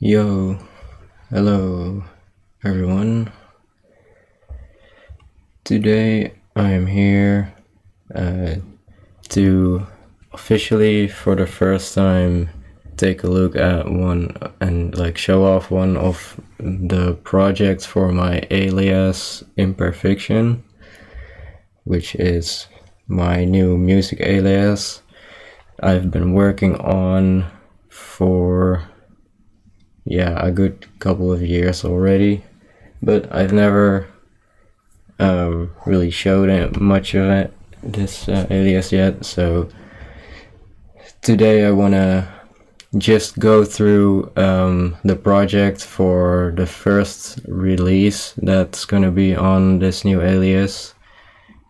Yo, hello everyone. Today I am here uh, to officially, for the first time, take a look at one and show off one of the projects for my alias Imperfection, which is my new music alias I've been working on for a good couple of years already, but I've never really showed it, much of it, this alias yet. So today I wanna just go through the project for the first release that's gonna be on this new alias.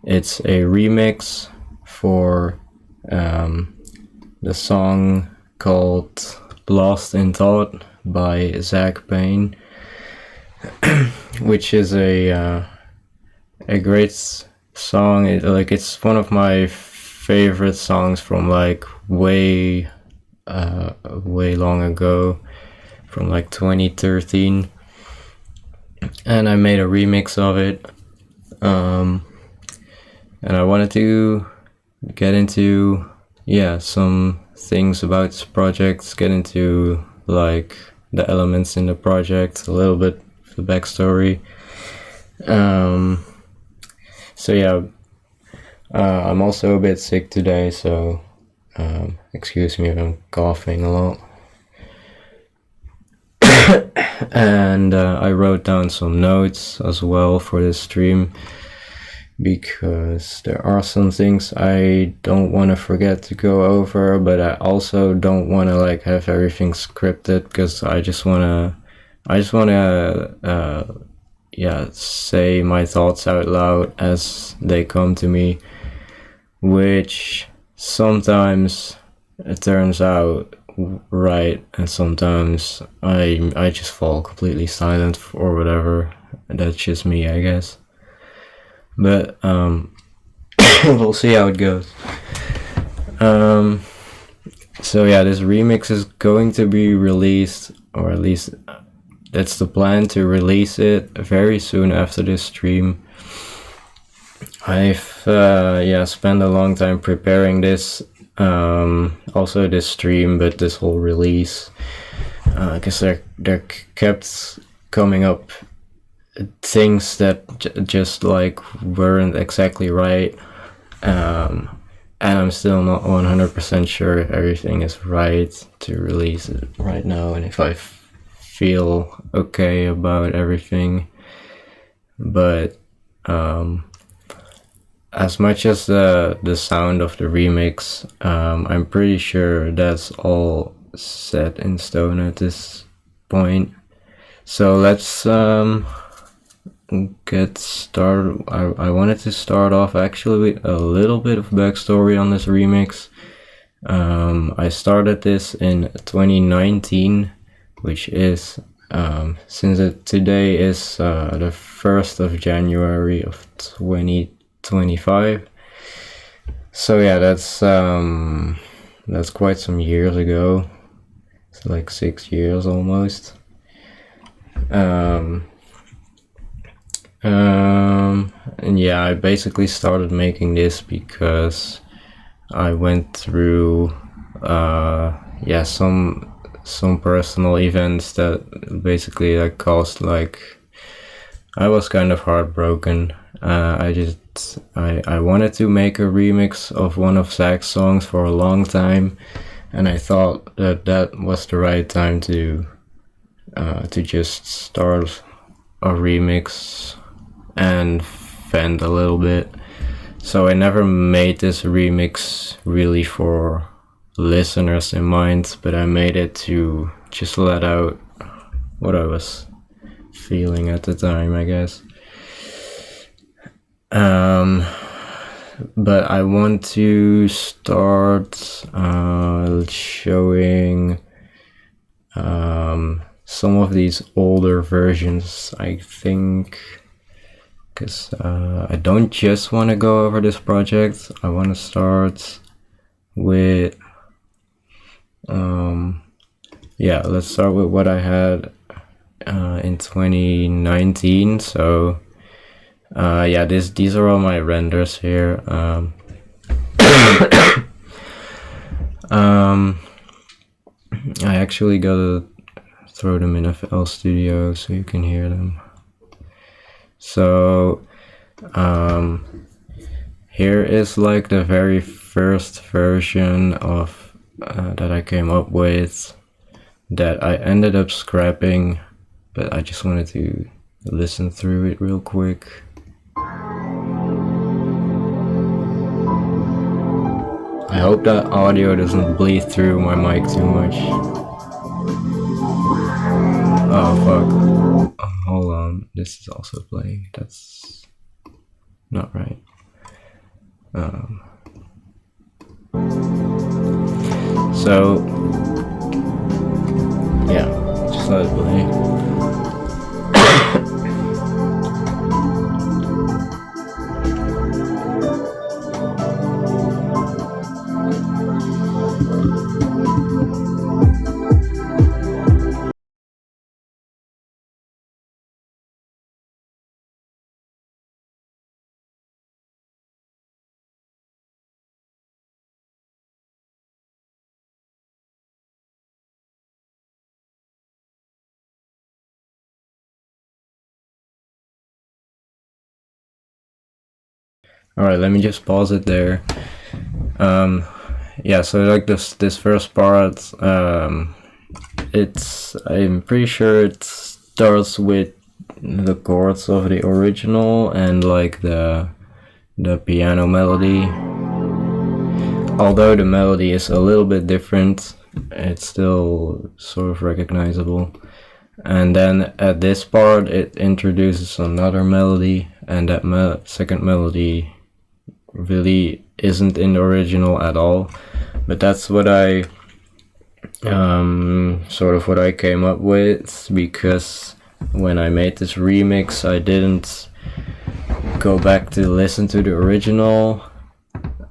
It's a remix for the song called Lost in Thought by ZachPayne, which is a great song. It's one of my favorite songs from way long ago, from 2013, and I made a remix of it. And I wanted to get into some things about this project, get into the elements in the project, a little bit of the backstory. I'm also a bit sick today, so excuse me if I'm coughing a lot. And I wrote down some notes as well for this stream, because there are some things I don't want to forget to go over, but I also don't want to have everything scripted, because I just want to say my thoughts out loud as they come to me, which sometimes it turns out right, and sometimes I just fall completely silent or whatever. That's just me, I guess. But we'll see how it goes. This remix is going to be released, or at least that's the plan, to release it very soon after this stream. I've spent a long time preparing this, also this stream, but this whole release, because there kept coming up things that just weren't exactly right, and I'm still not 100% sure if everything is right to release it right now, and if I feel okay about everything. But as much as the sound of the remix, I'm pretty sure that's all set in stone at this point. So let's get started. I wanted to start off actually with a little bit of backstory on this remix. I started this in 2019, which is since today is the 1st of January of 2025. So that's quite some years ago. It's 6 years almost. And I basically started making this because I went through some personal events that basically caused I was kind of heartbroken. I wanted to make a remix of one of Zach's songs for a long time, and I thought that was the right time to just start a remix and vent a little bit. So I never made this remix really for listeners in mind, but I made it to just let out what I was feeling at the time, I guess. But I want to start showing some of these older versions, I think, because I don't just want to go over this project. I want to start with yeah, let's start with what I had in 2019. So yeah, these are all my renders here. I actually gotta throw them in FL Studio so you can hear them. So here is like the very first version of that I came up with that I ended up scrapping, but I just wanted to listen through it real quick. I hope that audio doesn't bleed through my mic too much. Oh fuck. Oh, hold on, this is also playing. That's not right. So yeah, just let it play. Alright, let me just pause it there. Yeah, so like this first part, I'm pretty sure it starts with the chords of the original and like the piano melody. Although the melody is a little bit different, it's still sort of recognizable. And then at this part it introduces another melody, and that second melody really isn't in the original at all, but that's what I sort of what I came up with, because when I made this remix I didn't go back to listen to the original,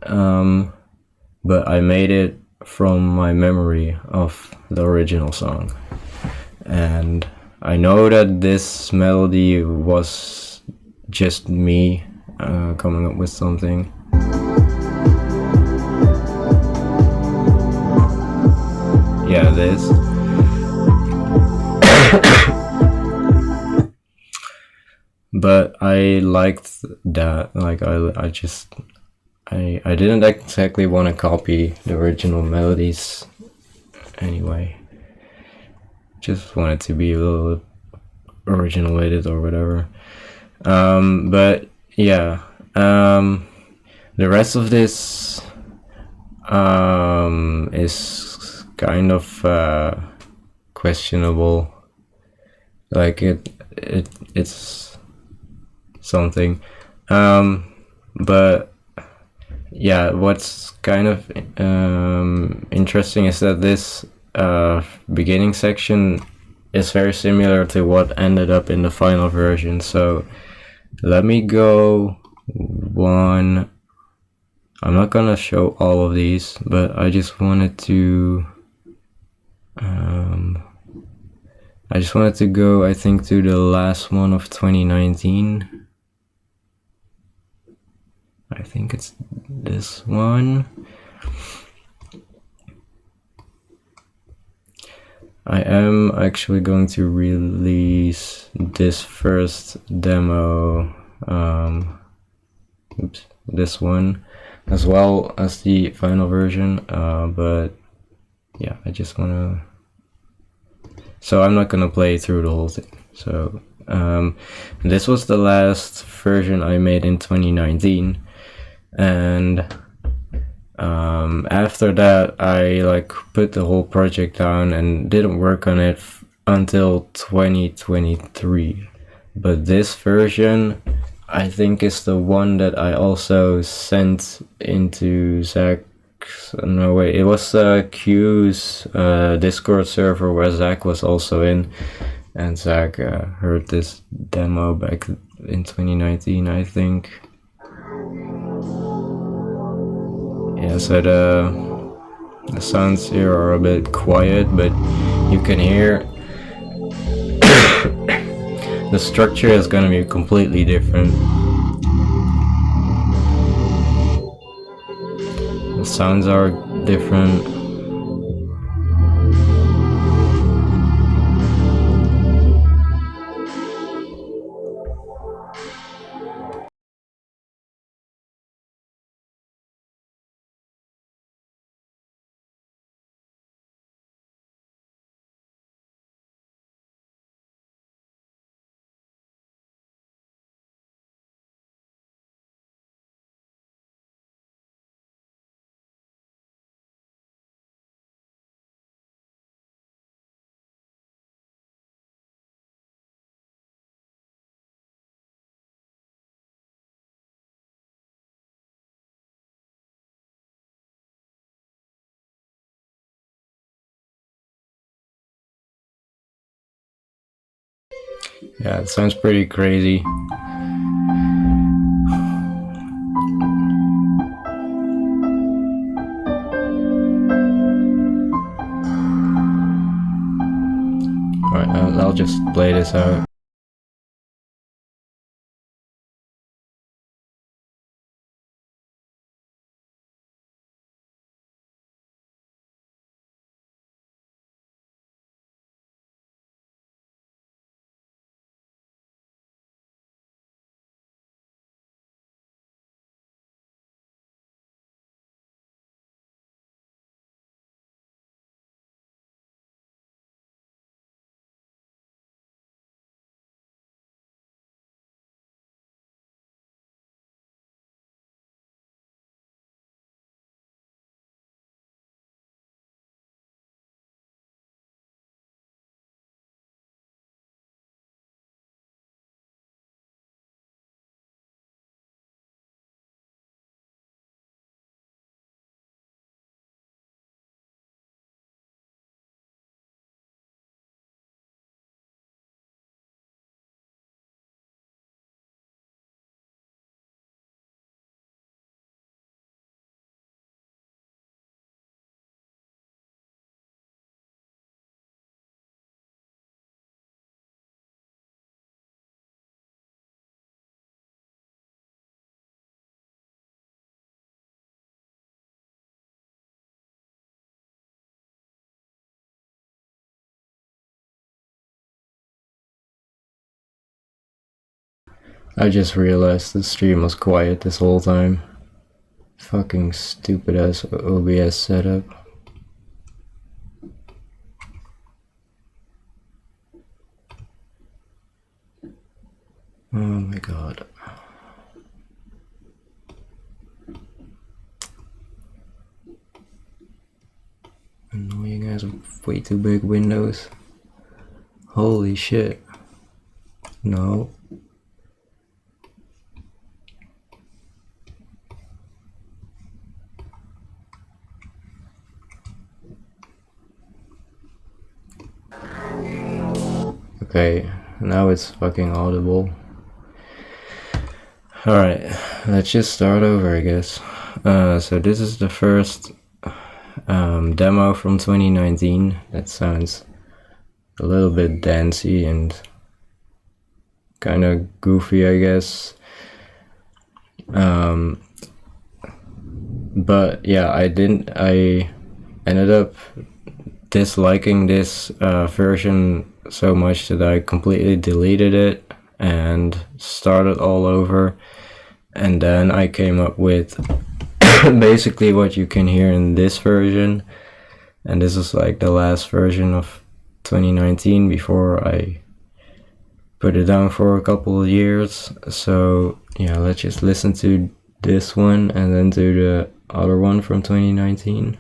but I made it from my memory of the original song, and I know that this melody was just me coming up with something. Yeah, this. But I liked that. Like I didn't exactly want to copy the original melodies anyway. Just wanted to be a little original with it or whatever. But yeah, the rest of this is kind of questionable. Like it's something, but yeah, what's kind of interesting is that this beginning section is very similar to what ended up in the final version. So let me go one. I'm not gonna show all of these, but I just wanted to go, I think, to the last one of 2019. I think it's this one. I am actually going to release this first demo, this one, as well as the final version, but yeah, I just want to, so I'm not going to play through the whole thing. So this was the last version I made in 2019, and after that I like put the whole project down and didn't work on it until 2023. But this version, I think, is the one that I also sent into Zach. No wait, it was Q's Discord server where Zach was also in, and Zach heard this demo back in 2019, I think. Yeah, so the sounds here are a bit quiet, but you can hear the structure is gonna be completely different. The sounds are different. Yeah, it sounds pretty crazy. Alright, I'll just play this out. I just realized the stream was quiet this whole time. Fucking stupid ass OBS setup. Oh my god. Annoying ass way too big windows. Holy shit. No. Okay, now it's fucking audible. Alright, let's just start over, I guess. So this is the first demo from 2019. That sounds a little bit dancey and kind of goofy, I guess. But yeah, I ended up disliking this version so much that I completely deleted it and started all over, and then I came up with basically what you can hear in this version, and this is like the last version of 2019 before I put it down for a couple of years. So yeah, let's just listen to this one and then do the other one from 2019.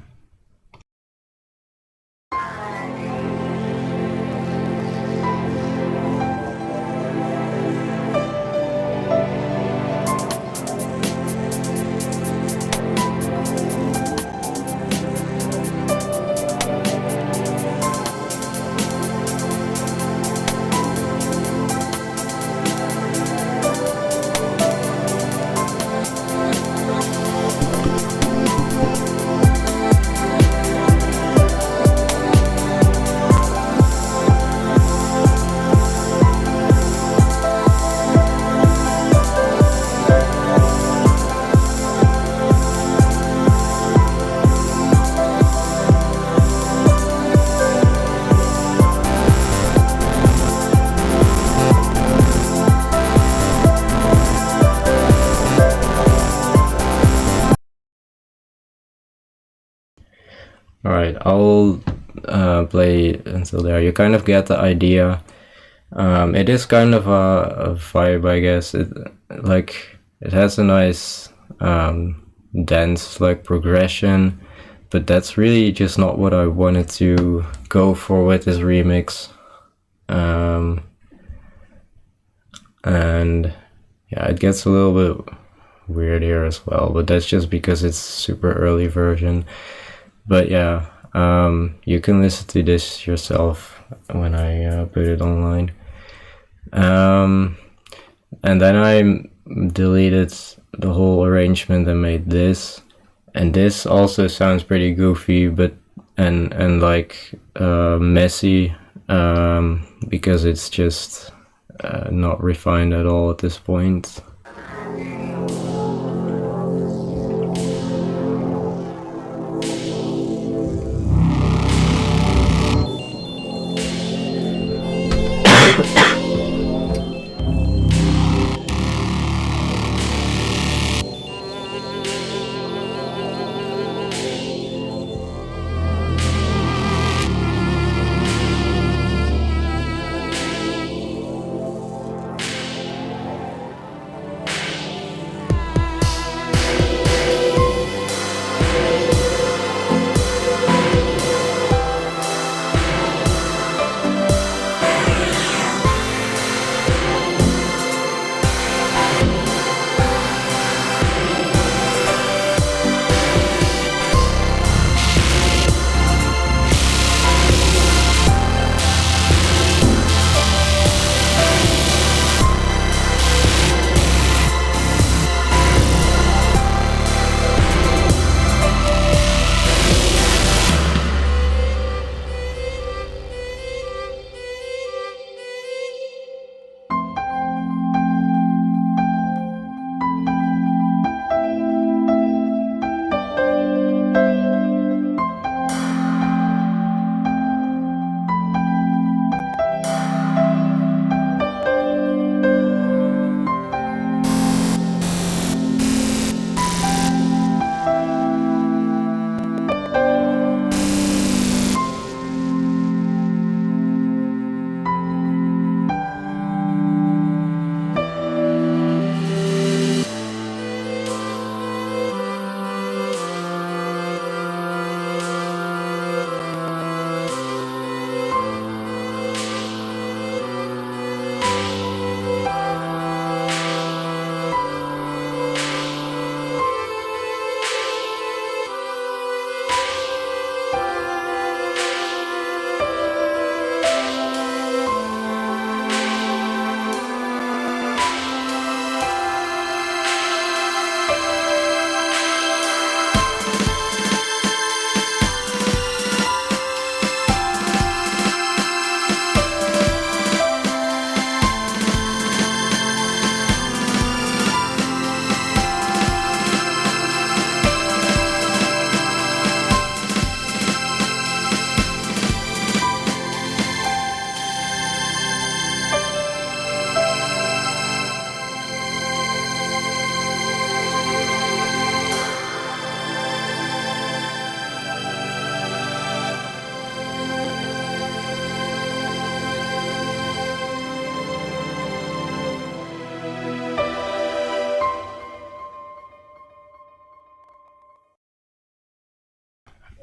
All right, I'll play until there. You kind of get the idea. It is kind of a vibe, I guess. It has a nice dense like progression, but that's really just not what I wanted to go for with this remix. And yeah, it gets a little bit weird here as well, but that's just because it's super early version. But yeah, you can listen to this yourself when I put it online. And then I deleted the whole arrangement and made this. And this also sounds pretty goofy, but and like messy, because it's just not refined at all at this point.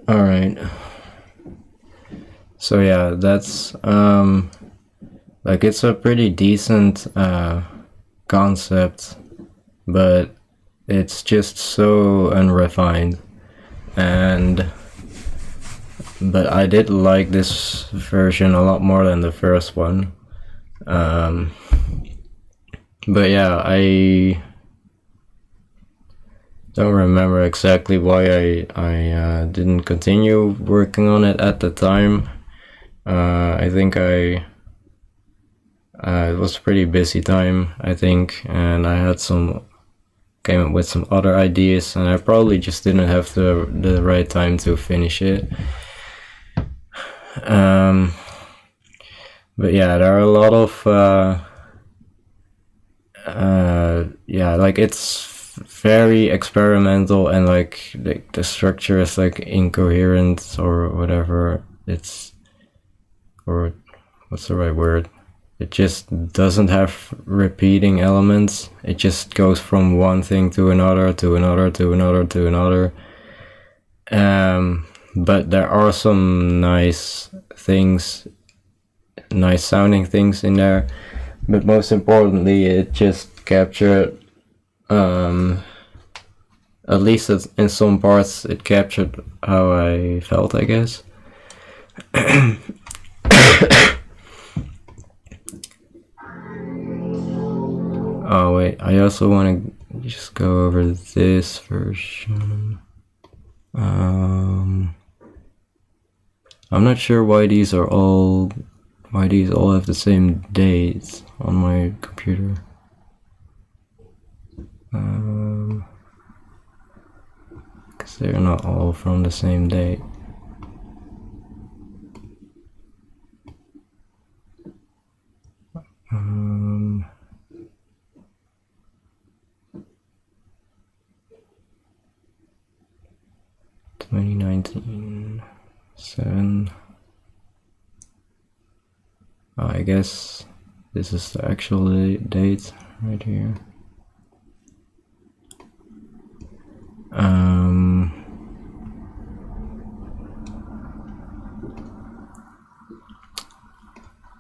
All right. So yeah, that's like it's a pretty decent concept, but it's just so unrefined. But I did like this version a lot more than the first one. But yeah, I don't remember exactly why I didn't continue working on it at the time. I think it was a pretty busy time, I think, and I had came up with some other ideas, and I probably just didn't have the right time to finish it. But yeah, there are a lot of yeah, like it's very experimental, and like the structure is like incoherent or whatever. It's, or what's the right word? It just doesn't have repeating elements. It just goes from one thing to another, to another, to another, to another. But there are some nice things, nice sounding things in there. But most importantly, it just captured, at least in some parts, it captured how I felt, I guess. Oh wait, I also want to just go over this version. I'm not sure why these all have the same dates on my computer. Because they're not all from the same date. Um, 2019, 7. I guess this is the actual date right here.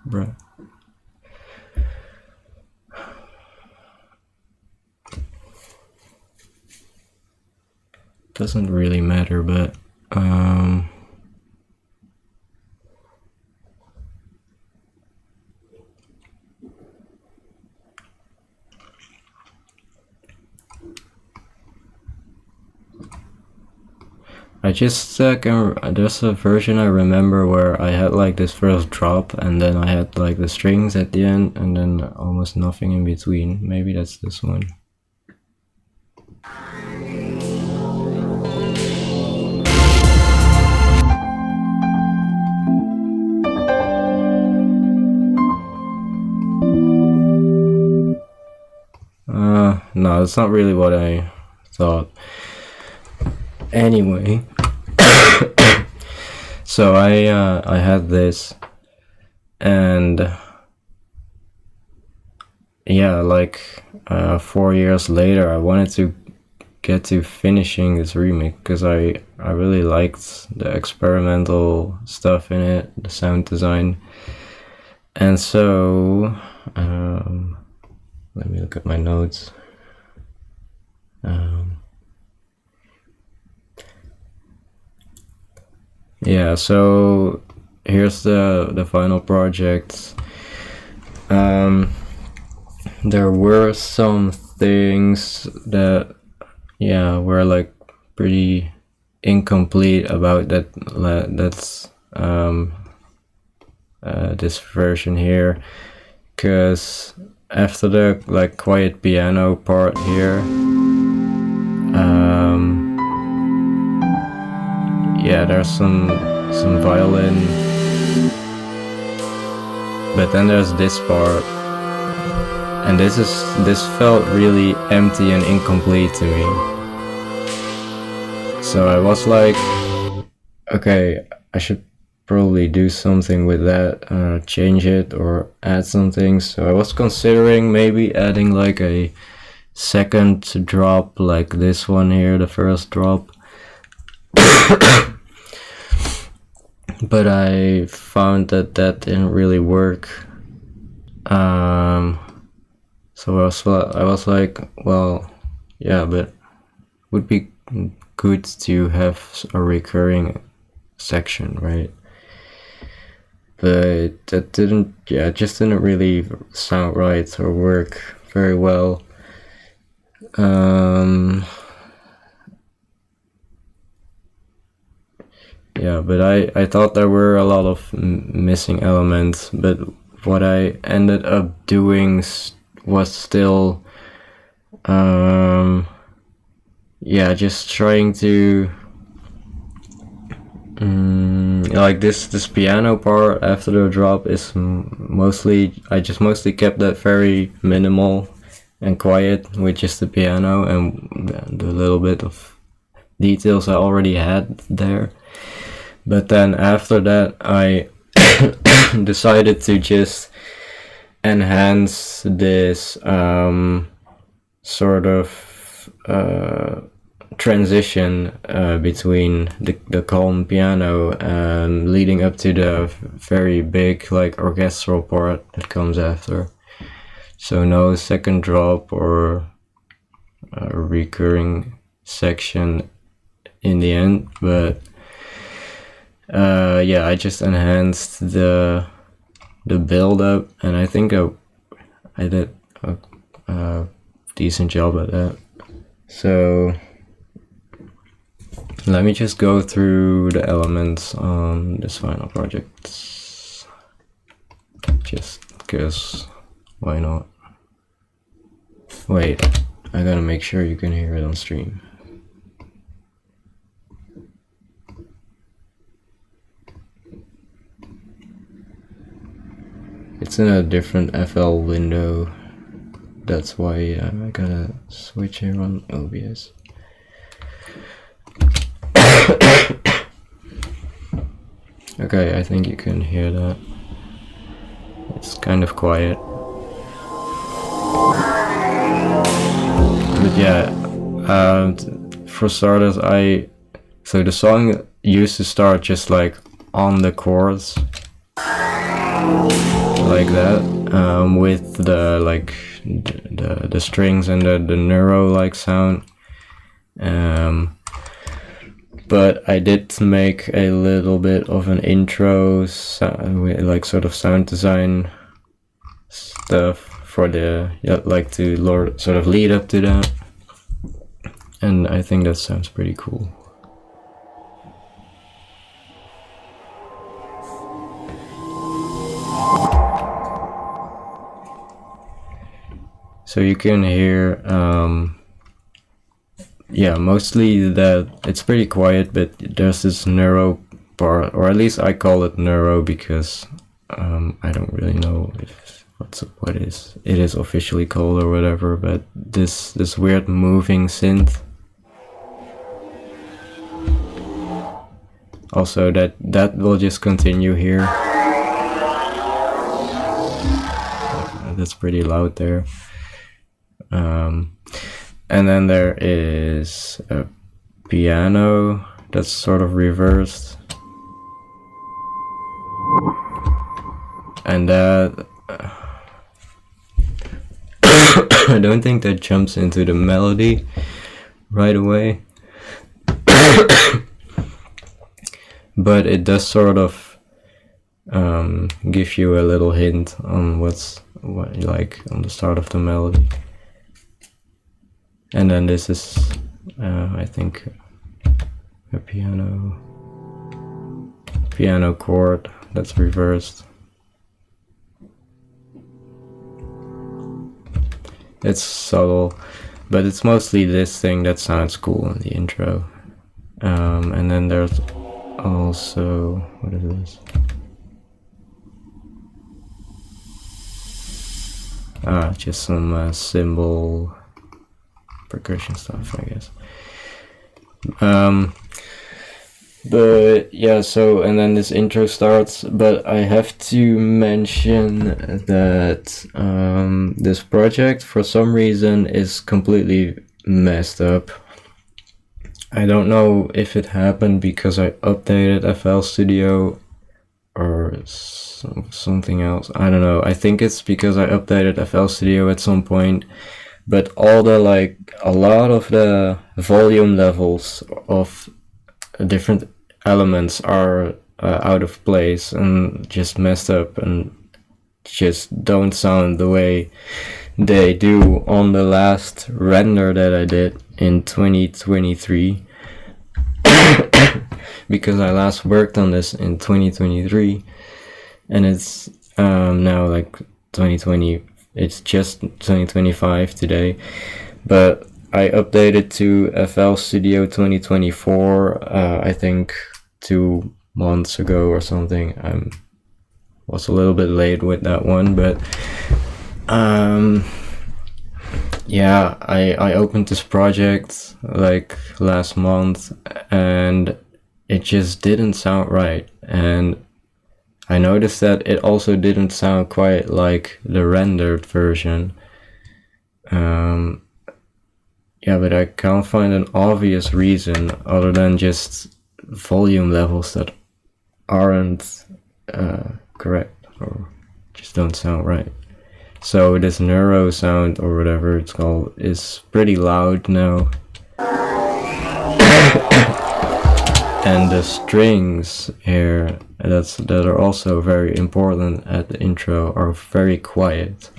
Bruh. Doesn't really matter, but I just there's a version I remember where I had like this first drop, and then I had like the strings at the end, and then almost nothing in between. Maybe that's this one. No, that's not really what I thought. Anyway, so I had this, and yeah, like 4 years later, I wanted to get to finishing this remix because I really liked the experimental stuff in it, the sound design, and so let me look at my notes. Yeah, so here's the final project. There were some things that, yeah, were like pretty incomplete about that's this version here, because after the like quiet piano part here, yeah, there's some violin, but then there's this part, and this felt really empty and incomplete to me. So I was like, okay, I should probably do something with that, change it or add something. So I was considering maybe adding like a second drop, like this one here, the first drop. But I found that didn't really work. So I was like, well, yeah, but would be good to have a recurring section, right? But that didn't, yeah, it just didn't really sound right or work very well. Yeah, but I thought there were a lot of missing elements, but what I ended up doing was still, yeah, just trying to, like this piano part after the drop is mostly, I just mostly kept that very minimal, and quiet with just the piano and the little bit of details I already had there. But then after that, I decided to just enhance this sort of transition between the calm piano leading up to the very big like orchestral part that comes after. So no second drop or a recurring section in the end, but yeah, I just enhanced the build up, and I think I did a decent job at that. So let me just go through the elements on this final project, just because why not? Wait, I gotta make sure you can hear it on stream. It's in a different FL window, that's why I gotta switch here on OBS. Okay, I think you can hear that. It's kind of quiet. But yeah, for starters, so the song used to start just like on the chords, like that, with the like the strings and the neuro like sound. But I did make a little bit of an intro, like sort of sound design stuff for the like to sort of lead up to that, and I think that sounds pretty cool. So you can hear, yeah, mostly that it's pretty quiet, but there's this neuro part, or at least I call it neuro because I don't really know if what it is officially called or whatever, but this weird moving synth. Also, that will just continue here. That's pretty loud there. And then there is a piano that's sort of reversed, and that I don't think that jumps into the melody right away, but it does sort of give you a little hint on what like on the start of the melody. And then this is, I think, a piano chord that's reversed. It's subtle, but it's mostly this thing that sounds cool in the intro. And then there's also, what is this? Just some cymbal percussion stuff, I guess. But yeah, so and then this intro starts, but I have to mention that this project for some reason is completely messed up. I don't know if it happened because I updated FL Studio or something else. I don't know. I think it's because I updated FL Studio at some point. But all the a lot of the volume levels of different elements are out of place and just messed up and just don't sound the way they do on the last render that I did in 2023. Because I last worked on this in 2023 and it's now like 2020. It's just 2025 today, but I updated to FL Studio 2024, I think 2 months ago or something. I was a little bit late with that one, but yeah, I opened this project like last month and it just didn't sound right. And I noticed that it also didn't sound quite like the rendered version. Yeah, but I can't find an obvious reason other than just volume levels that aren't correct or just don't sound right. So this neuro sound or whatever it's called is pretty loud now. And the strings here that are also very important at the intro are very quiet.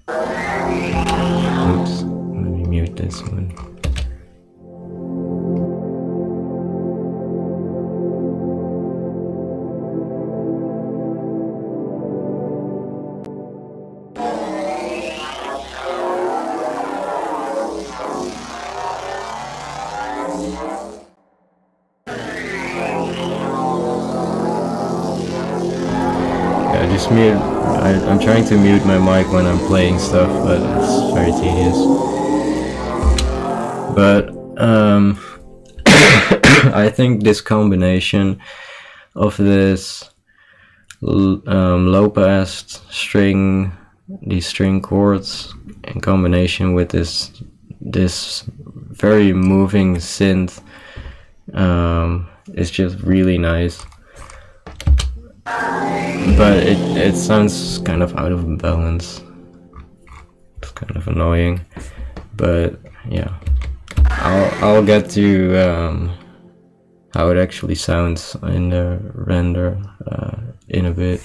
Oops, let me mute this one. Yeah, just mute. I'm trying to mute my mic when I'm playing stuff, but it's very tedious. But I think this combination of this low pass string, these string chords, in combination with this very moving synth, is just really nice. But it sounds kind of out of balance. It's kind of annoying, but yeah, I'll get to how it actually sounds in the render in a bit.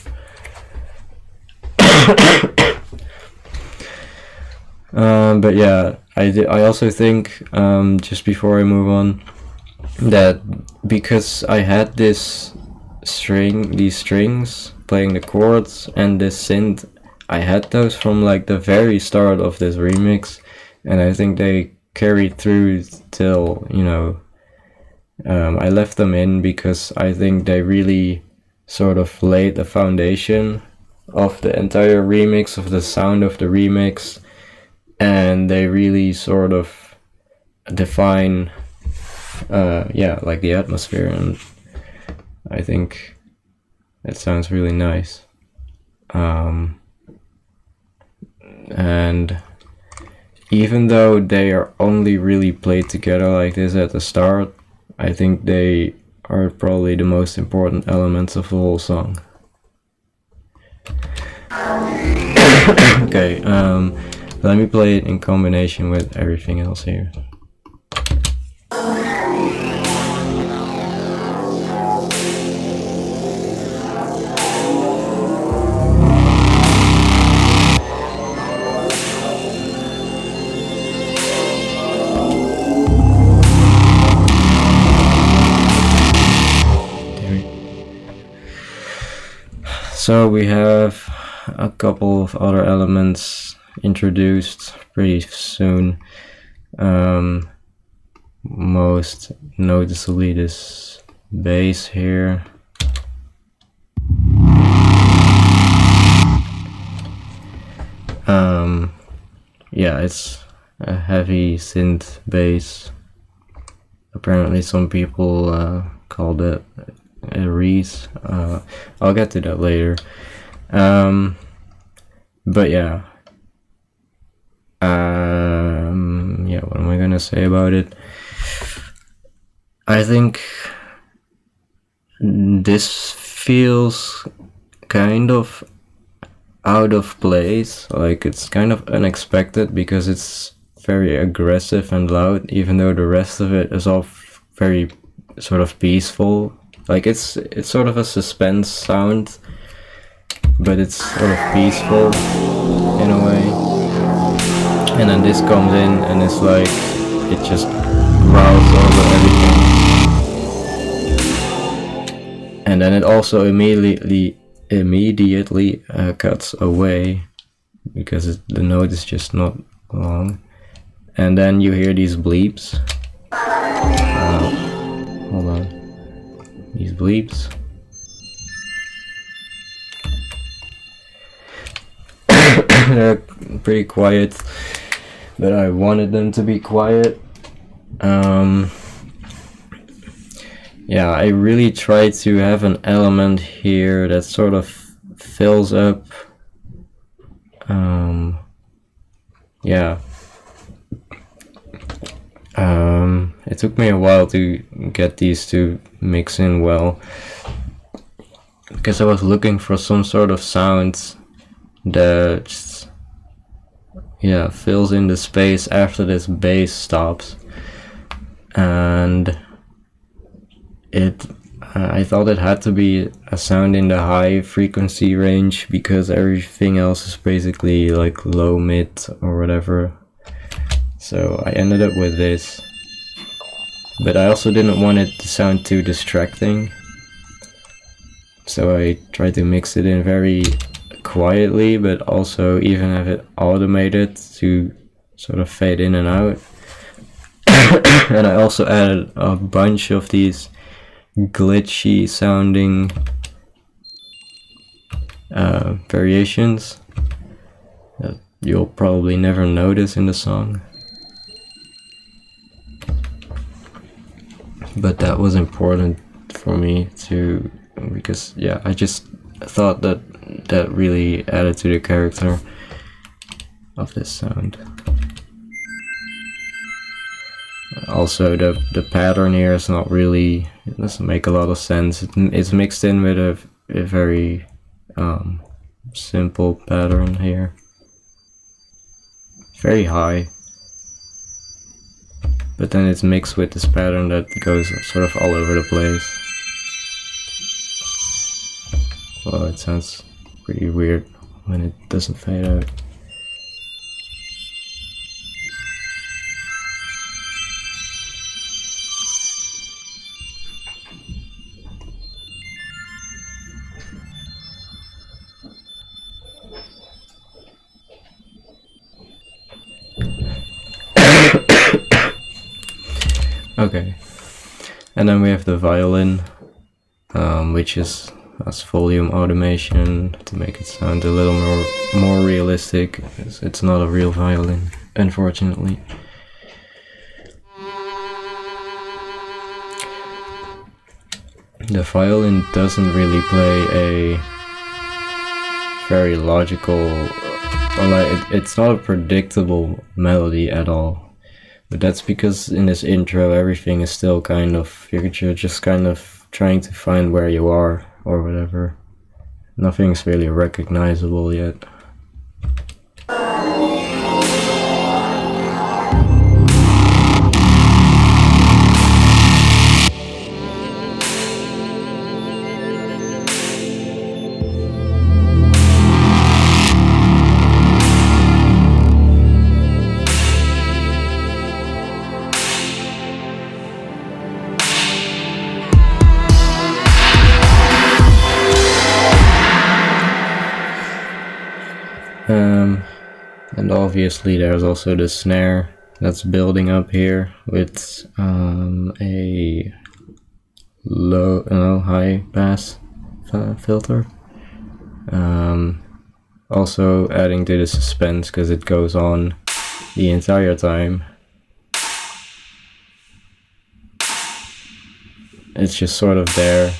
But yeah, I also think just before I move on that because I had these strings playing the chords and this synth, I had those from like the very start of this remix, and I think they carried through till, you know, I left them in because I think they really sort of laid the foundation of the entire remix, of the sound of the remix, and they really sort of define yeah, like the atmosphere, and I think it sounds really nice. And even though they are only really played together like this at the start, I think they are probably the most important elements of the whole song. Okay, let me play it in combination with everything else here. So we have a couple of other elements introduced pretty soon. Most noticeably this bass here. Yeah, it's a heavy synth bass. Apparently some people called it a Reese. I'll get to that later. But yeah. Yeah, what am I gonna say about it? I think this feels kind of out of place, like it's kind of unexpected because it's very aggressive and loud, even though the rest of it is all very sort of peaceful. Like it's sort of a suspense sound, but it's sort of peaceful in a way. And then this comes in and it's like it just growls over everything. And then it also immediately cuts away because the note is just not long. And then you hear these bleeps. Hold on. These bleeps. They're pretty quiet, but I wanted them to be quiet. Yeah, I really try to have an element here that sort of fills up. Yeah. It took me a while to get these to mix in well, because I was looking for some sort of sound that just, yeah, fills in the space after this bass stops. And I thought it had to be a sound in the high frequency range, because everything else is basically like low, mid, or whatever. So I ended up with this, but I also didn't want it to sound too distracting, so I tried to mix it in very quietly, but also even have it automated to sort of fade in and out. And I also added a bunch of these glitchy sounding variations that you'll probably never notice in the song, but that was important for me to, because yeah, I just thought that that really added to the character of this sound. Also, the pattern here is not really, it doesn't make a lot of sense. It's mixed in with a very simple pattern here. Very high. But then it's mixed with this pattern that goes sort of all over the place. Well, it sounds pretty weird when it doesn't fade out. Okay, and then we have the violin, which has volume automation to make it sound a little more realistic. It's not a real violin, unfortunately. The violin doesn't really play a very logical, or like it's not a predictable melody at all. But that's because in this intro everything is still kind of, you're just kind of trying to find where you are or whatever. Nothing's really recognizable yet. And obviously there's also the snare that's building up here with a high pass filter. Also adding to the suspense, because it goes on the entire time. It's just sort of there,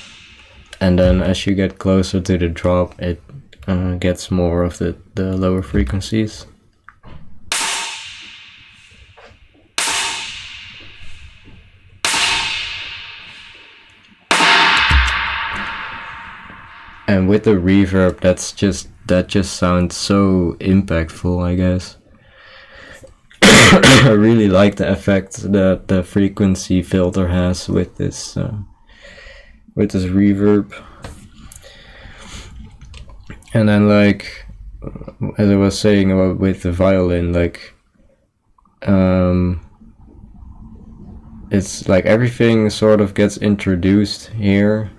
and then as you get closer to the drop, it gets more of the lower frequencies. And with the reverb, that just sounds so impactful, I guess. I really like the effect that the frequency filter has with this reverb. And then, like, as I was saying about with the violin, like, it's like everything sort of gets introduced here,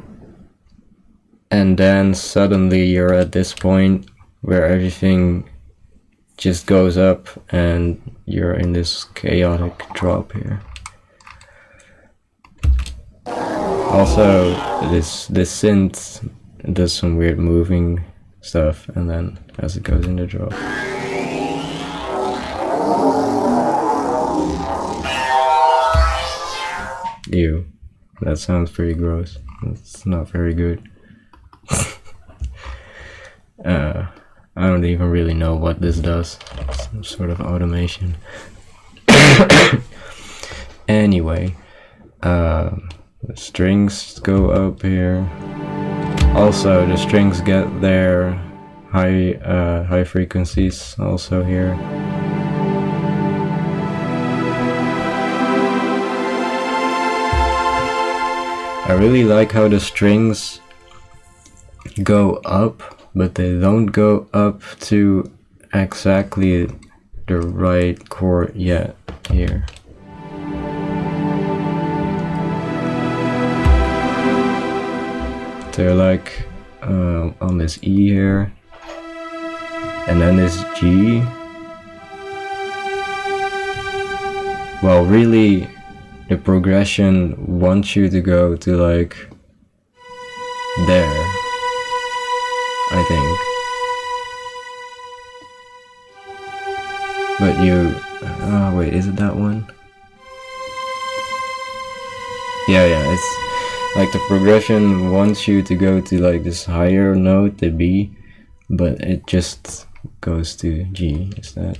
and then suddenly you're at this point where everything just goes up and you're in this chaotic drop here. Also, this synth does some weird moving stuff, and then as it goes into drop. Ew. That sounds pretty gross. It's not very good. I don't even really know what this does. Some sort of automation. Anyway, the strings go up here. Also, the strings get their high frequencies also here. I really like how the strings go up, but they don't go up to exactly the right chord yet here. They're like on this E here, and then this G. Well, really, the progression wants you to go to like there, I think. But you, wait, is it that one? Yeah, it's like the progression wants you to go to like this higher note, the B, but it just goes to G instead.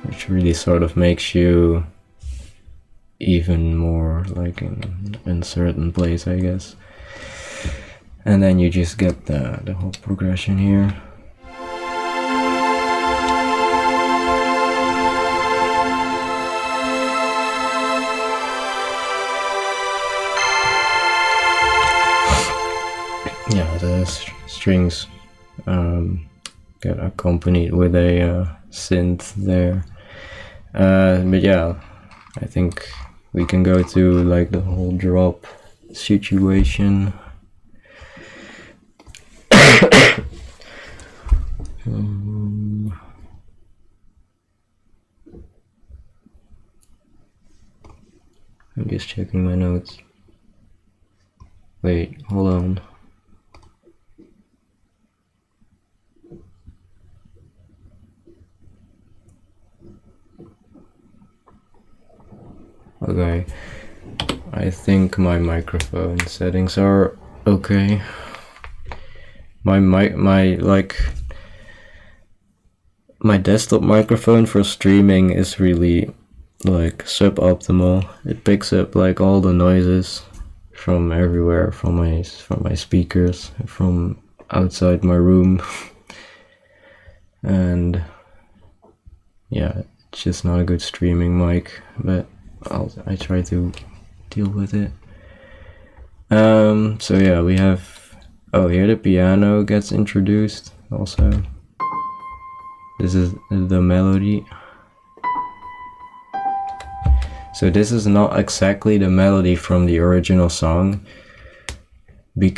Which really sort of makes you even more like in a certain place, I guess. And then you just get the whole progression here. Yeah, the strings get accompanied with a synth there. But yeah, I think we can go to like the whole drop situation. I'm just checking my notes. Wait, hold on. Okay, I think my microphone settings are okay. My desktop microphone for streaming is really like suboptimal. It picks up like all the noises from everywhere, from my speakers, from outside my room, and yeah, it's just not a good streaming mic. But I try to deal with it. So yeah, we have, here the piano gets introduced also. This is the melody. So this is not exactly the melody from the original song, but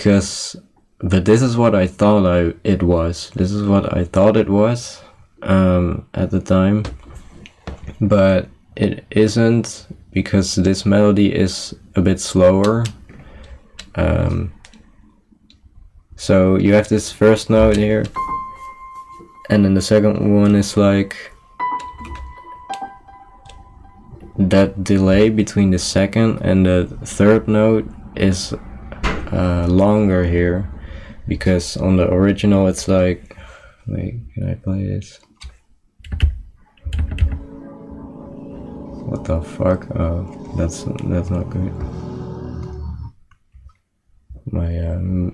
this is what I thought it was. This is what I thought it was at the time, but it isn't, because this melody is a bit slower. So you have this first note here, and then the second one is like that delay between the second and the third note is longer here, because on the original it's like, wait, can I play this? What the fuck? Oh, that's not good. My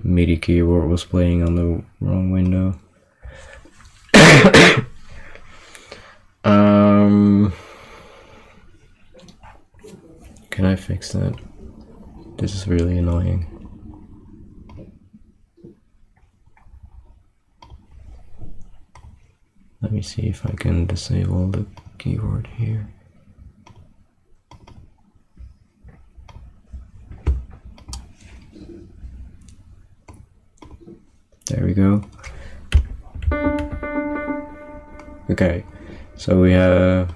MIDI keyboard was playing on the wrong window. Can I fix that? This is really annoying. Let me see if I can disable the keyboard here. There we go. Okay, so we have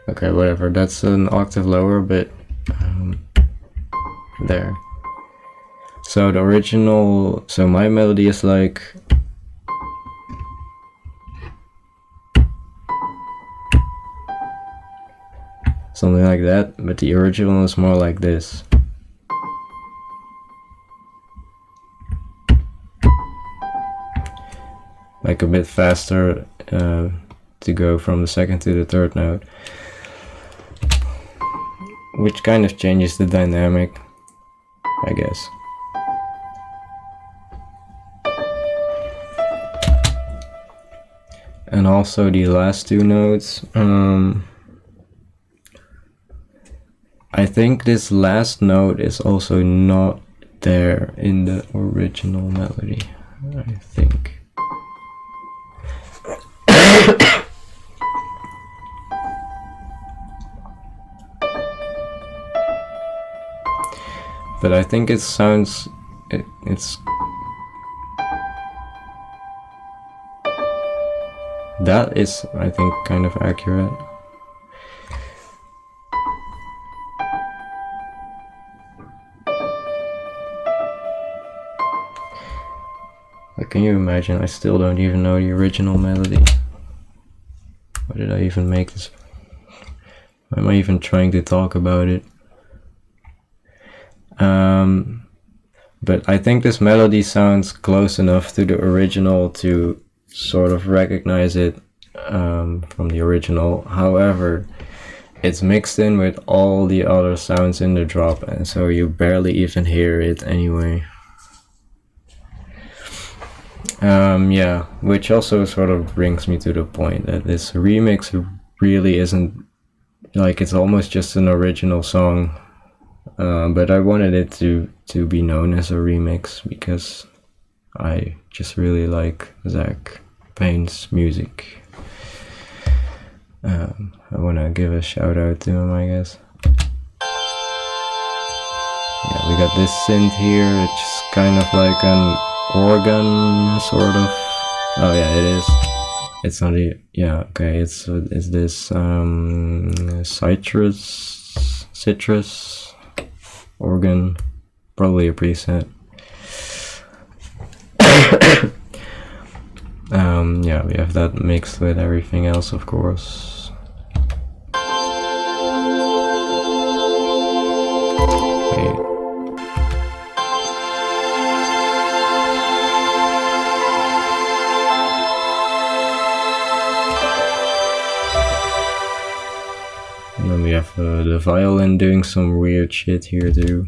okay, whatever, that's an octave lower, but there. So the original, so my melody is like something like that, but the original is more like this. Like a bit faster to go from the second to the third note, which kind of changes the dynamic, I guess. And also the last two notes, I think this last note is also not there in the original melody, I think. But I think it sounds, it's, that is, I think, kind of accurate. Like, can you imagine? I still don't even know the original melody. Why did I even make this? Why am I even trying to talk about it? But I think this melody sounds close enough to the original to sort of recognize it from the original. However, it's mixed in with all the other sounds in the drop, and so you barely even hear it anyway. Yeah, which also sort of brings me to the point that this remix really isn't, like, it's almost just an original song. But I wanted it to be known as a remix because I just really like ZachPayne's music. I want to give a shout out to him, I guess. Yeah, we got this synth here. It's kind of like an organ, sort of. Oh yeah, it is. It's not a, yeah, okay. It's this citrus organ, probably a preset. Yeah, we have that mixed with everything else, of course. Wait. And then we have the violin doing some weird shit here too.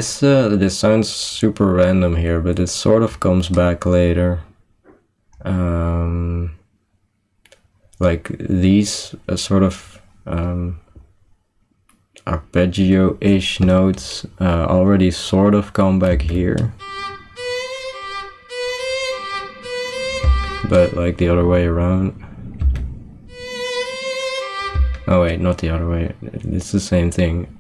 This sounds super random here, but it sort of comes back later. Like these sort of arpeggio-ish notes already sort of come back here, but like the other way around. Oh wait, not the other way. It's the same thing.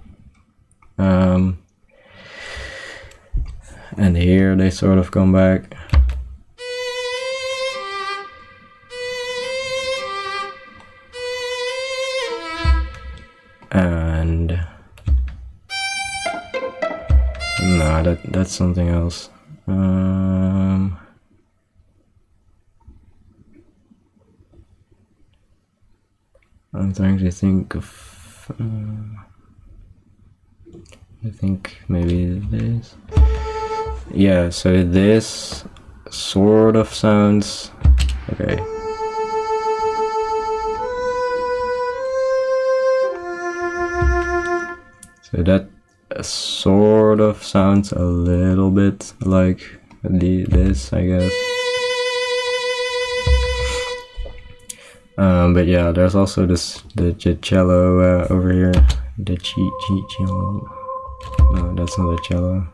And here they sort of come back. And no, that's something else. I'm trying to think of. I think maybe this. Yeah, so this sort of sounds okay. So that sort of sounds a little bit like this, I guess. But yeah, there's also the cello over here. The cello. No, that's not a cello.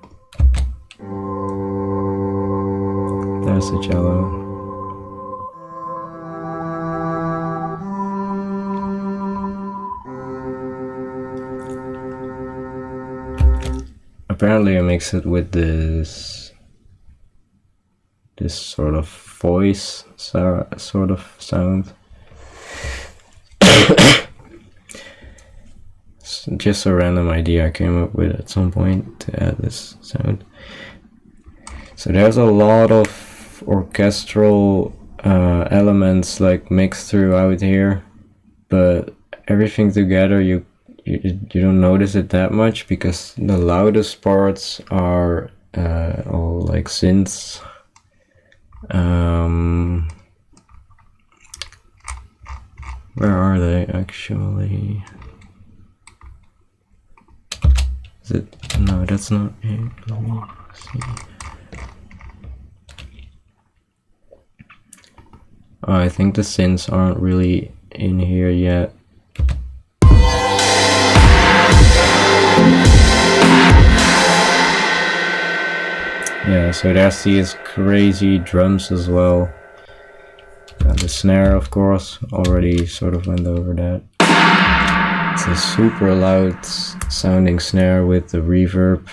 There's the cello. Apparently I mix it with this this sort of voice sort of sound. Just a random idea I came up with at some point to add this sound. So there's a lot of orchestral elements like mixed throughout here, but everything together you don't notice it that much because the loudest parts are all like synths. Where are they actually? Is it? No, that's not it. Let me see. Oh, I think the synths aren't really in here yet. Yeah, so there's these crazy drums as well. The snare, of course, already sort of went over that. It's a super loud sounding snare with the reverb.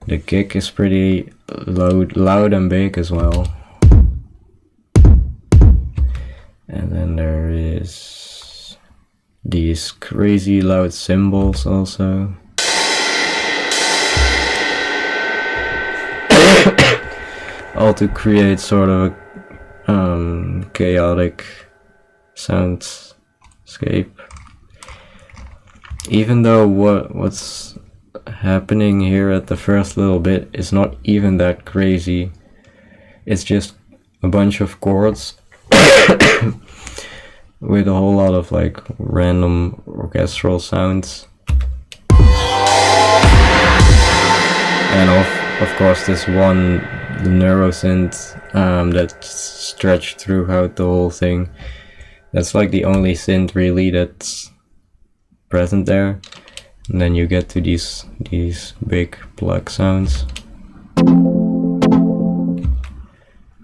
The kick is pretty loud and big as well. And then there is these crazy loud cymbals also. All to create sort of a chaotic soundscape. Even though what's happening here at the first little bit is not even that crazy, it's just a bunch of chords with a whole lot of like random orchestral sounds, and of course this one, the neurosynth that's stretched throughout the whole thing. That's like the only synth really that's present there. And then you get to these big plug sounds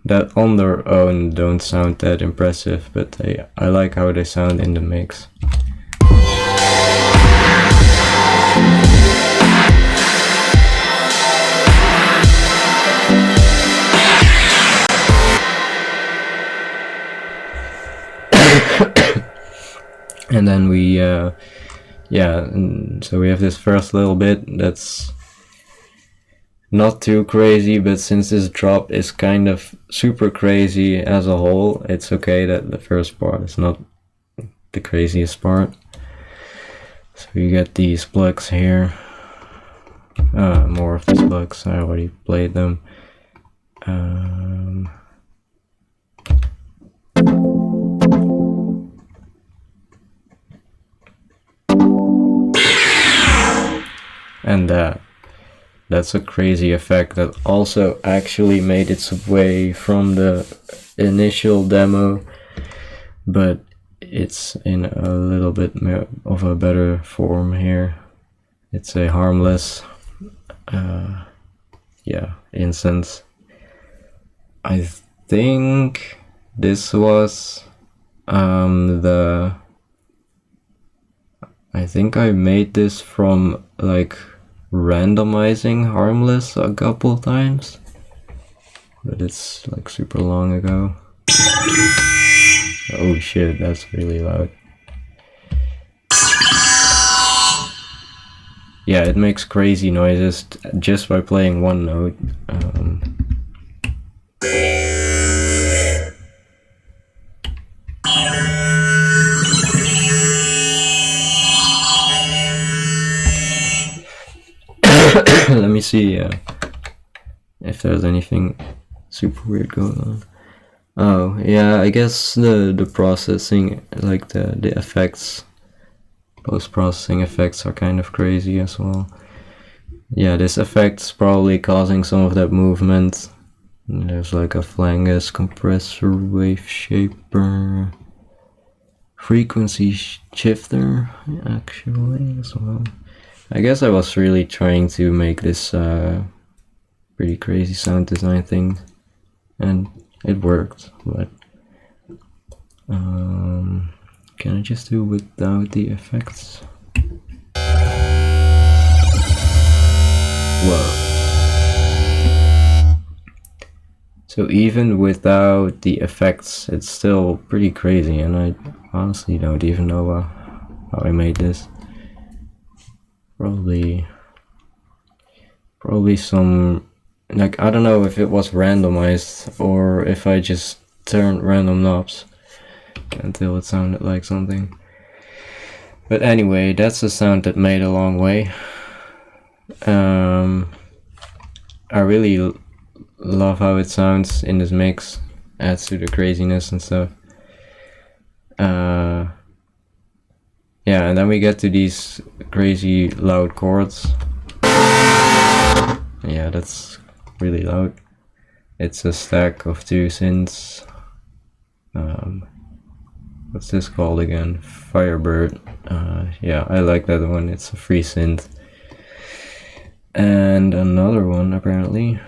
that on their own don't sound that impressive, but I like how they sound in the mix. And then we so we have this first little bit that's not too crazy, but since this drop is kind of super crazy as a whole, it's okay that the first part is not the craziest part. So you get these plugs here, more of these plugs, I already played them. And that's a crazy effect that also actually made its way from the initial demo, but it's in a little bit of a better form here. It's a harmless instance. I think this was I think I made this from like randomizing harmless a couple times, but it's like super long ago. Oh shit, that's really loud. Yeah, it makes crazy noises just by playing one note. Let me see if there's anything super weird going on. Oh yeah, I guess the processing, like the effects, post-processing effects are kind of crazy as well. Yeah, this effect's probably causing some of that movement. There's like a flangus compressor, wave shaper, frequency shifter actually as well. I guess I was really trying to make this pretty crazy sound design thing, and it worked, but can I just do without the effects? Whoa. So even without the effects, it's still pretty crazy, and I honestly don't even know how I made this. Probably some, like, I don't know if it was randomized or if I just turned random knobs until it sounded like something. But anyway, that's a sound that made a long way. I really love how it sounds in this mix, adds to the craziness and stuff. Yeah, and then we get to these crazy loud chords. Yeah, that's really loud. It's a stack of 2 synths. What's this called again? Firebird. Yeah, I like that one. It's a free synth. And another one apparently.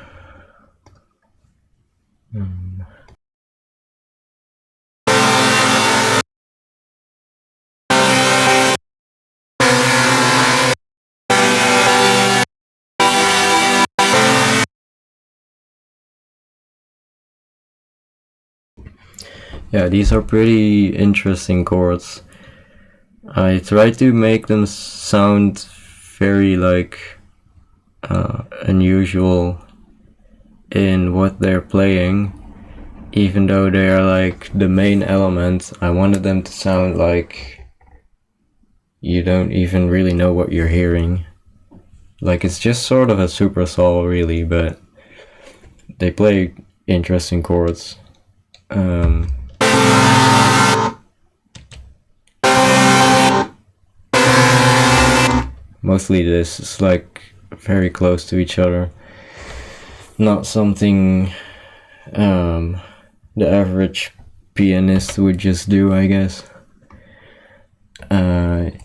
Yeah, these are pretty interesting chords. I try to make them sound very like unusual in what they're playing, even though they are like the main element. I wanted them to sound like you don't even really know what you're hearing. Like it's just sort of a super sol really, but they play interesting chords. Mostly this is like very close to each other. Not something the average pianist would just do, I guess. And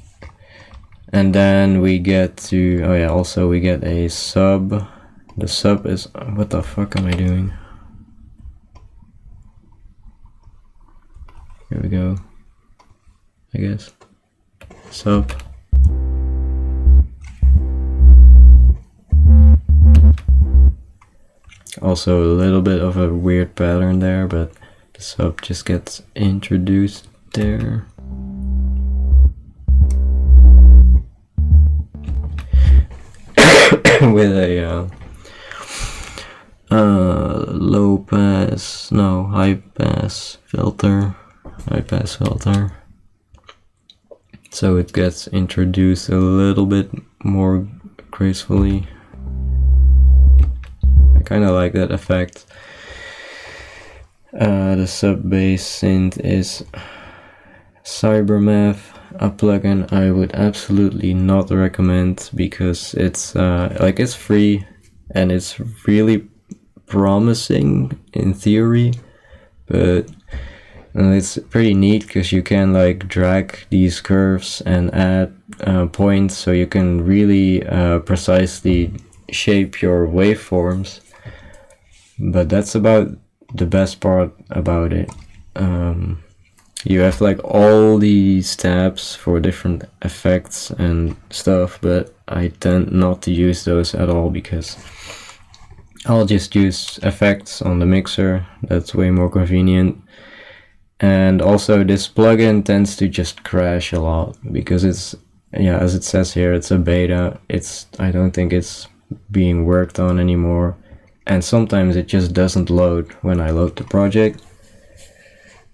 then we get to, oh yeah, also we get a sub. The sub is, what the fuck am I doing? Here we go, I guess. Sub. Also a little bit of a weird pattern there, but the sub just gets introduced there. With a high pass filter. So it gets introduced a little bit more gracefully. I kind of like that effect. The sub bass synth is Cybermath, a plugin I would absolutely not recommend because it's it's free and it's really promising in theory, but it's pretty neat because you can like drag these curves and add points, so you can really precisely shape your waveforms. But that's about the best part about it. You have like all these tabs for different effects and stuff, but I tend not to use those at all because I'll just use effects on the mixer. That's way more convenient. And also this plugin tends to just crash a lot because it's, yeah, as it says here, it's a beta. I don't think it's being worked on anymore. And sometimes it just doesn't load when I load the project.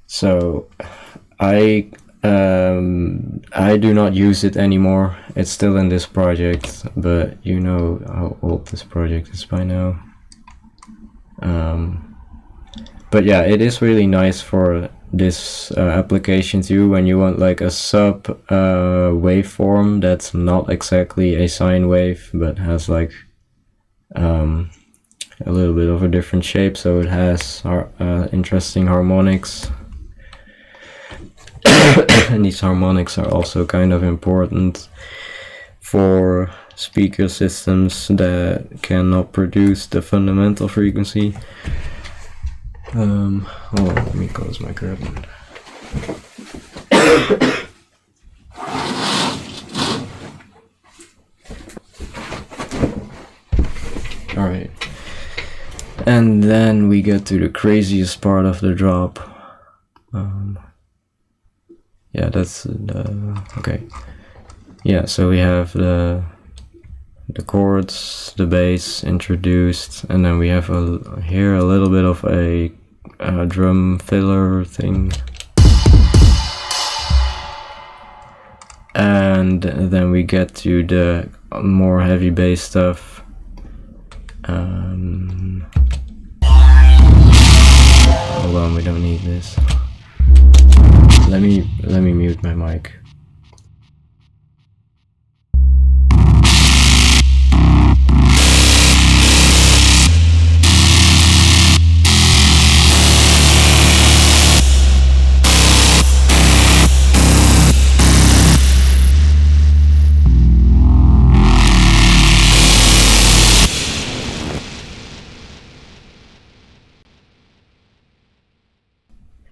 So I do not use it anymore. It's still in this project, but you know how old this project is by now. But yeah, it is really nice for this application too, when you want like a sub waveform that's not exactly a sine wave but has like a little bit of a different shape, so it has interesting harmonics. And these harmonics are also kind of important for speaker systems that cannot produce the fundamental frequency. Hold on, let me close my curtain. Alright. And then we get to the craziest part of the drop. Yeah, that's the okay. Yeah, so we have the chords, the bass introduced, and then we have here a little bit of a drum filler thing. And then we get to the more heavy bass stuff. Hold on, we don't need this. Let me mute my mic.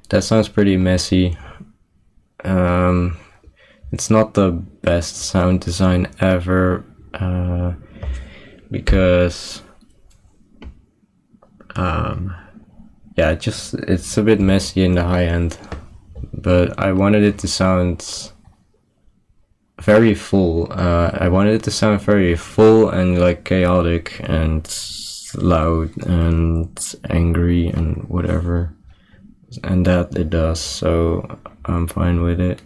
That sounds pretty messy. It's not the best sound design ever, because yeah, it's a bit messy in the high end, but I wanted it to sound very full. I wanted it to sound very full and like chaotic and loud and angry and whatever. And that it does, so I'm fine with it.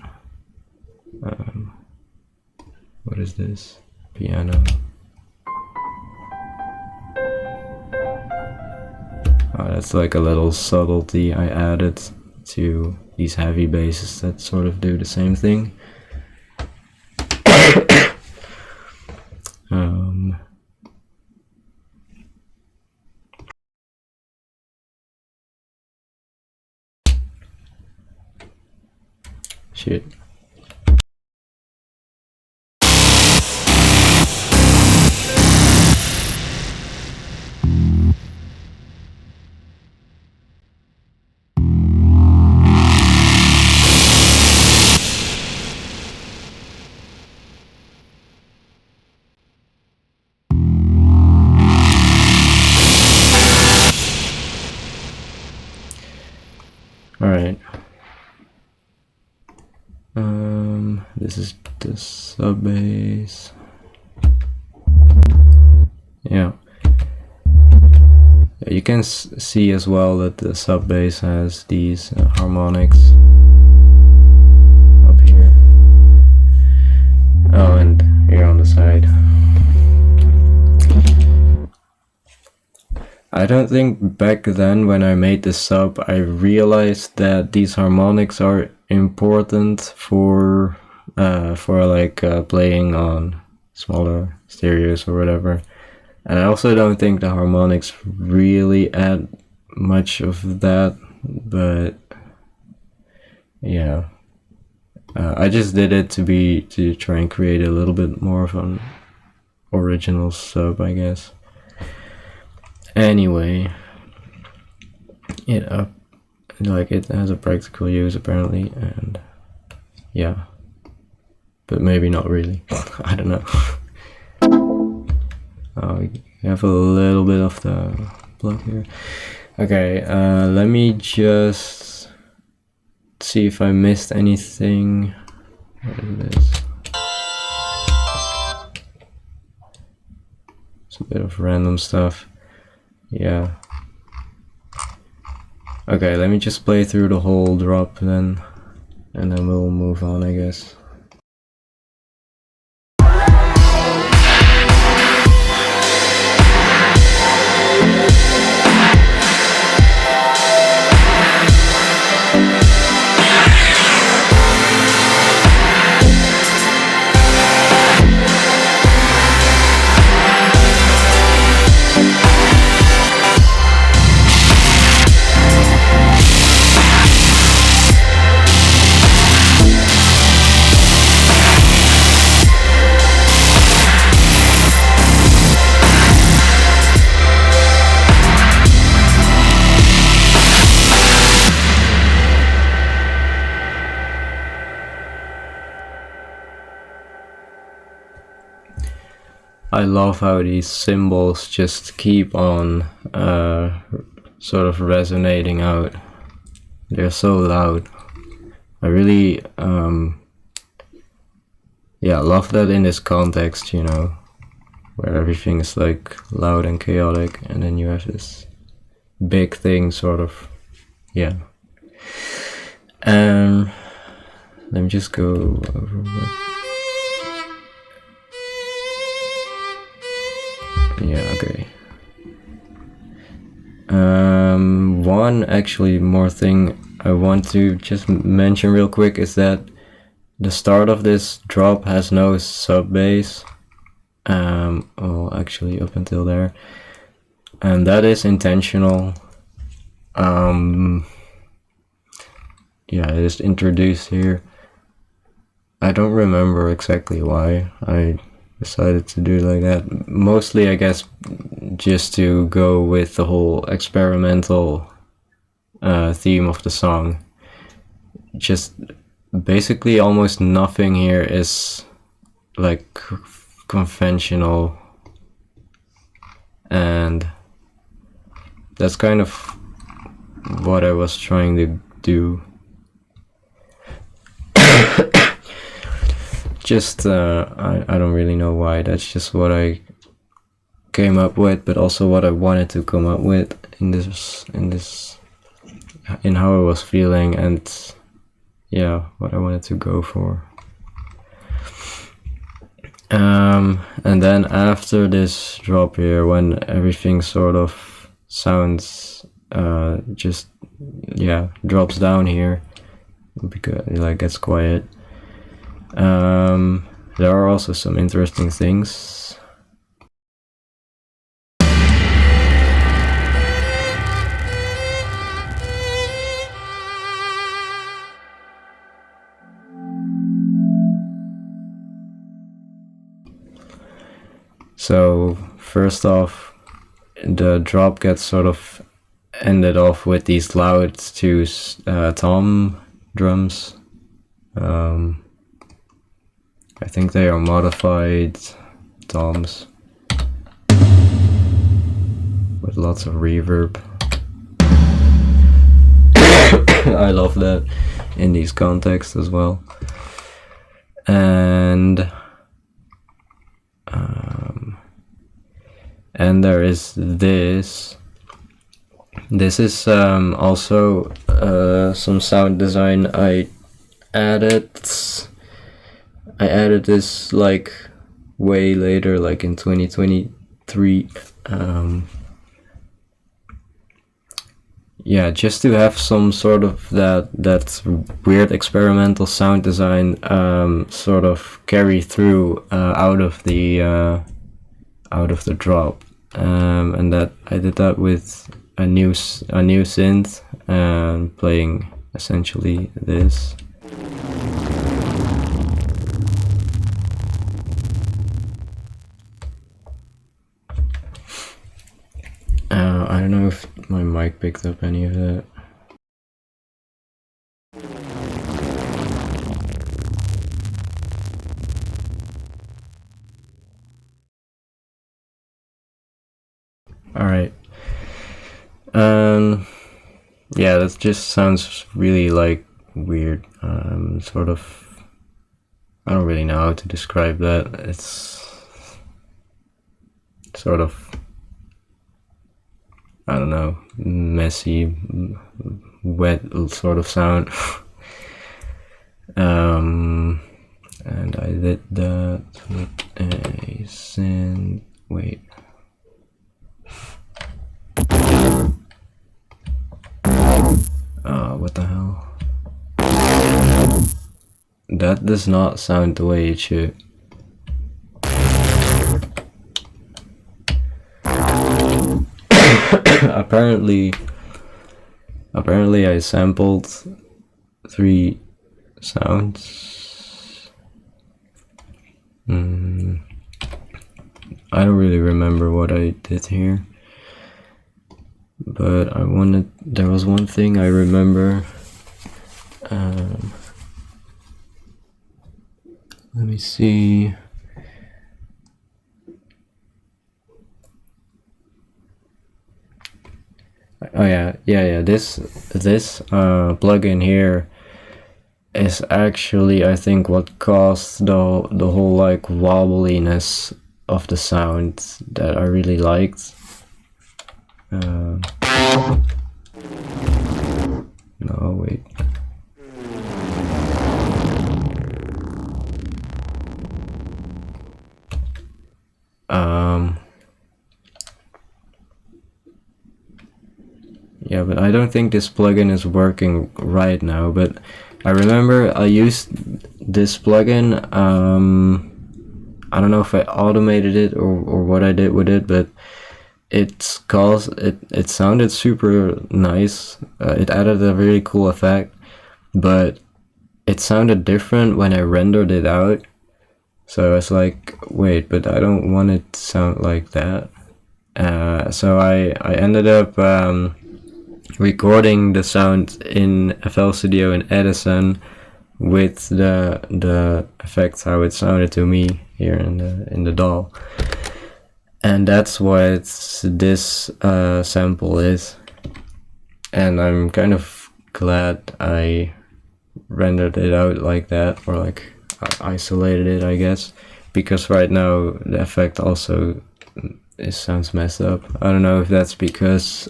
What is this? Piano. Oh, that's like a little subtlety I added to these heavy basses that sort of do the same thing. Shit. Alright. This is the sub bass. Yeah. You can see as well that the sub bass has these harmonics up here. Oh, and here on the side. I don't think back then when I made the sub I realized that these harmonics are important for like playing on smaller stereos or whatever. And I also don't think the harmonics really add much of that, but yeah, I just did it to try and create a little bit more of an original sub, I guess. Anyway, it has a practical use apparently, and yeah, but maybe not really. I don't know. We have a little bit of the block here. Okay, let me just see if I missed anything. What is this? It's a bit of random stuff. Yeah. Okay, let me just play through the whole drop then, and then we'll move on, I guess. I love how these cymbals just keep on sort of resonating out. They're so loud. I really yeah, love that in this context, you know, where everything is like loud and chaotic, and then you have this big thing sort of, yeah. Let me just go over what, yeah, okay. One actually more thing I want to just mention real quick is that the start of this drop has no sub bass. Well, actually up until there, and that is intentional. Yeah, it is introduced here. I don't remember exactly why I decided to do it like that. Mostly, I guess, just to go with the whole experimental theme of the song. Just basically almost nothing here is like conventional, and that's kind of what I was trying to do. Just I don't really know why, that's just what I came up with, but also what I wanted to come up with in how I was feeling, and yeah, what I wanted to go for. And then after this drop here, when everything sort of sounds just, yeah, drops down here because it like gets quiet. There are also some interesting things. So first off, the drop gets sort of ended off with these loud two tom drums. I think they are modified toms with lots of reverb. I love that in these contexts as well. And there is this. This is also some sound design I added. I added this like way later, like in 2023. Yeah, just to have some sort of that weird experimental sound design sort of carry through out of the drop, and that I did that with a new synth and playing essentially this. I don't know if my mic picked up any of that. Alright. Yeah, that just sounds really like weird. Sort of, I don't really know how to describe that. It's sort of, I don't know, messy, wet sort of sound. And I did that with a synth. Wait. What the hell? That does not sound the way it should. Apparently I sampled 3 sounds. I don't really remember what I did here, but there was one thing I remember. Let me see. Oh yeah. This plugin here is actually, I think, what caused the whole like wobbliness of the sound that I really liked. No, wait. Yeah, but I don't think this plugin is working right now, but I remember I used this plugin. I don't know if I automated it or what I did with it, but it sounded super nice. It added a really cool effect, but it sounded different when I rendered it out. So I was like, wait, but I don't want it to sound like that. So I ended up recording the sound in FL Studio in Edison with the effects how it sounded to me here in the DAW, and that's what this sample is. And I'm kind of glad I rendered it out like that, or like isolated it, I guess, because right now the effect also sounds messed up. I don't know if that's because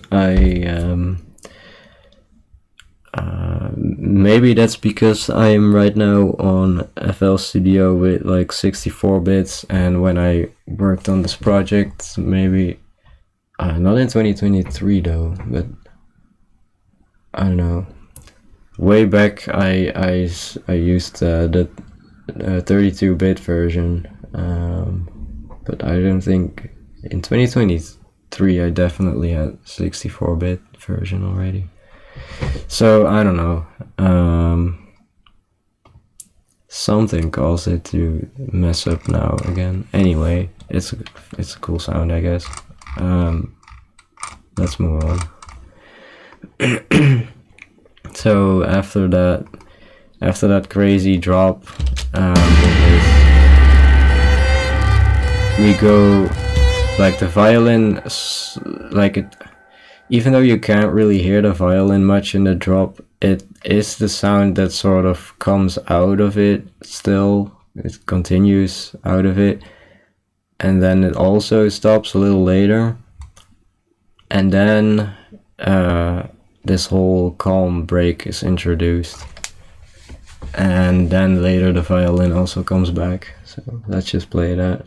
maybe that's because I'm right now on FL Studio with like 64 bits, and when I worked on this project, maybe not in 2023 though, but I don't know. Way back, I used the 32-bit version, but I don't think in 2023 I definitely had 64-bit version already. So I don't know. Something caused it to mess up now again. Anyway, it's a cool sound, I guess. Let's move on. So after that crazy drop, we go like the violin, like it. Even though you can't really hear the violin much in the drop, it is the sound that sort of comes out of it still. It continues out of it, and then it also stops a little later, and then this whole calm break is introduced, and then later the violin also comes back. So let's just play that.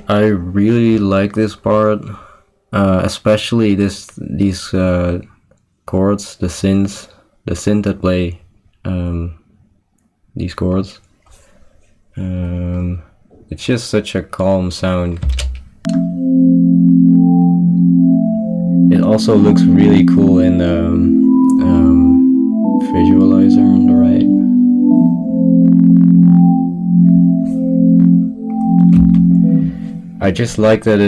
I really like this part, especially these chords, the synth that play these chords. It's just such a calm sound. It also looks really cool in the visualizer on the right. I just like that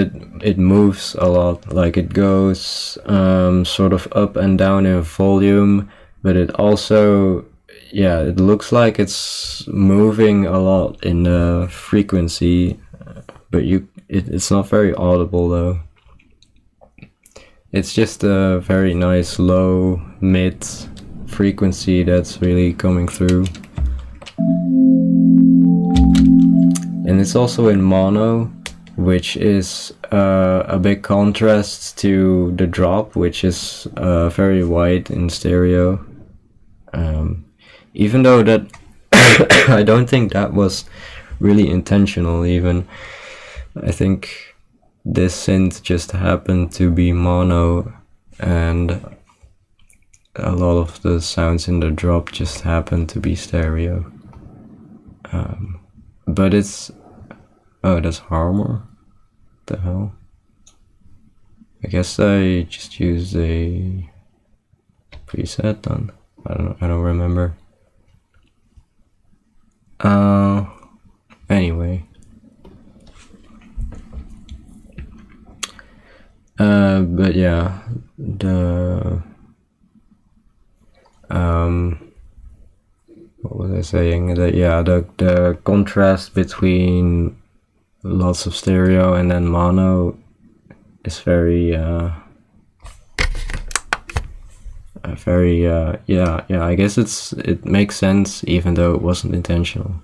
it moves a lot, like it goes sort of up and down in volume, but it also, yeah, it looks like it's moving a lot in the frequency, but it's not very audible though. It's just a very nice low mid frequency that's really coming through. And it's also in mono, which is a big contrast to the drop, which is very wide in stereo. Even though that I don't think that was really intentional even. I think this synth just happened to be mono, and a lot of the sounds in the drop just happened to be stereo. But it's... oh, that's Harmor? The hell? I guess I just used a preset then. I don't remember. Anyway. But yeah, the what was I saying? The contrast between lots of stereo and then mono is very I guess it makes sense even though it wasn't intentional.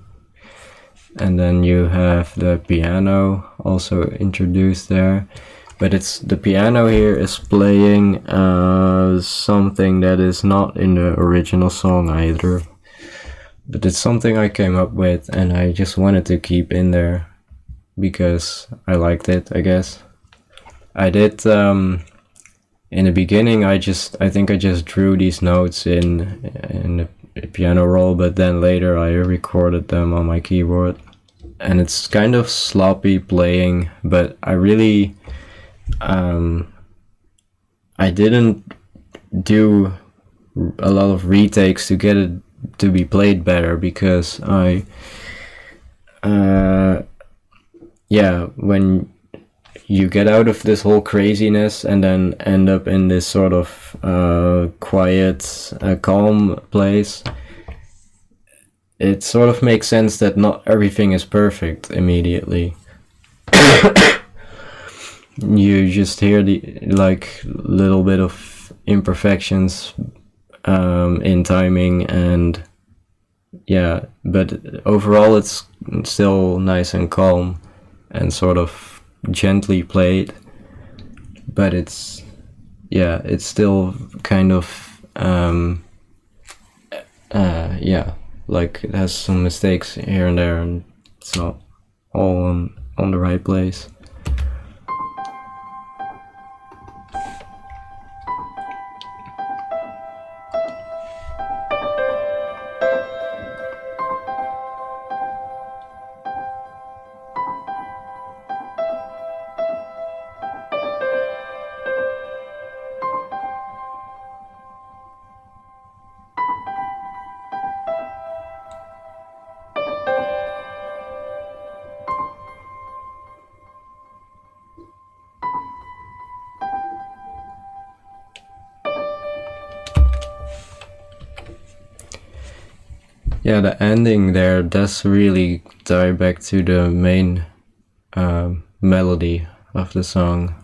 And then you have the piano also introduced there, but it's the piano here is playing something that is not in the original song either, but it's something I came up with and I just wanted to keep in there because I liked it, I guess. I did in the beginning I think I just drew these notes in the piano roll, but then later I recorded them on my keyboard, and it's kind of sloppy playing, but I really I didn't do a lot of retakes to get it to be played better, because when you get out of this whole craziness and then end up in this sort of quiet, calm place, it sort of makes sense that not everything is perfect immediately. You just hear the little bit of imperfections in timing, and yeah, but overall it's still nice and calm and sort of gently played, but it's still kind of like it has some mistakes here and there, and it's not all on the right place. Yeah, the ending there does really tie back to the main melody of the song.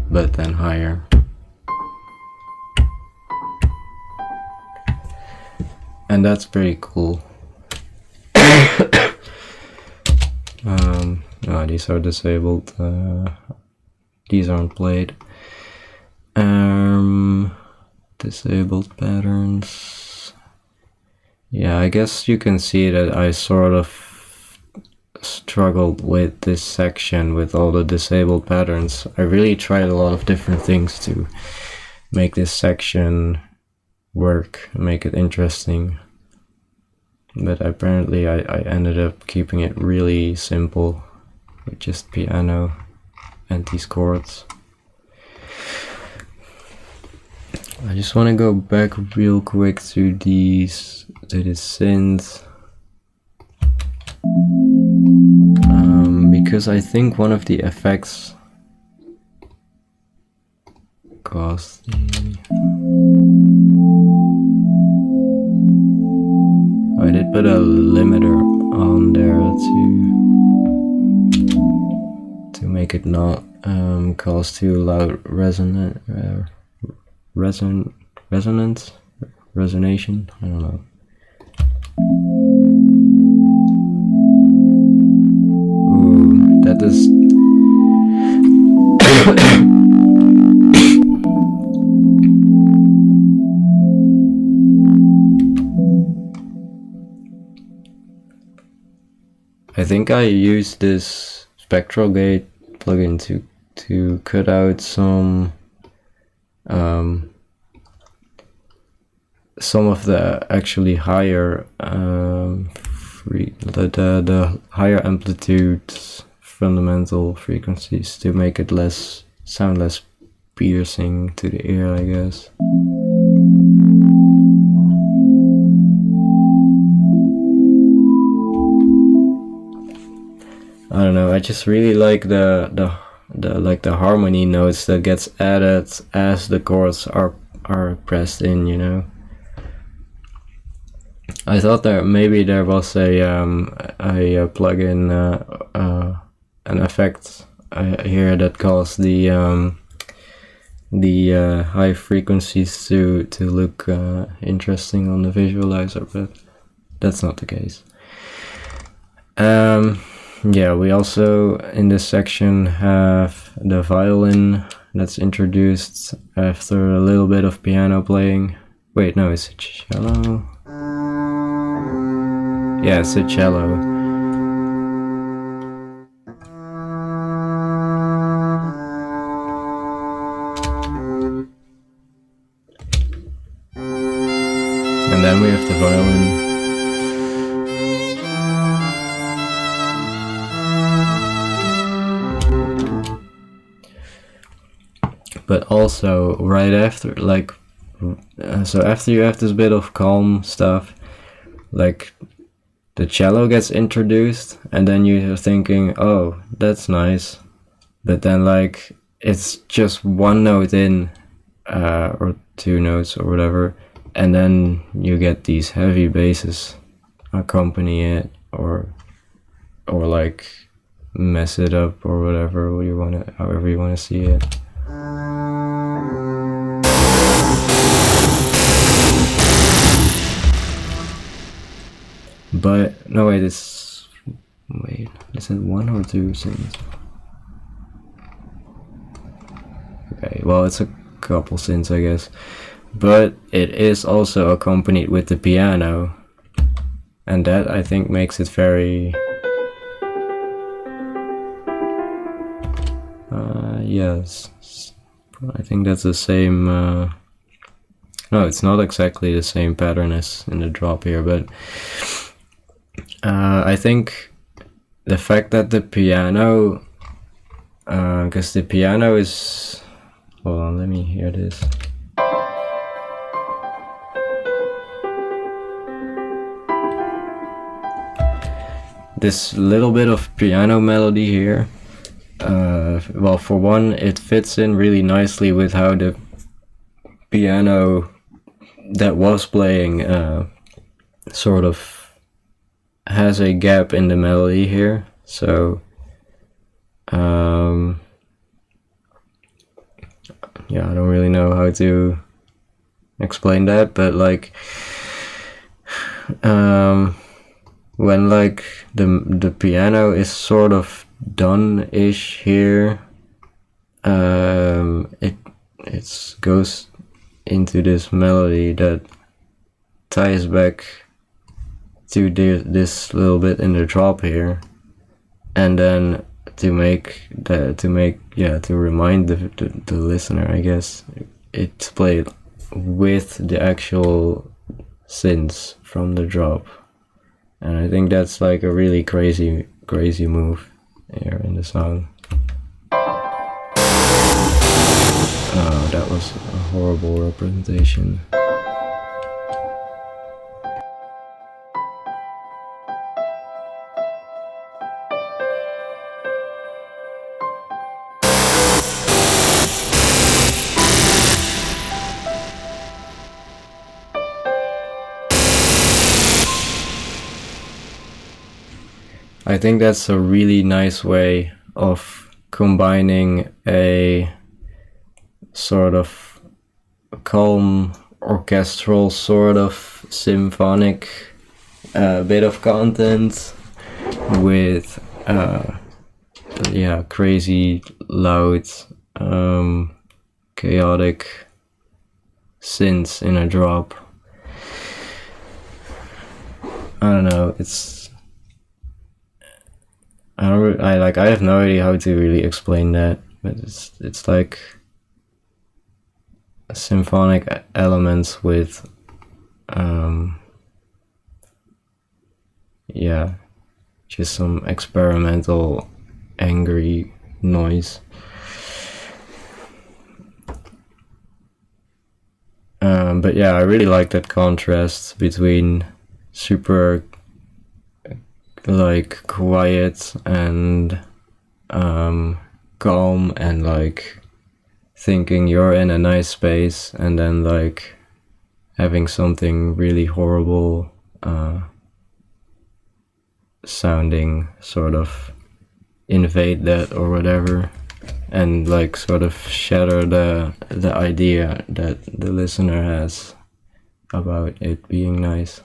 But then higher. And that's pretty cool. These are disabled. These aren't played. Disabled patterns. Yeah, I guess you can see that I sort of struggled with this section with all the disabled patterns. I really tried a lot of different things to make this section work, make it interesting. But apparently I ended up keeping it really simple with just piano and these chords. I just want to go back real quick to this synth, because I think one of the effects caused I did put a limiter on there to make it not cause too loud resonance, resonation, I don't know. Ooh, that is I think I used this spectral gate plugin to cut out some of the actually higher the higher amplitudes, fundamental frequencies, to make it sound less piercing to the ear, I guess. I don't know, I just really like the harmony notes that gets added as the chords are pressed in, you know. I thought that maybe there was a plugin, an effect here that caused the high frequencies to look interesting on the visualizer, but that's not the case. Yeah, we also in this section have the violin that's introduced after a little bit of piano playing. Wait, no, it's a cello. Yeah, it's a cello. And then we have the violin. But also right after, like, so after you have this bit of calm stuff, like the cello gets introduced, and then you're thinking, oh, that's nice, but then like it's just one note in, or two notes or whatever, and then you get these heavy basses accompany it, or like mess it up or whatever however you wanna see it. But no, wait, is it one or two synths? Okay, well, it's a couple synths, I guess, but it is also accompanied with the piano, and that I think makes it very yes, I think that's the same. No, it's not exactly the same pattern as in the drop here, but I think the fact that the piano, because the piano is, hold on, let me hear this. This little bit of piano melody here, well, for one, it fits in really nicely with how the piano that was playing sort of has a gap in the melody here, so yeah, I don't really know how to explain that, but like when like the piano is sort of done-ish here, it goes into this melody that ties back to this little bit in the drop here, and then to remind the listener, I guess, it's played with the actual synths from the drop, and I think that's like a really crazy move here in the song. Oh, that was a horrible representation. I think that's a really nice way of combining a sort of calm orchestral sort of symphonic bit of content with crazy loud chaotic synths in a drop. I don't know, I have no idea how to really explain that, but it's like symphonic elements with yeah, just some experimental angry noise. But yeah, I really like that contrast between super like quiet and calm and like thinking you're in a nice space, and then like having something really horrible sounding sort of invade that or whatever, and like sort of shatter the idea that the listener has about it being nice.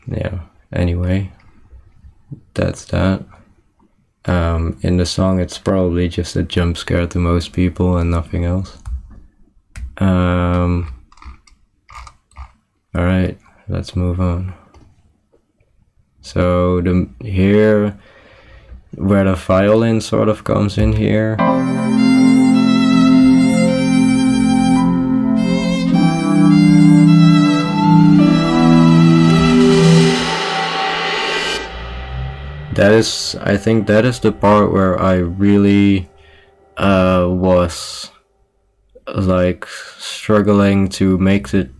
Yeah, anyway, that's that. In the song, it's probably just a jump scare to most people and nothing else. Alright, let's move on. So here where the violin sort of comes in here, I think that is the part where I really was like struggling to make the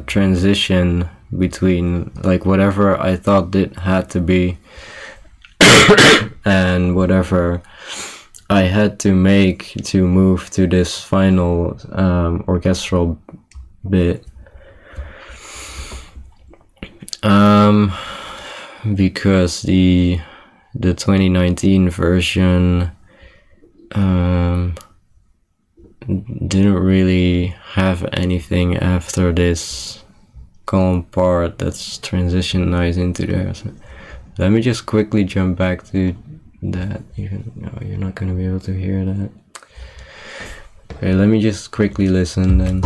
transition between like whatever I thought it had to be and whatever I had to make to move to this final orchestral bit. Because the 2019 version didn't really have anything after this calm part that's transitioned nice into there. So let me just quickly jump back to that. You're not gonna be able to hear that. Okay, let me just quickly listen then.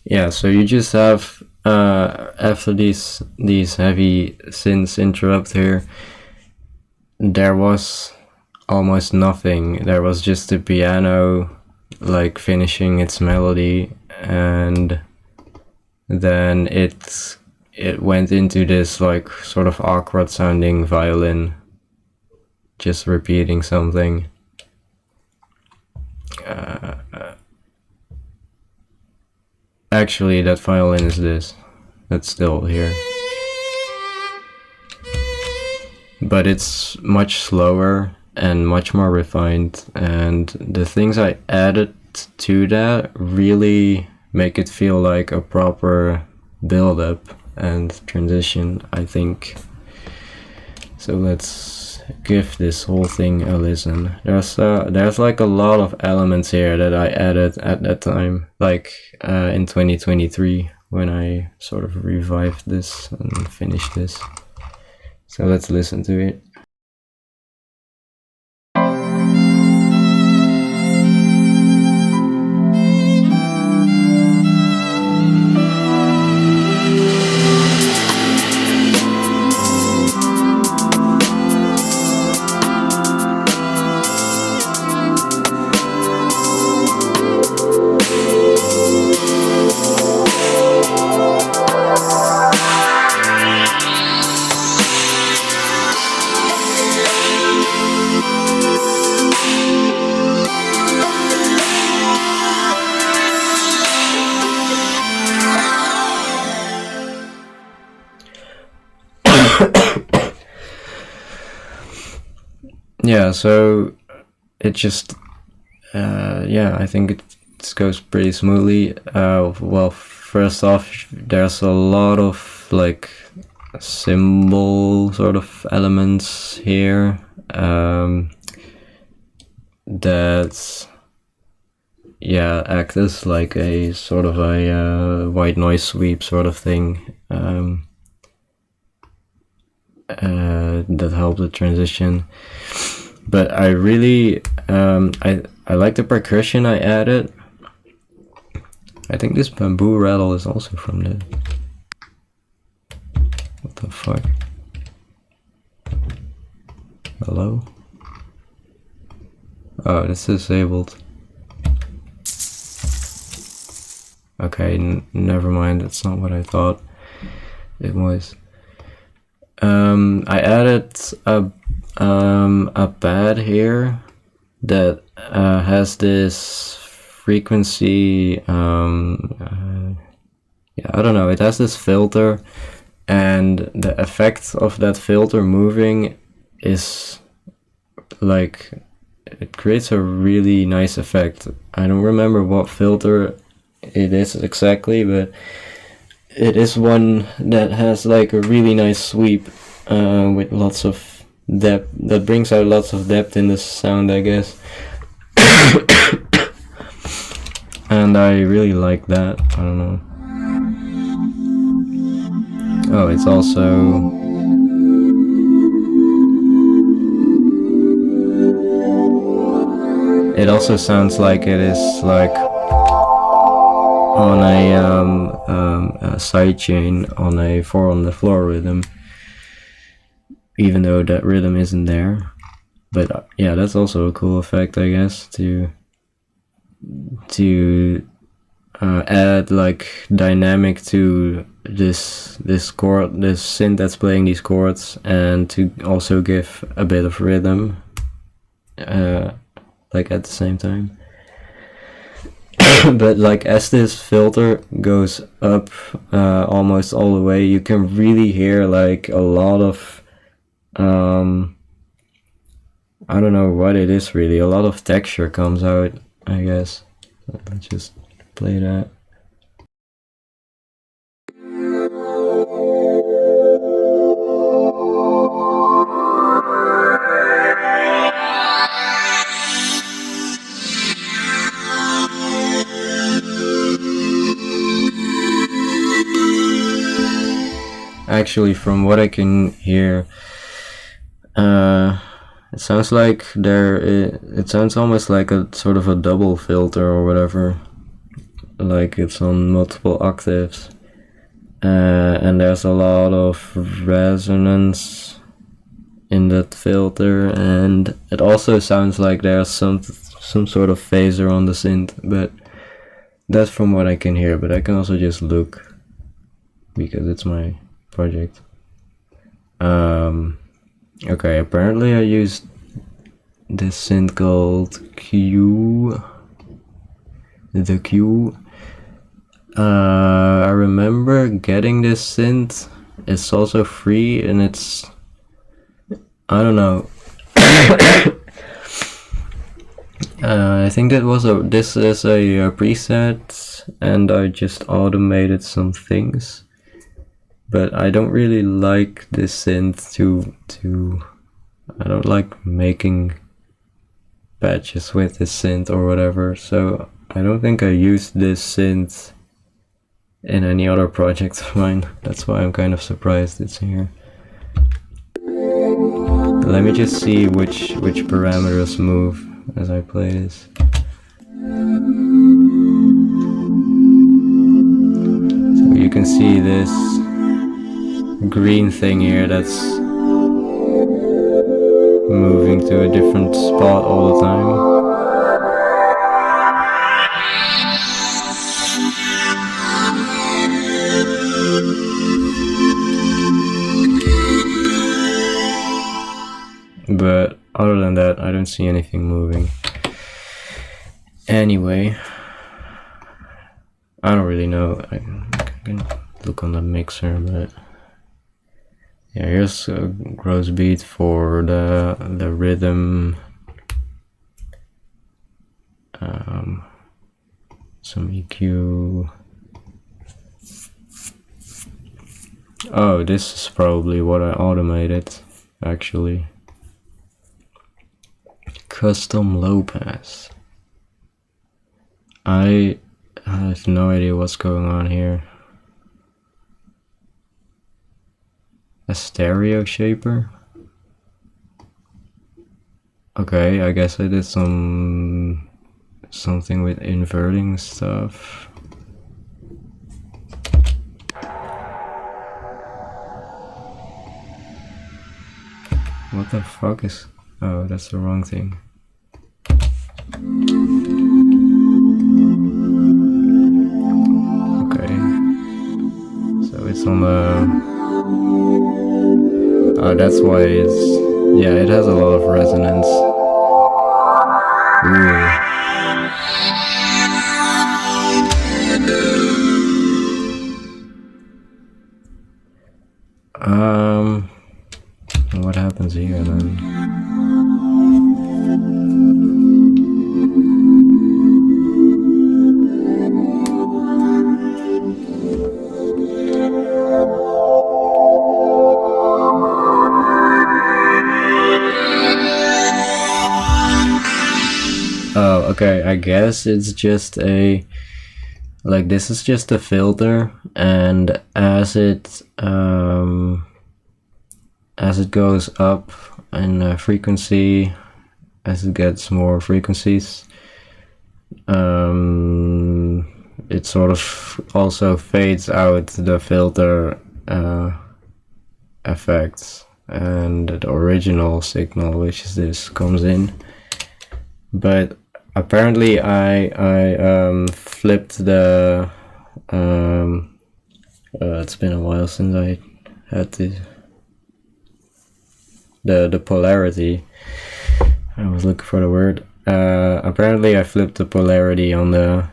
Yeah, so you just have after these heavy synths interrupt here, there was almost nothing. There was just the piano like finishing its melody, and then it went into this like sort of awkward sounding violin just repeating something. Actually, that violin is this. That's still here. But it's much slower and much more refined, and the things I added to that really make it feel like a proper build-up and transition, I think. So let's give this whole thing a listen. There's like a lot of elements here that I added at that time, like in 2023 when I sort of revived this and finished this. So let's listen to it. Yeah, so it just I think it goes pretty smoothly. Well, first off, there's a lot of like cymbal sort of elements here, that act as like a sort of a white noise sweep sort of thing, that helped the transition. But I really I like the percussion I added. I think this bamboo rattle is also from the... What the fuck? Hello? Oh, this is disabled. Okay, never mind, that's not what I thought it was. I added a pad here that has this frequency, yeah, I don't know, it has this filter, and the effect of that filter moving is like, it creates a really nice effect. I don't remember what filter it is exactly, but it is one that has like a really nice sweep, with lots of depth, that brings out lots of depth in the sound, I guess. And I really like that. I don't know. Oh, it's also... It also sounds like it is like on a side chain on a 4 on the floor rhythm, even though that rhythm isn't there. But yeah, that's also a cool effect, I guess, to add like dynamic to this chord, this synth that's playing these chords, and to also give a bit of rhythm, like at the same time. But like as this filter goes up almost all the way, you can really hear like a lot of I don't know what it is really, a lot of texture comes out, I guess. Let's just play that. Actually, from what I can hear, it sounds like it sounds almost like a sort of a double filter or whatever, like it's on multiple octaves, and there's a lot of resonance in that filter, and it also sounds like there's some sort of phaser on the synth, but that's from what I can hear. But I can also just look, because it's my project. Okay, apparently I used this synth called the Q. I remember getting this synth. It's also free, and it's, I don't know. I think this is a preset, and I just automated some things. But I don't really like this synth I don't like making patches with this synth or whatever, so I don't think I used this synth in any other project of mine. That's why I'm kind of surprised it's here. Let me just see which parameters move as I play this. So you can see this green thing here that's moving to a different spot all the time. But other than that, I don't see anything moving. Anyway, I don't really know. I can look on the mixer, but yeah, here's a gross beat for the rhythm. Some EQ. Oh, this is probably what I automated, actually. custom low pass. I have no idea what's going on here. A stereo shaper? Okay, I guess I did something with inverting stuff. What the fuck is... Oh, that's the wrong thing. Okay. So it's on the... Oh, that's why it's... Yeah, it has a lot of resonance. Ooh. What happens here then? Oh, okay, I guess it's just a... Like, this is just a filter, and as it goes up in frequency, as it gets more frequencies, it sort of also fades out the filter effects, and the original signal, which is this, comes in. But apparently I flipped the it's been a while since I had the polarity. I was looking for the word. Apparently I flipped the polarity on the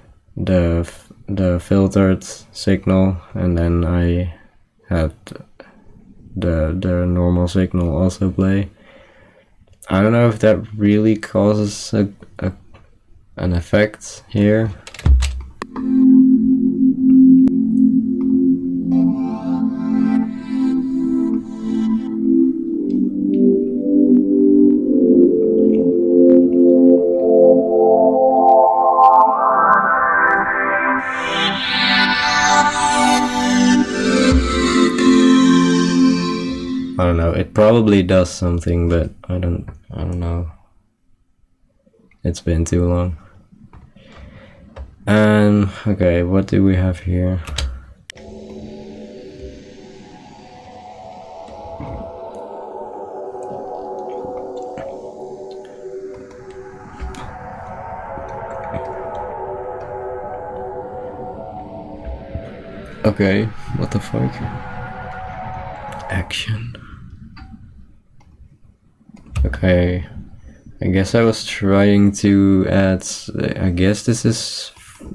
filtered signal, and then I had the normal signal also play. I don't know if that really causes an effect here. I don't know, it probably does something, but I don't know. It's been too long. And okay, what do we have here? Okay, what the fuck? Action. Okay, I guess I was trying to add, I guess this is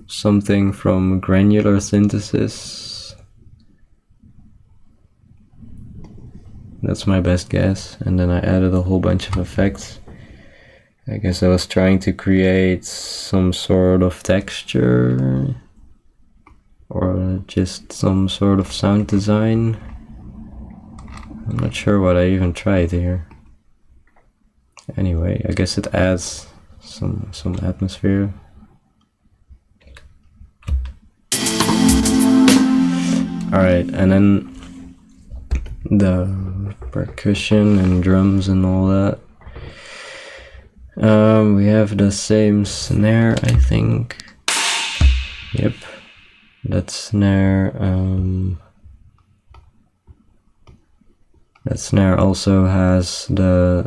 something from granular synthesis. That's my best guess. And then I added a whole bunch of effects. I guess I was trying to create some sort of texture, or just some sort of sound design. I'm not sure what I even tried here. Anyway, I guess it adds some atmosphere. Alright, and then the percussion and drums and all that. We have the same snare, I think. Yep, that snare. That snare also has the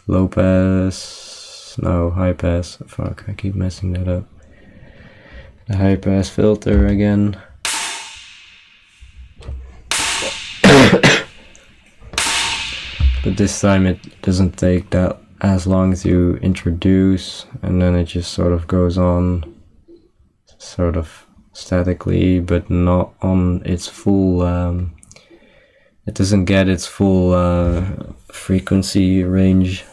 low pass, no, high pass. Fuck, I keep messing that up. The high pass filter again. But this time it doesn't take that as long to introduce, and then it just sort of goes on sort of statically, but not on its full it doesn't get its full frequency range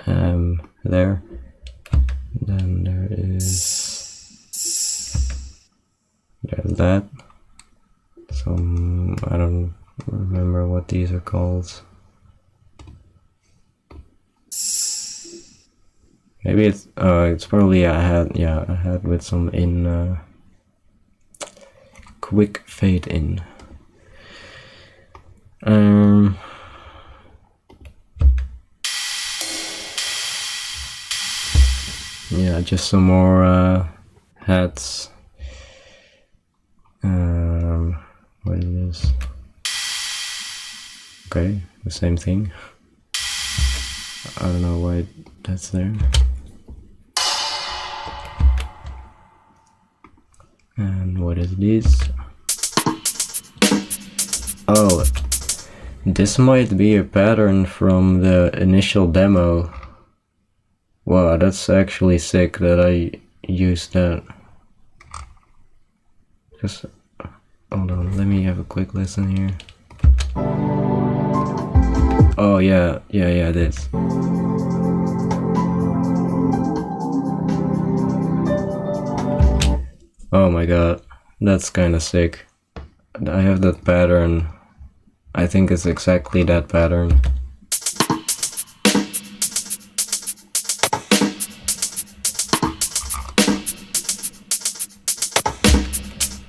there. Then there's that. Some, I don't remember what these are called. Maybe it's probably a hat with some in quick fade in. Yeah, just some more hats. What is this? Okay, the same thing. I don't know why that's there. And what is this? Oh, this might be a pattern from the initial demo. Wow, that's actually sick that I used that. Just hold on, let me have a quick listen here. Oh yeah, this. Oh my god, that's kinda sick. I have that pattern. I think it's exactly that pattern.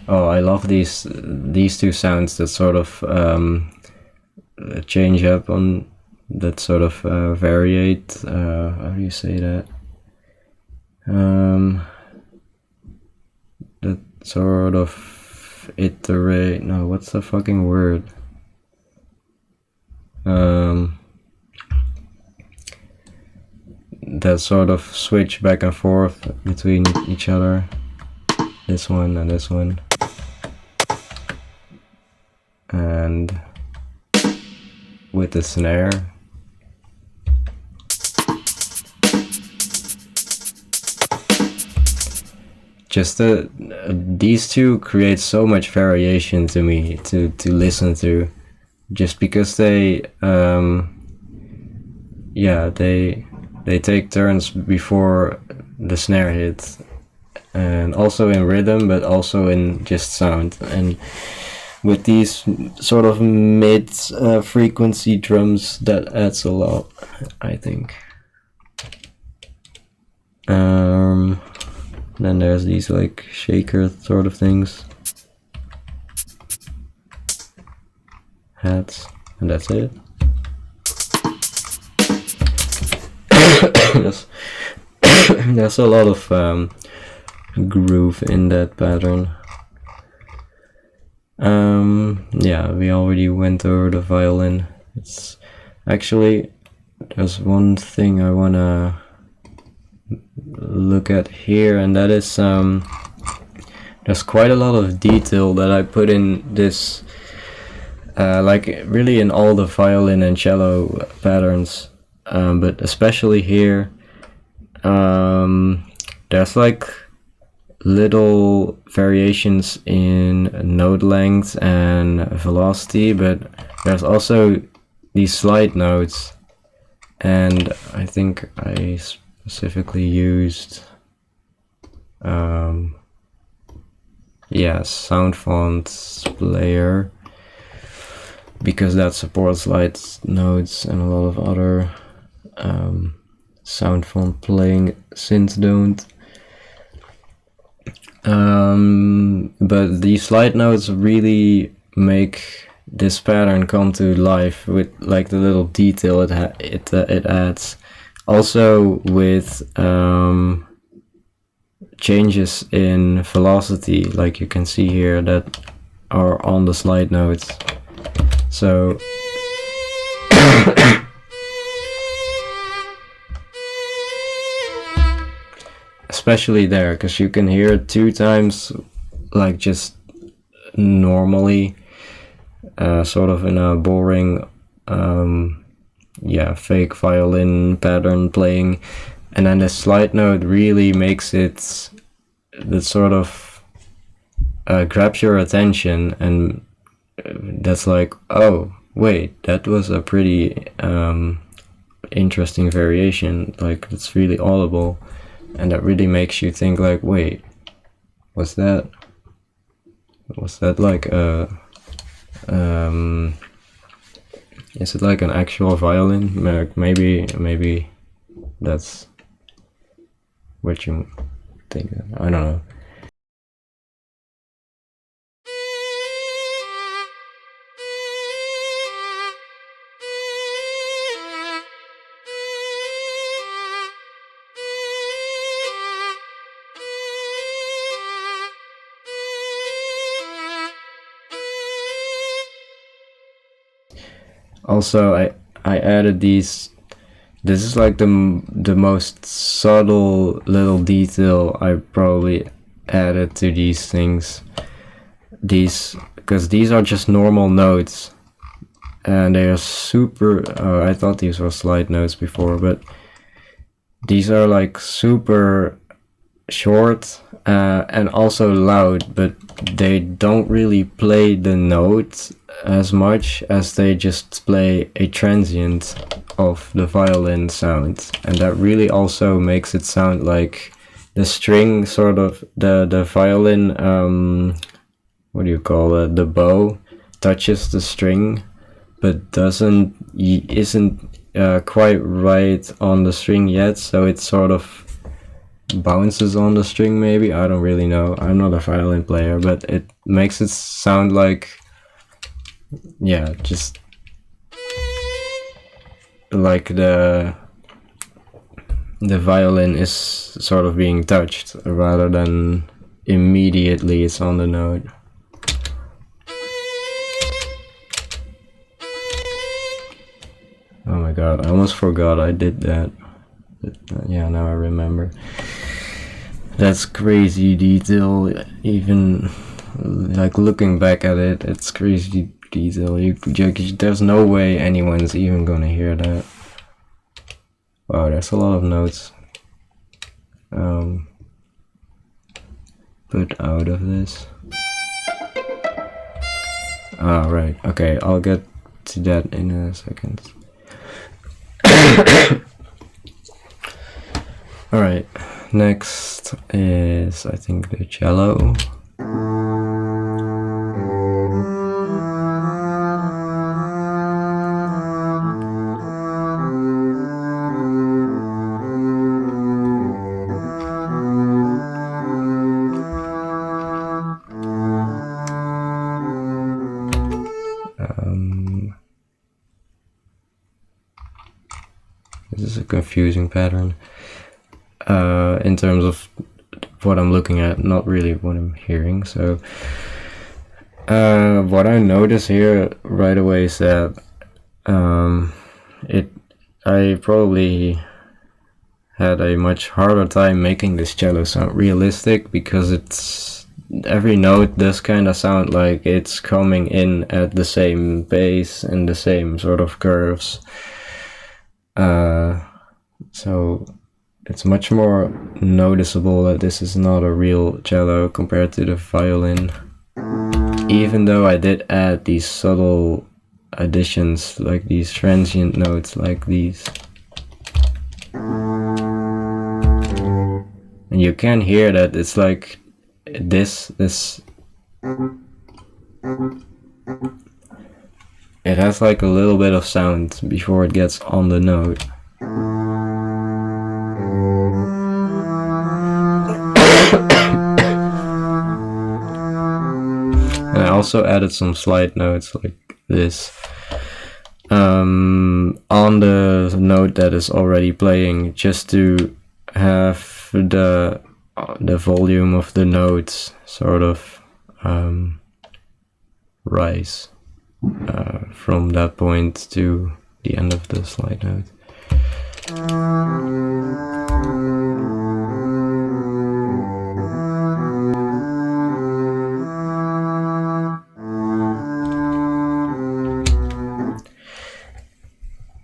Oh, I love these two sounds that sort of change up on, that sort of variate. How do you say that? That sort of iterate. No, what's the fucking word? That sort of switch back and forth between each other. This one and this one. And with the snare. Just these two create so much variation to me to listen to, just because they they take turns before the snare hits, and also in rhythm, but also in just sound. And with these sort of mid frequency drums, that adds a lot, I think. Then there's these like shaker sort of things, hats, and that's it. There's a lot of groove in that pattern. Yeah, we already went over the violin. It's actually, there's one thing I wanna look at here, and that is there's quite a lot of detail that I put in this, like really in all the violin and cello patterns, but especially here. There's like little variations in note length and velocity, but there's also these slide notes, and I think I specifically used Sound Fonts Player, because that supports slide notes, and a lot of other sound font playing synths don't. But these slide notes really make this pattern come to life with like the little detail it adds. Also with changes in velocity, like you can see here, that are on the slide notes. So especially there, because you can hear it 2 times, like just normally, sort of in a boring fake violin pattern playing, and then the slide note really makes it that sort of grabs your attention, and that's like, oh wait, that was a pretty interesting variation, like it's really audible, and that really makes you think like, wait, was that like a is it like an actual violin? Maybe that's what you think. I don't know. Also, I added these. This is like the most subtle little detail I probably added to these things. Because these are just normal notes, and they are super. I thought these were slide notes before, but these are like super short and also loud, but they don't really play the note as much as they just play a transient of the violin sound, and that really also makes it sound like the string sort of the violin what do you call it, the bow touches the string but isn't quite right on the string yet, so it sort of bounces on the string. Maybe, I don't really know, I'm not a violin player, but it makes it sound like, yeah, just like the violin is sort of being touched rather than immediately it's on the note. Oh my god, I almost forgot I did that. But, yeah, now I remember. That's crazy detail. Even like looking back at it, it's crazy detail. There's no way anyone's even gonna hear that. Wow, there's a lot of notes. Put out of this. Ah, right. Okay, I'll get to that in a second. Alright, next is, I think, the cello. This is a confusing pattern in terms of what I'm looking at, not really what I'm hearing. So what I notice here right away is that I probably had a much harder time making this cello sound realistic, because it's every note does kind of sound like it's coming in at the same pace and the same sort of curves. So it's much more noticeable that this is not a real cello compared to the violin, even though I did add these subtle additions, like these transient notes like these. And you can hear that it's like this it has like a little bit of sound before it gets on the note. And I also added some slide notes like this on the note that is already playing, just to have the volume of the notes sort of rise from that point to the end of the slide note.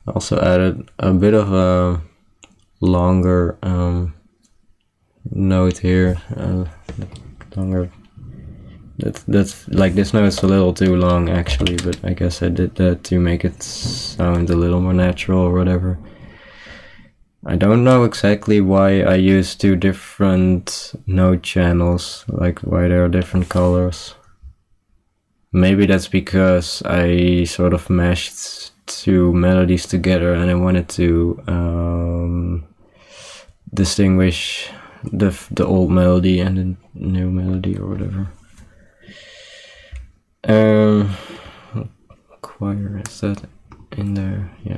Also added a bit of a longer note here, longer. That's like, this note's a little too long actually, but I guess I did that to make it sound a little more natural or whatever. I don't know exactly why I used two different note channels, like why there are different colors. Maybe that's because I sort of mashed two melodies together and I wanted to distinguish the old melody and the new melody or whatever. Choir, is that in there? Yeah.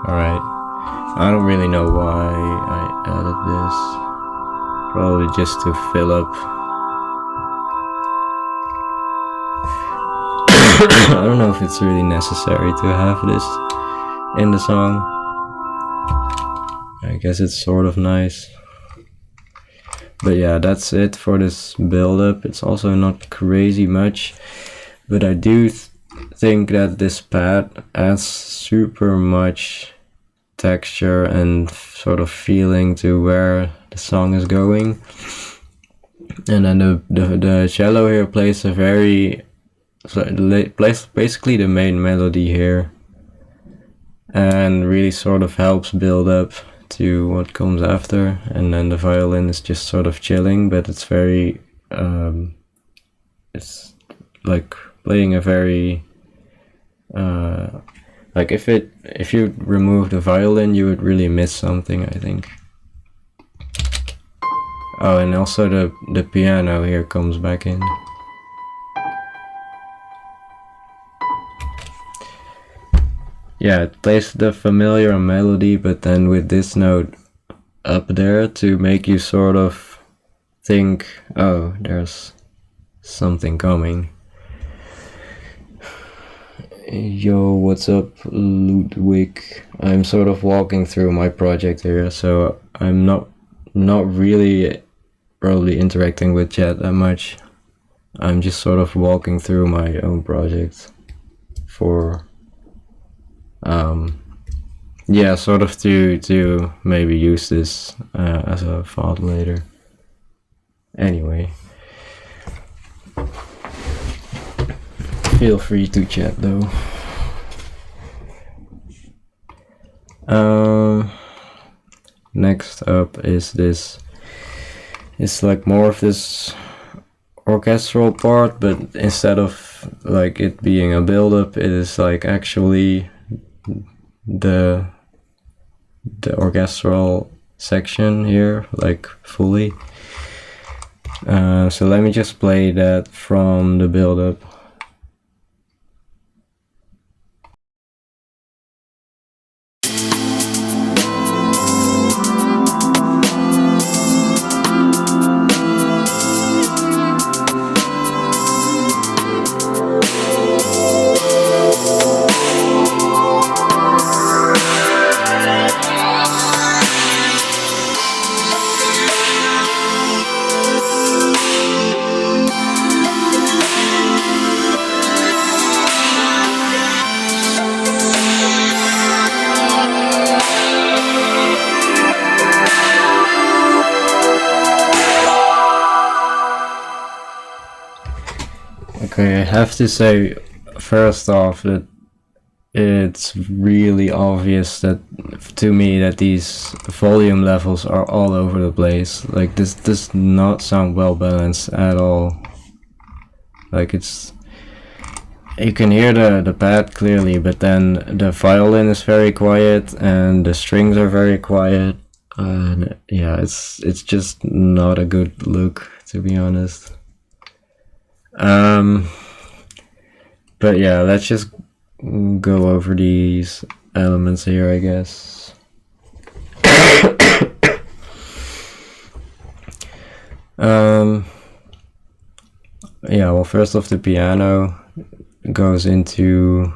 Alright, I don't really know why I added this. Probably just to fill up. I don't know if it's really necessary to have this in the song. I guess it's sort of nice. But yeah, that's it for this build up. It's also not crazy much, but I do think that this pad adds super much texture and sort of feeling to where the song is going. And then the cello here plays a very, so it plays basically the main melody here, and really sort of helps build up to what comes after. And then the violin is just sort of chilling, but it's very it's like playing a very like if you remove the violin, you would really miss something, I think. Oh, and also the piano here comes back in. Yeah, it plays the familiar melody, but then with this note up there to make you sort of think, oh, there's something coming. Yo, what's up, Ludwig? I'm sort of walking through my project here, so I'm not really probably interacting with chat that much. I'm just sort of walking through my own project for yeah, sort of to maybe use this as a file later. Anyway, feel free to chat though. Next up is this. It's like more of this orchestral part, but instead of like it being a build-up, it is like actually the orchestral section here, like fully. So let me just play that from the build-up. Okay, I have to say first off that it's really obvious that to me that these volume levels are all over the place. Like this does not sound well balanced at all. Like it's, you can hear the pad clearly, but then the violin is very quiet and the strings are very quiet. And yeah, it's just not a good look, to be honest. But yeah, let's just go over these elements here, I guess. Yeah, well, first off, the piano goes into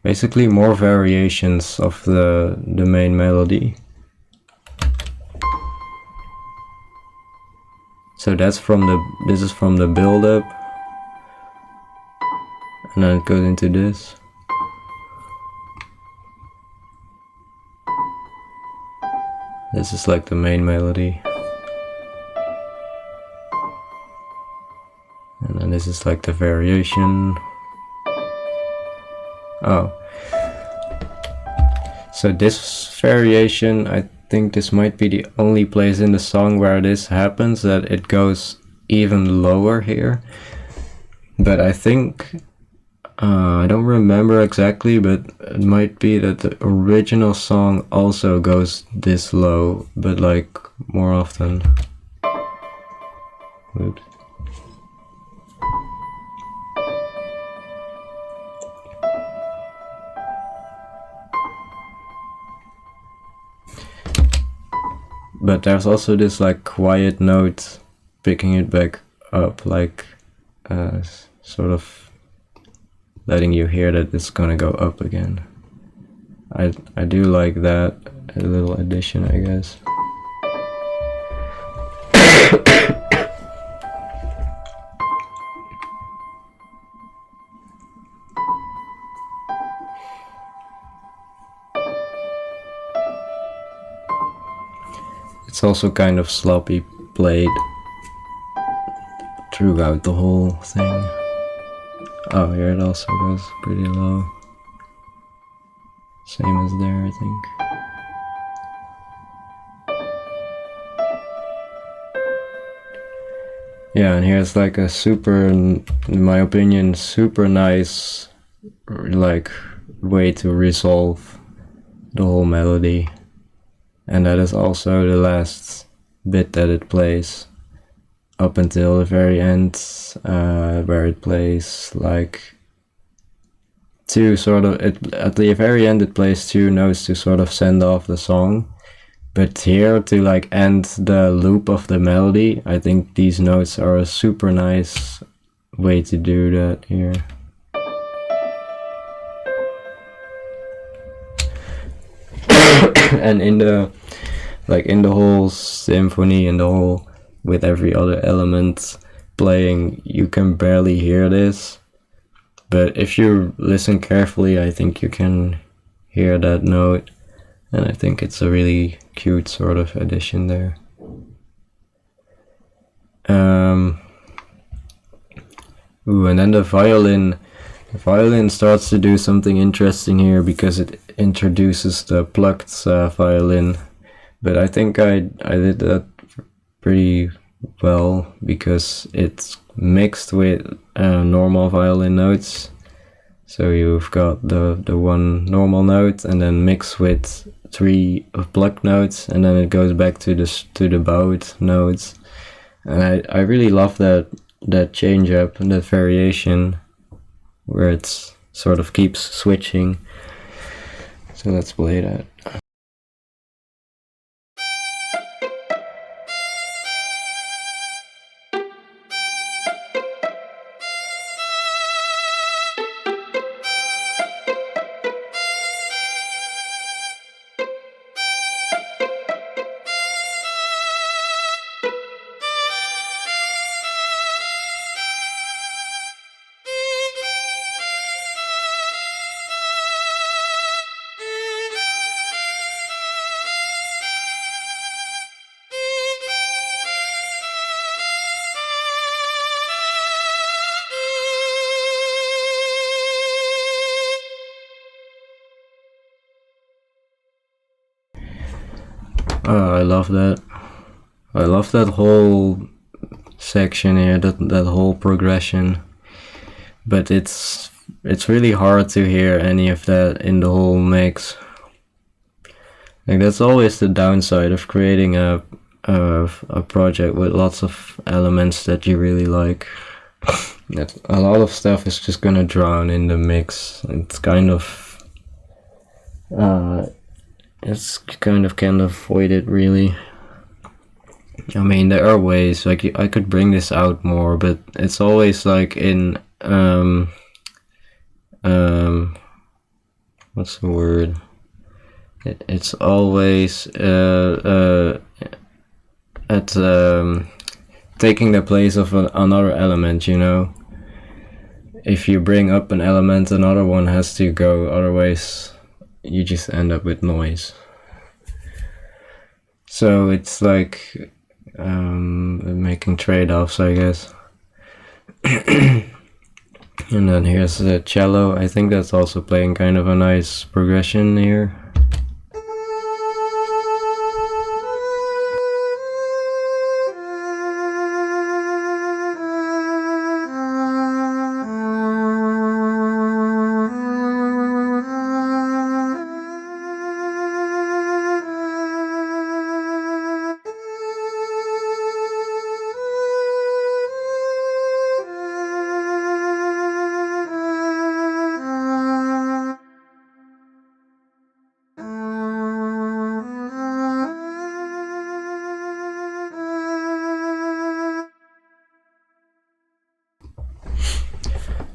basically more variations of the main melody. So that's from this is from the build-up, and then it goes into this. This is like the main melody. And then this is like the variation. Oh. So this variation, I think this might be the only place in the song where this happens, that it goes even lower here, but I think I don't remember exactly, but it might be that the original song also goes this low, but like more often. Oops. But there's also this like quiet note picking it back up, like sort of letting you hear that it's gonna go up again. I do like that, a little addition, I guess. It's also kind of sloppy played throughout the whole thing. Oh, here it also goes pretty low. Same as there, I think. Yeah, and here's like a super, in my opinion, super nice like way to resolve the whole melody. And that is also the last bit that it plays up until the very end, where it plays like two sort of, at the very end it plays two notes to sort of send off the song. But here, to like end the loop of the melody, I think these notes are a super nice way to do that here. And in the whole symphony and the whole, with every other element playing, you can barely hear this, but if you listen carefully, I think you can hear that note, and I think it's a really cute sort of addition there. Ooh, and then the violin starts to do something interesting here, because it introduces the plucked violin, but I think I did that pretty well, because it's mixed with normal violin notes. So you've got the one normal note, and then mixed with 3 plucked notes, and then it goes back to the bowed notes. And I really love that change up and that variation, where it's sort of keeps switching. So let's play that. I love that. I love that whole section here, that whole progression. But it's really hard to hear any of that in the whole mix. Like, that's always the downside of creating a project with lots of elements that you really like. That a lot of stuff is just gonna drown in the mix. It's kind of can't avoid it, really. I mean, there are ways, like, I could bring this out more, but it's always like in what's the word? It's always at taking the place of another element, you know? If you bring up an element, another one has to go, otherwise you just end up with noise. So it's like making trade-offs, I guess. And then here's the cello. I think that's also playing kind of a nice progression here.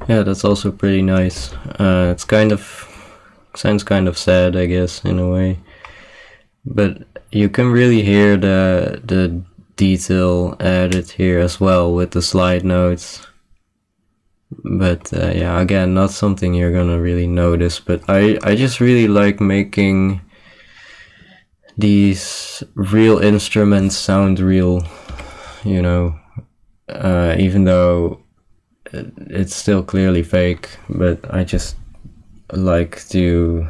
Yeah, that's also pretty nice. It's sounds kind of sad, I guess, in a way, but you can really hear the detail added here as well with the slide notes. But yeah, again, not something you're gonna really notice, but I just really like making these real instruments sound real, you know, even though it's still clearly fake, but I just like to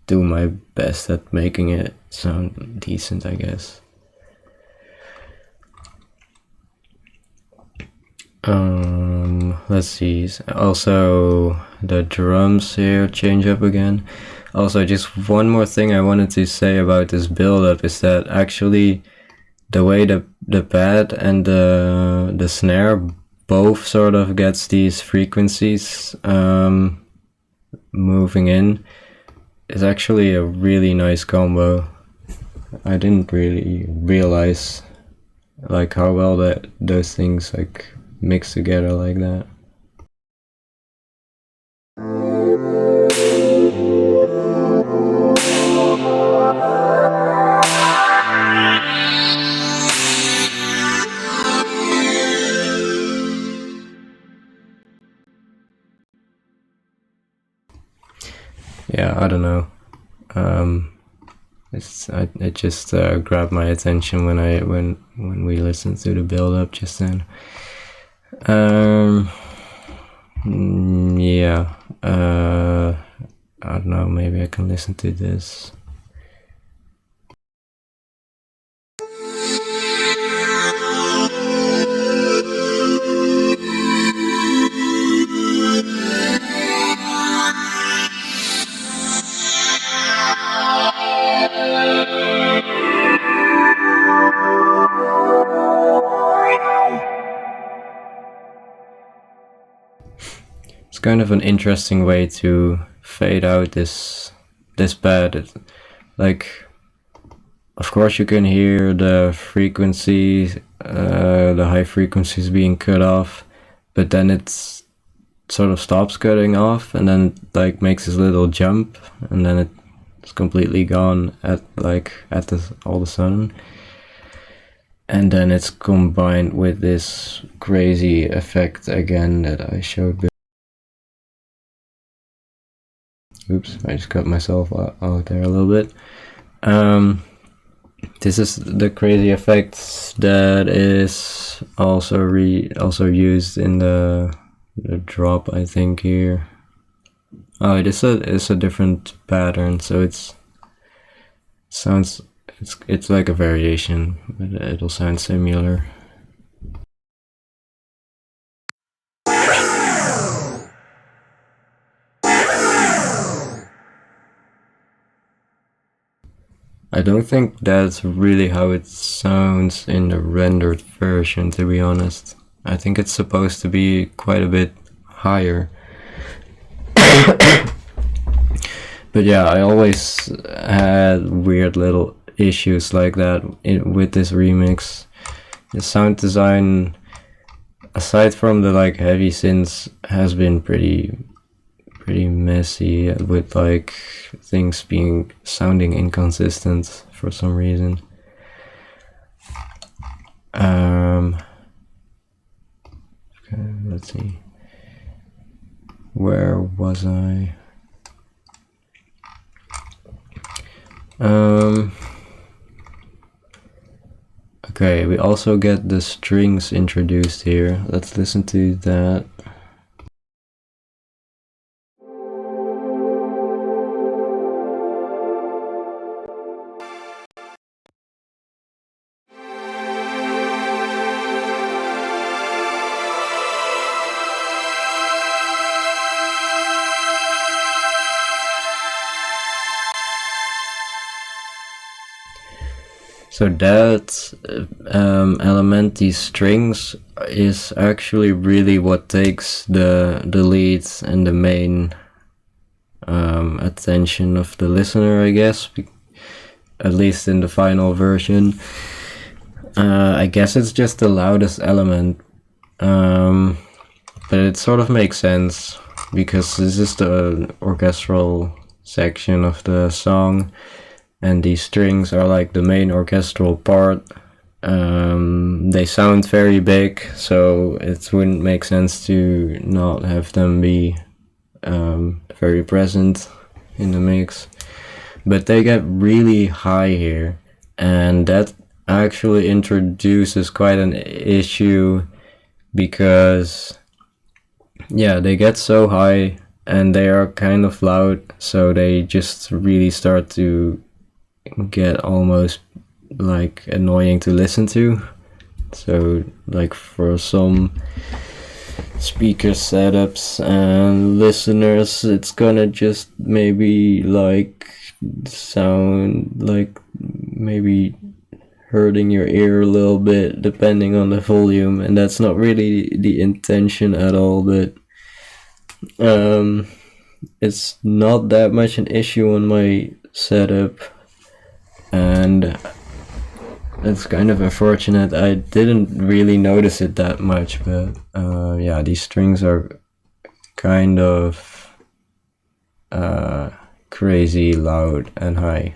do my best at making it sound decent, I guess. Let's see. Also, the drums here change up again. Also, just one more thing I wanted to say about this build-up is that actually the way the pad and the snare both sort of gets these frequencies moving in is actually a really nice combo. I didn't really realize like how well that those things like mix together like that. Yeah, I don't know. It just grabbed my attention when we listened to the build up just then. Yeah. I don't know. Maybe I can listen to this. It's kind of an interesting way to fade out this pad. Like, of course you can hear the frequencies, the high frequencies being cut off, but then it's sort of stops cutting off and then like makes this little jump and then it's completely gone at all of a sudden. And then it's combined with this crazy effect again that I showed. Oops, I just cut myself out there a little bit. This is the crazy effect that is also used in the drop, I think, here. Oh, it's a different pattern, so it's like a variation, but it'll sound similar. I don't think that's really how it sounds in the rendered version, to be honest. I think it's supposed to be quite a bit higher. But yeah, I always had weird little issues like that with this remix. The sound design, aside from the like heavy synths, has been pretty messy with like things sounding inconsistent for some reason. Okay, let's see. Where was I? Okay, we also get the strings introduced here. Let's listen to that. So that element, these strings, is actually really what takes the lead and the main attention of the listener, I guess, at least in the final version. I guess it's just the loudest element, but it sort of makes sense because this is the orchestral section of the song, and these strings are like the main orchestral part. They sound very big, so it wouldn't make sense to not have them be very present in the mix. But they get really high here, and that actually introduces quite an issue because, yeah, they get so high and they are kind of loud, so they just really start to get almost like annoying to listen to. So like for some speaker setups and listeners, it's gonna just maybe like sound like maybe hurting your ear a little bit depending on the volume, and that's not really the intention at all. But it's not that much an issue on my setup, and it's kind of unfortunate. I didn't really notice it that much, but yeah, these strings are kind of crazy loud and high.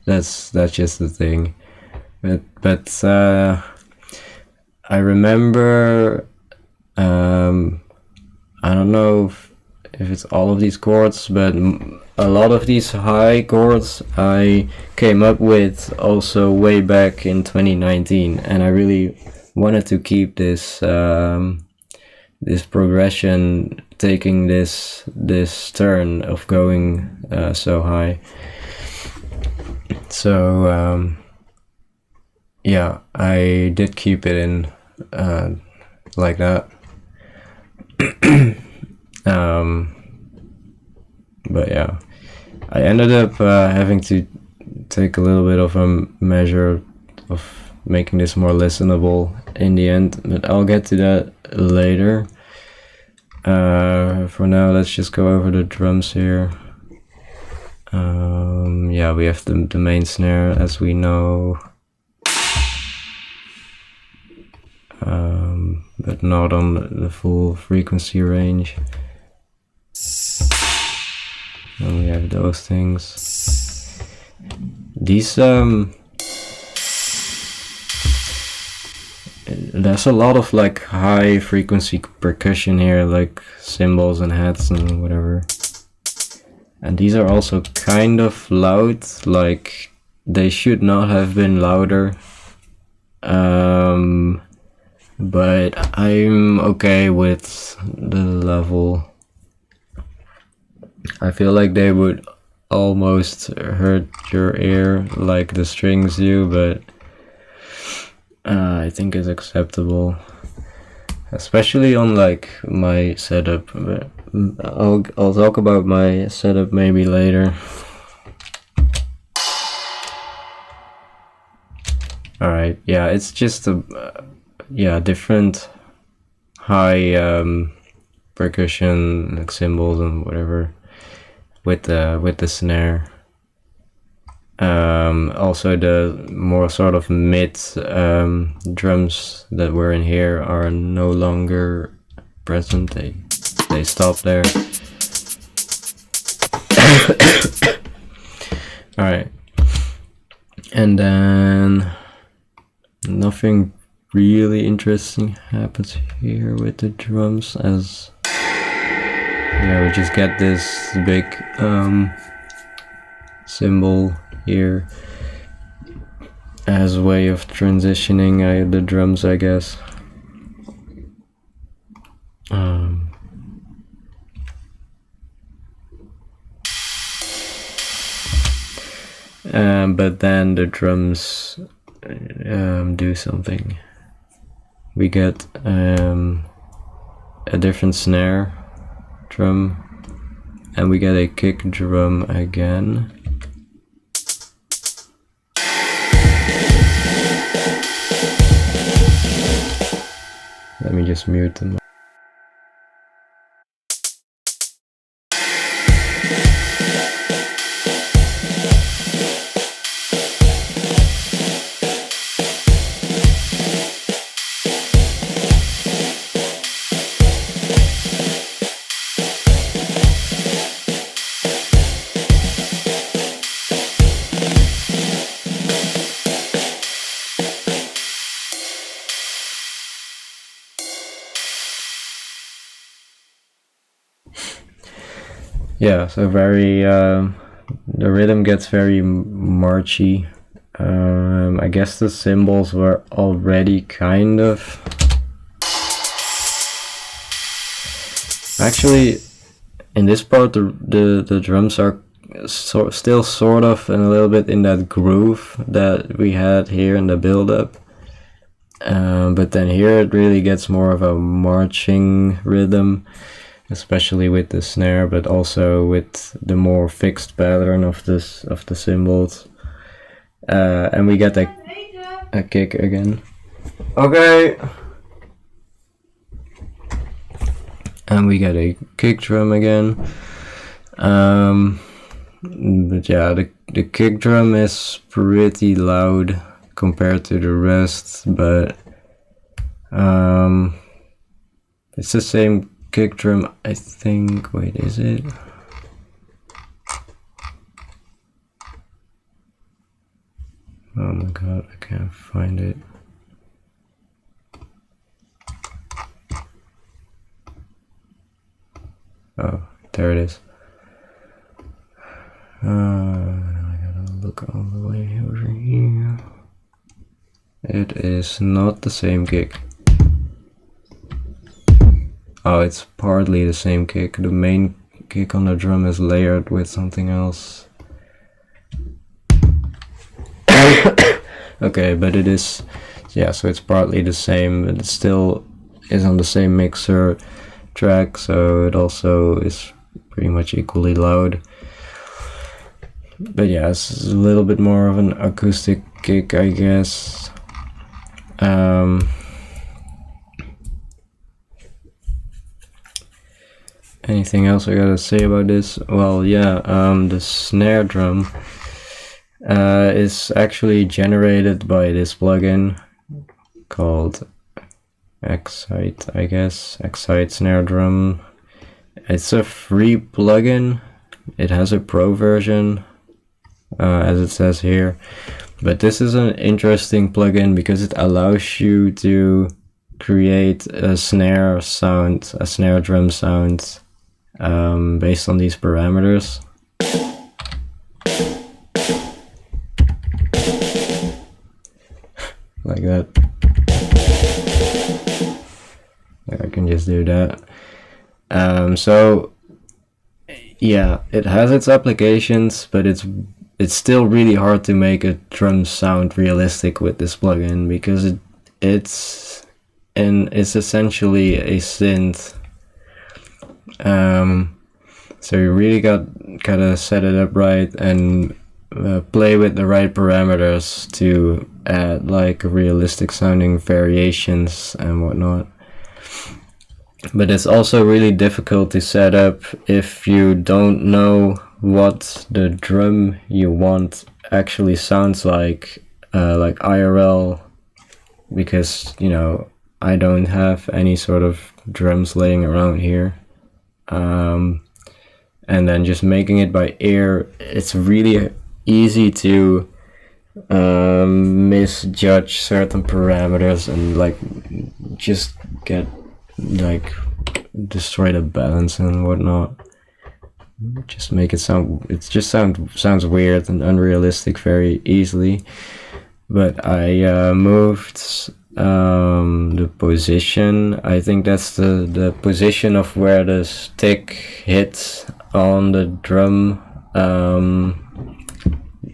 that's just the thing. But I remember, I don't know if it's all of these chords, but a lot of these high chords I came up with also way back in 2019, and I really wanted to keep this this progression, taking this turn of going so high. So yeah, I did keep it in like that. But yeah, I ended up having to take a little bit of a measure of making this more listenable in the end, but I'll get to that later. For now, let's just go over the drums here. Yeah, we have the main snare, as we know, but not on the full frequency range. And we have those things. These there's a lot of like high frequency percussion here, like cymbals and hats and whatever. And these are also kind of loud, like they should not have been louder. But I'm okay with the level. I feel like they would almost hurt your ear like the strings do, but I think it's acceptable, especially on like my setup. But I'll talk about my setup maybe later. Alright, yeah, it's just a different high percussion, like cymbals and whatever, with the snare. Also the more sort of mid drums that were in here are no longer present. They stopped there. Alright, and then nothing really interesting happens here with the drums, as yeah, we just get this big cymbal here as a way of transitioning the drums, I guess. But then the drums do something. We get a different snare drum, and we get a kick drum again. Let me just mute them. Yeah, so very the rhythm gets very marchy. I guess the cymbals were already kind of. Actually, in this part, the drums are still sort of and a little bit in that groove that we had here in the build-up. But then here it really gets more of a marching rhythm, especially with the snare, but also with the more fixed pattern of the cymbals. And we get a kick again. Okay. And we get a kick drum again. But yeah, the kick drum is pretty loud compared to the rest, but it's the same kick drum, I think. Wait, is it? Oh my god, I can't find it. Oh, there it is. I gotta look all the way over here. It is not the same kick. Oh, it's partly the same kick. The main kick on the drum is layered with something else. Okay, but it is, yeah, so it's partly the same, but it still is on the same mixer track, so it also is pretty much equally loud. But yeah, it's a little bit more of an acoustic kick, I guess. Anything else I gotta say about this? Well, yeah, the snare drum is actually generated by this plugin called Excite, I guess. Excite snare drum. It's a free plugin. It has a pro version, as it says here. But this is an interesting plugin because it allows you to create a snare sound, a snare drum sound, based on these parameters. Like that. I can just do that. So yeah, it has its applications, but it's still really hard to make a drum sound realistic with this plugin because it's essentially a synth. So you really gotta set it up right and play with the right parameters to add like realistic sounding variations and whatnot. But it's also really difficult to set up if you don't know what the drum you want actually sounds like IRL, because, you know, I don't have any sort of drums laying around here. And then just making it by ear, it's really easy to misjudge certain parameters and like just get like destroy the balance and whatnot. Just make it sounds weird and unrealistic very easily. But I moved the position. I think that's the position of where the stick hits on the drum.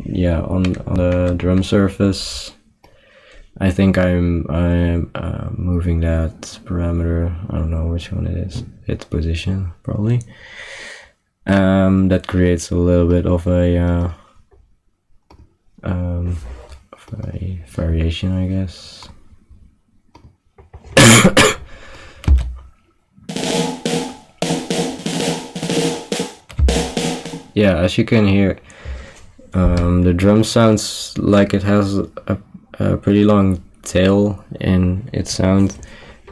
Yeah, on the drum surface. I think I'm moving that parameter. I don't know which one it is. Hit position probably. That creates a little bit of a variation, I guess. Yeah, as you can hear, the drum sounds like it has a pretty long tail in its sound,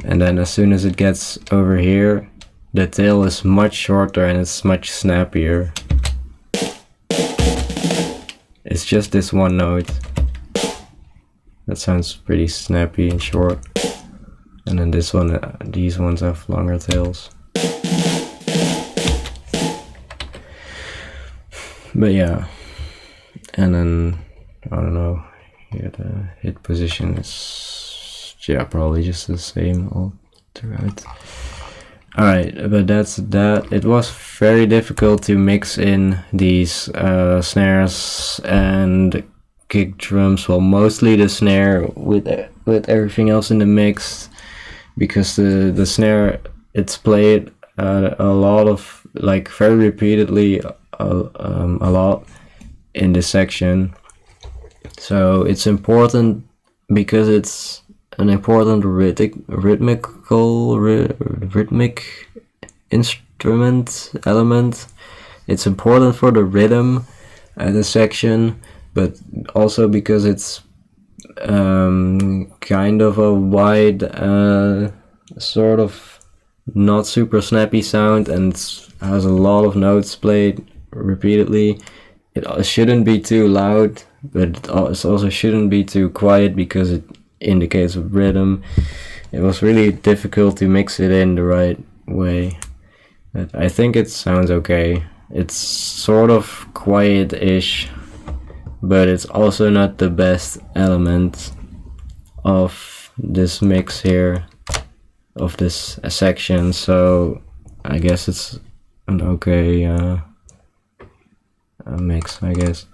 and then as soon as it gets over here, the tail is much shorter and it's much snappier. It's just this one note that sounds pretty snappy and short, and then this one, these ones have longer tails. But yeah, and then I don't know. Here the hit position is, yeah, probably just the same all throughout. Alright, but that's that. It was very difficult to mix in these snares and kick drums, well, mostly the snare with everything else in the mix, because the snare, it's played a lot of, like, very repeatedly, a lot in this section. So it's important because it's an important rhythmic instrument element. It's important for the rhythm the section, but also because it's kind of a wide sort of not super snappy sound, and has a lot of notes played repeatedly. It shouldn't be too loud, but it also shouldn't be too quiet, because it indicates rhythm. It was really difficult to mix it in the right way, but I think it sounds okay. It's sort of quiet-ish, but it's also not the best element of this mix here, of this section, so I guess it's an okay mix, I guess.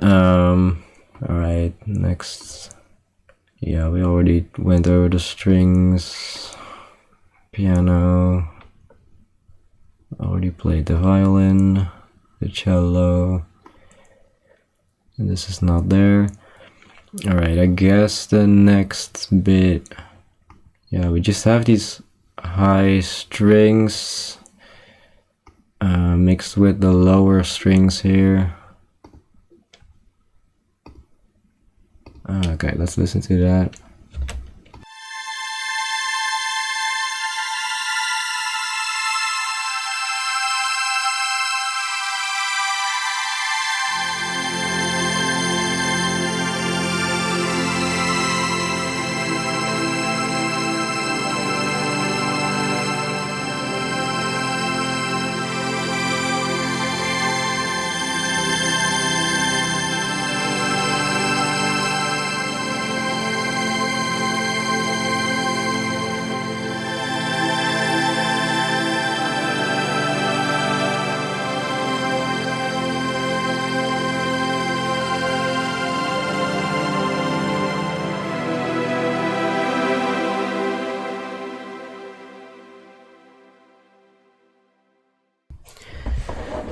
Alright, next. Yeah, we already went over the strings, piano, already played the violin, the cello, and this is not there. Alright, I guess the next bit, yeah, we just have these high strings mixed with the lower strings here. Okay, let's listen to that.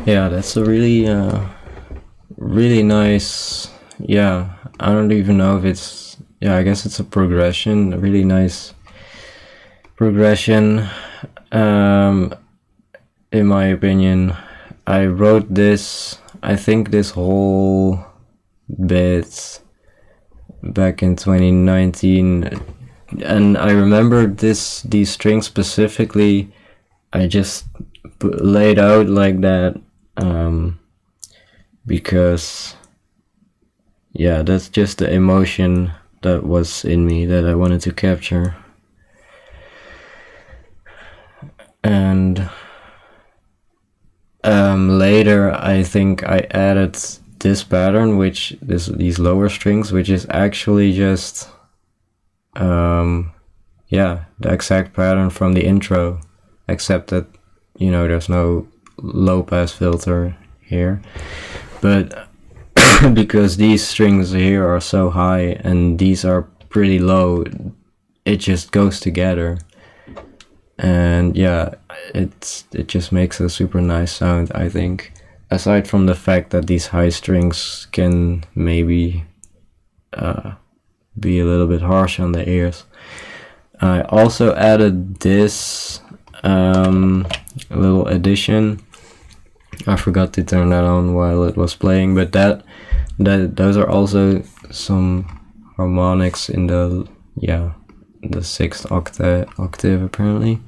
Yeah, that's a really really nice, yeah, I don't even know if it's, yeah, I guess it's a progression, a really nice progression, in my opinion. I wrote this, I think this whole bit back in 2019, and I remember these strings specifically, I just laid out like that, because, yeah, that's just the emotion that was in me that I wanted to capture. And later I think I added this pattern, which these lower strings, which is actually just yeah, the exact pattern from the intro, except that, you know, there's no low pass filter here, but because these strings here are so high and these are pretty low, it just goes together, and yeah, it just makes a super nice sound, I think, aside from the fact that these high strings can maybe be a little bit harsh on the ears. I also added this little addition. I forgot to turn that on while it was playing, but those are also some harmonics in the, yeah, the sixth octave apparently.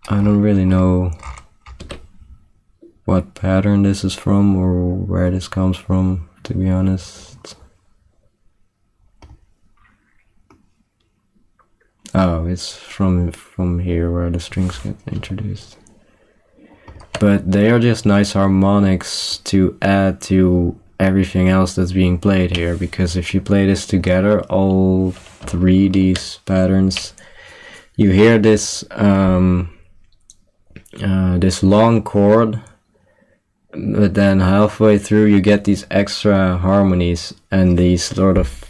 I don't really know what pattern this is from or where this comes from, to be honest. Oh, it's from here where the strings get introduced. but they are just nice harmonics to add to everything else that's being played here, because if you play this together, all three these patterns, you hear this this long chord, but then halfway through you get these extra harmonies, and these sort of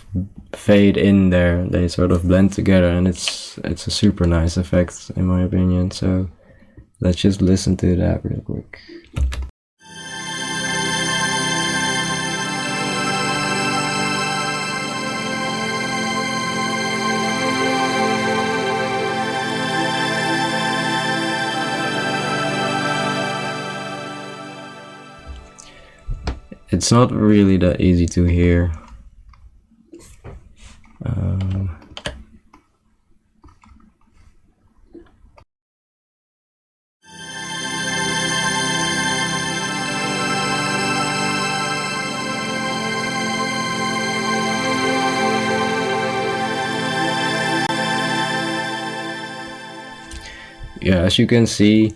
fade in there, they sort of blend together, and it's a super nice effect in my opinion. So let's just listen to that real quick. It's not really that easy to hear. Yeah, as you can see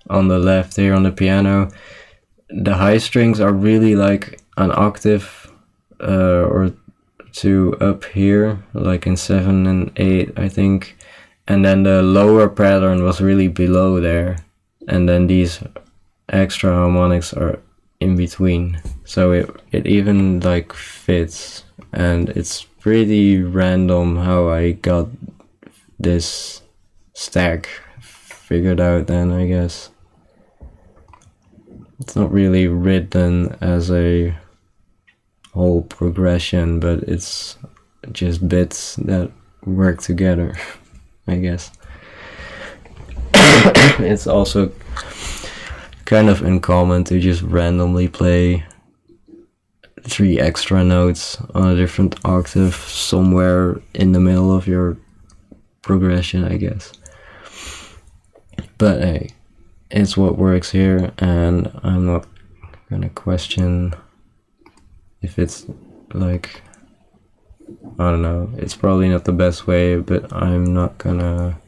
on the left here on the piano, the high strings are really like an octave or two up here, like in 7 and 8 I think, and then the lower pattern was really below there, and then these extra harmonics are in between, so it even like fits, and it's pretty random how I got this stack figured out then, I guess. It's not really written as a whole progression, but it's just bits that work together, I guess. It's also kind of uncommon to just randomly play 3 extra notes on a different octave somewhere in the middle of your progression, I guess. But hey, it's what works here, and I'm not gonna question if it's like, I don't know, it's probably not the best way, but I'm not gonna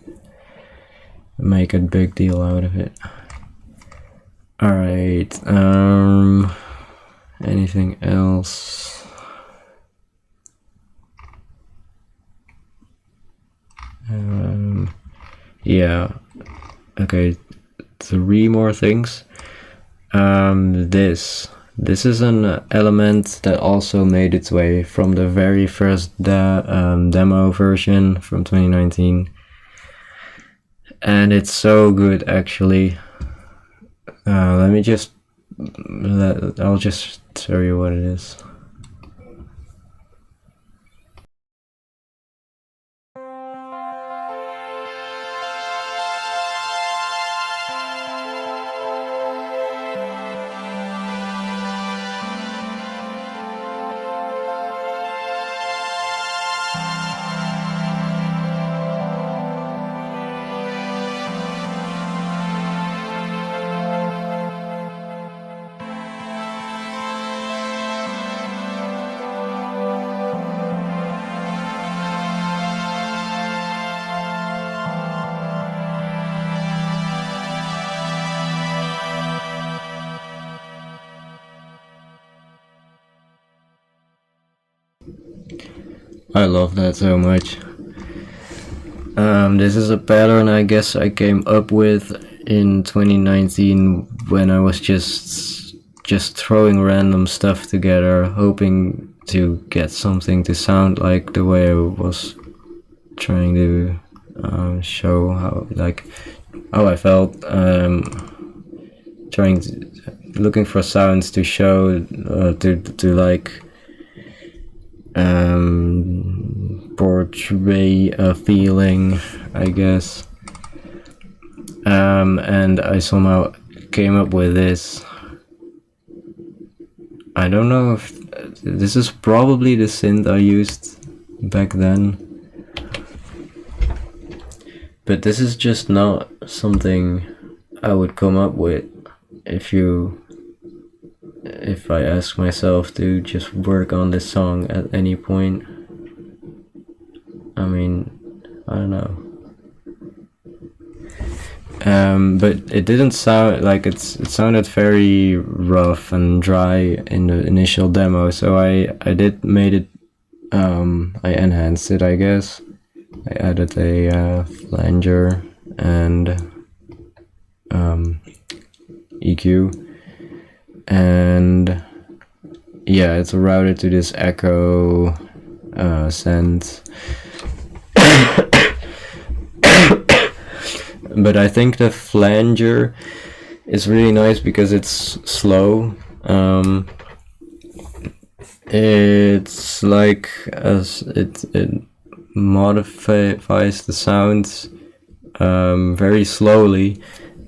make a big deal out of it. Alright, anything else? Yeah, okay, 3 more things. This is an element that also made its way from the very first demo version from 2019, and it's so good actually. I'll just show you what it is. I love that so much. This is a pattern I guess I came up with in 2019 when I was just throwing random stuff together, hoping to get something to sound like the way I was trying to show how I felt, looking for sounds to show to like portray a feeling, I guess, and I somehow came up with this. I don't know if this is probably the synth I used back then, but this is just not something I would come up with if I ask myself to just work on this song at any point. I mean, I don't know. But it didn't sound like it sounded very rough and dry in the initial demo, so I did made it, I enhanced it, I guess. I added a flanger and EQ, and yeah, it's routed to this echo send. But I think the flanger is really nice because it's slow. It's like it modifies the sounds very slowly,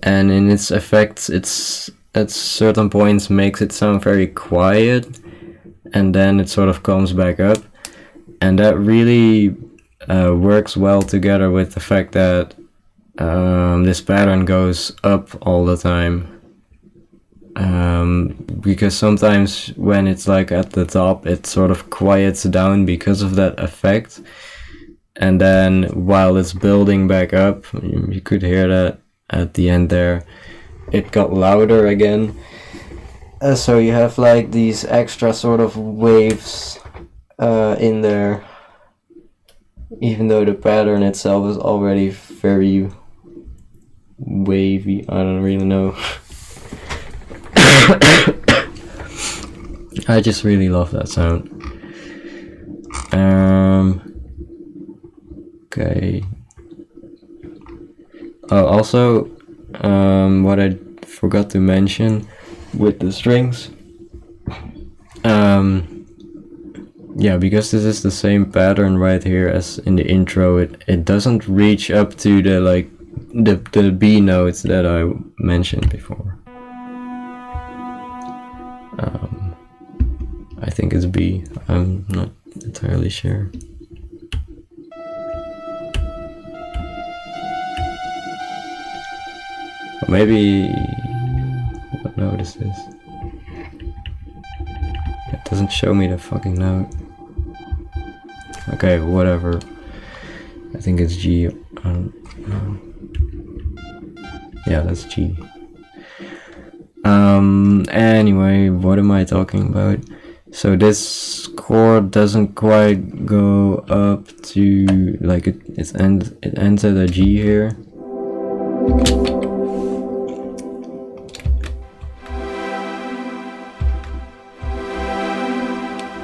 and in its effects, it's at certain points makes it sound very quiet, and then it sort of comes back up, and that really works well together with the fact that this pattern goes up all the time. Because sometimes when it's like at the top, it sort of quiets down because of that effect, and then while it's building back up, you could hear that at the end there, it got louder again. So you have like these extra sort of waves in there, even though the pattern itself is already very wavy. I don't really know. I just really love that sound. Okay. Oh, also, what I forgot to mention with the strings. Yeah, because this is the same pattern right here as in the intro, it doesn't reach up to the like the B notes that I mentioned before. I think it's B. I'm not entirely sure. Or maybe what note is this? It doesn't show me the fucking note. Okay, whatever. I think it's G. I don't know. Yeah, that's G. Anyway, what am I talking about? So this chord doesn't quite go up to like it ends at a G here.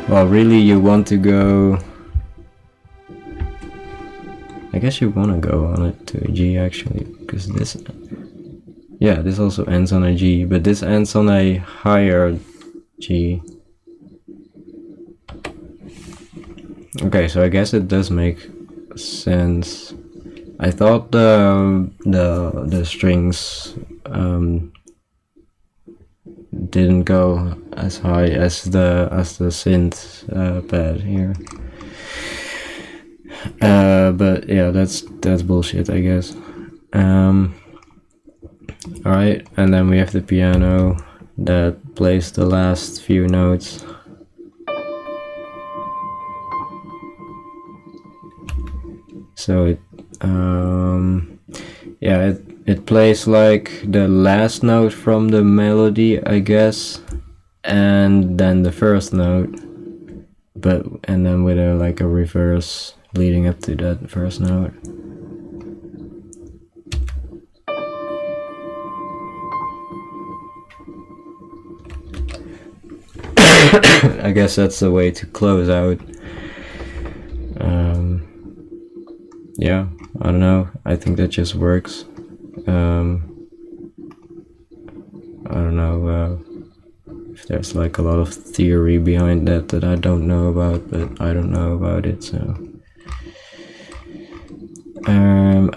Well, really, you want to go. I guess you want to go on it to a G actually, because this. Yeah, this also ends on a G, but this ends on a higher G. Okay, so I guess it does make sense. I thought the strings didn't go as high as the synth pad here. But yeah, that's bullshit, I guess. Alright, and then we have the piano that plays the last few notes. So it plays like the last note from the melody, I guess, and then the first note, and then with a reverse leading up to that first note. I guess that's the way to close out. Yeah, I don't know. I think that just works. I don't know if there's like a lot of theory behind that I don't know about, but I don't know about it, so.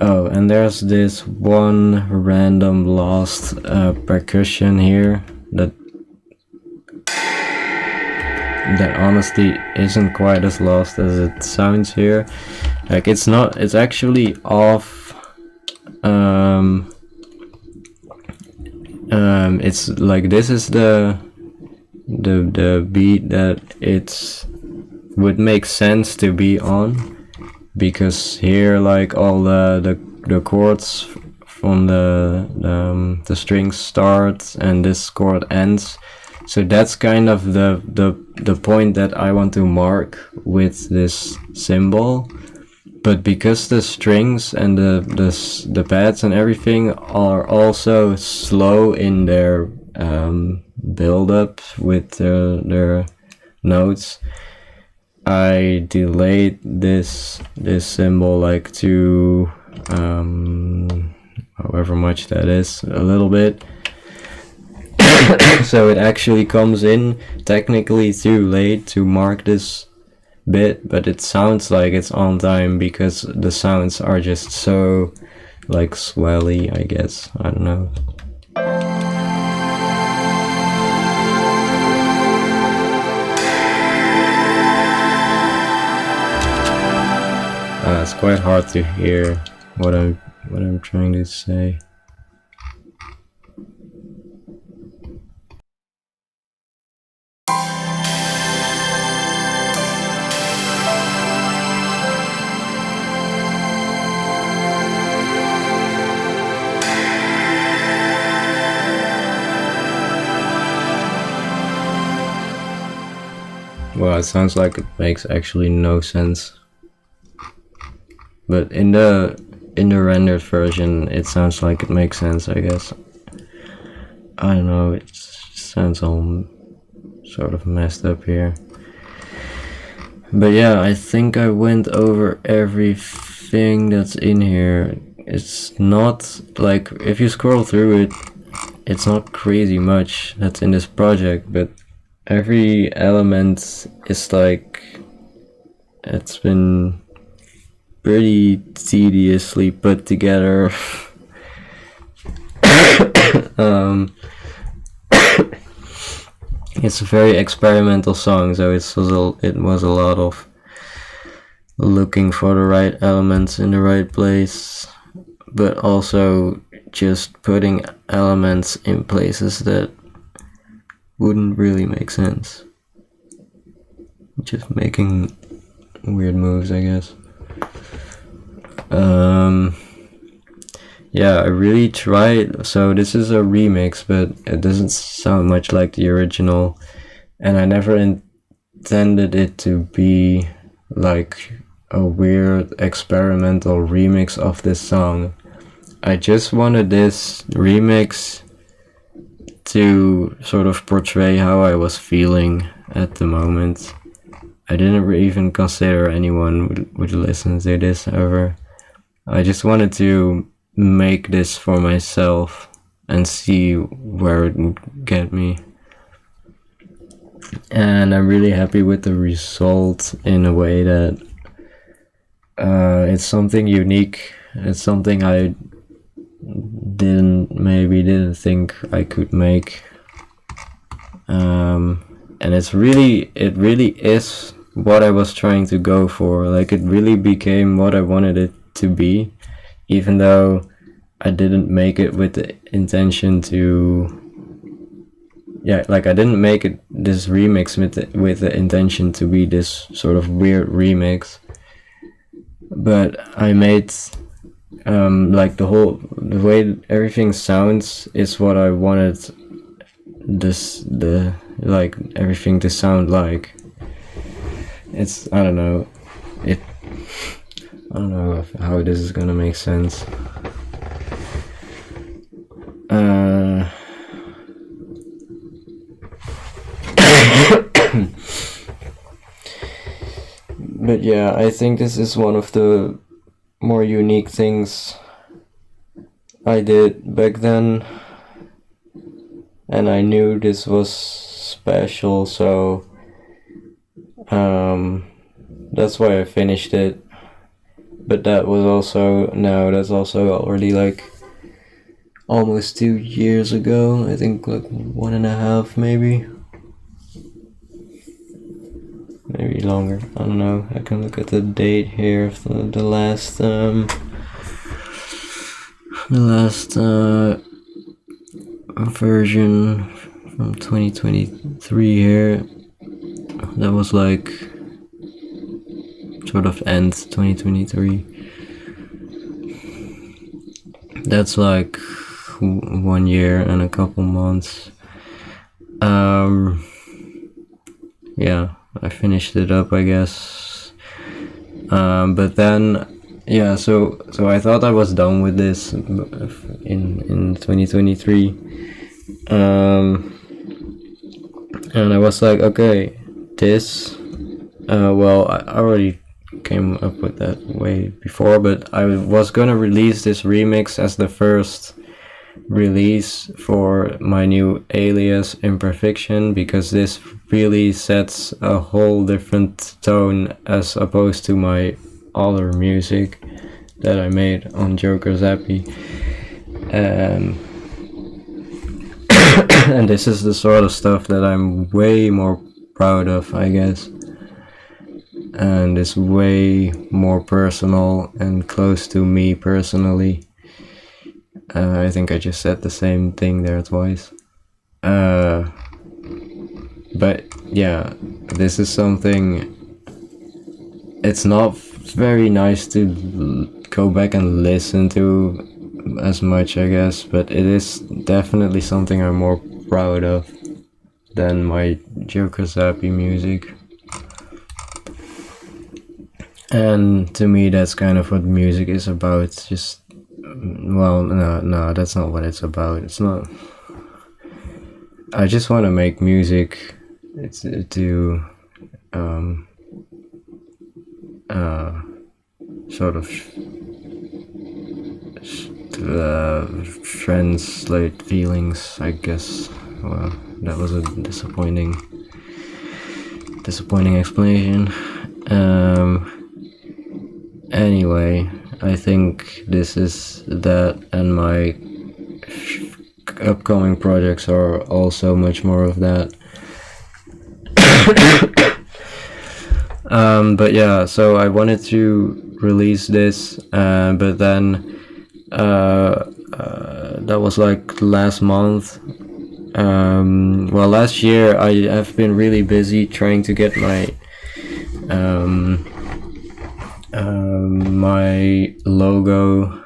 Oh, and there's this one random lost percussion here that honestly isn't quite as lost as it sounds here. Like it's actually off. It's like this is the beat that it would make sense to be on, because here like all the chords on the strings start and this chord ends. So that's kind of the point that I want to mark with this symbol. But because the strings and the pads and everything are also slow in their build up with their notes, I delayed this symbol like to however much that is, a little bit. So it actually comes in technically too late to mark this bit, but it sounds like it's on time because the sounds are just so like swelly, I guess. I don't know. It's quite hard to hear what I'm trying to say. Well, it sounds like it makes actually no sense. But in the rendered version, it sounds like it makes sense, I guess. I don't know, it sounds all sort of messed up here. But yeah, I think I went over everything that's in here. It's not like, if you scroll through it, it's not crazy much that's in this project, but every element is like, it's been pretty tediously put together. It's a very experimental song, so it was a lot of looking for the right elements in the right place, but also just putting elements in places that wouldn't really make sense. Just making weird moves, I guess. Yeah, I really tried. So this is a remix, but it doesn't sound much like the original, and I never intended it to be like a weird experimental remix of this song. I just wanted this remix to sort of portray how I was feeling at the moment. I didn't even consider anyone would listen to this ever. I just wanted to make this for myself and see where it would get me. And I'm really happy with the result in a way that it's something unique. It's something I didn't think I could make. And it really is what I was trying to go for. Like, it really became what I wanted it to be, even though I didn't make it with the intention to, like I didn't make it this remix with the intention to be this sort of weird remix, but I made like the way everything sounds is what I wanted like everything to sound like. It's, I don't know how this is gonna make sense. But yeah, I think this is one of the more unique things I did back then, and I knew this was special, so that's why I finished it. But that's also already like almost 2 years ago. I think like 1.5 maybe longer. I don't know. I can look at the date here of the last version from 2023 here. That was like sort of end 2023. that's like 1 year and a couple months. Yeah, I finished it up, I guess. But then, yeah, so I thought I was done with this in 2023. And I was like, okay, this. Well, I already came up with that way before, but I was gonna release this remix as the first release for my new alias Imperfection, because this really sets a whole different tone as opposed to my other music that I made on Joker Zappy. And this is the sort of stuff that I'm way more proud of, I guess, and it's way more personal and close to me personally. I think I just said the same thing there twice. But yeah, this is something, it's not very nice to go back and listen to as much, I guess, but it is definitely something I'm more proud of than my Joker Zappy music. And to me, that's kind of what music is about. Just, well, no, that's not what it's about. It's not. I just want to make music to sort of translate feelings, I guess. Well, that was a disappointing explanation. Anyway, I think this is that, and my upcoming projects are also much more of that. But yeah, so I wanted to release this, but then that was like last month. Well, last year I have been really busy trying to get my my logo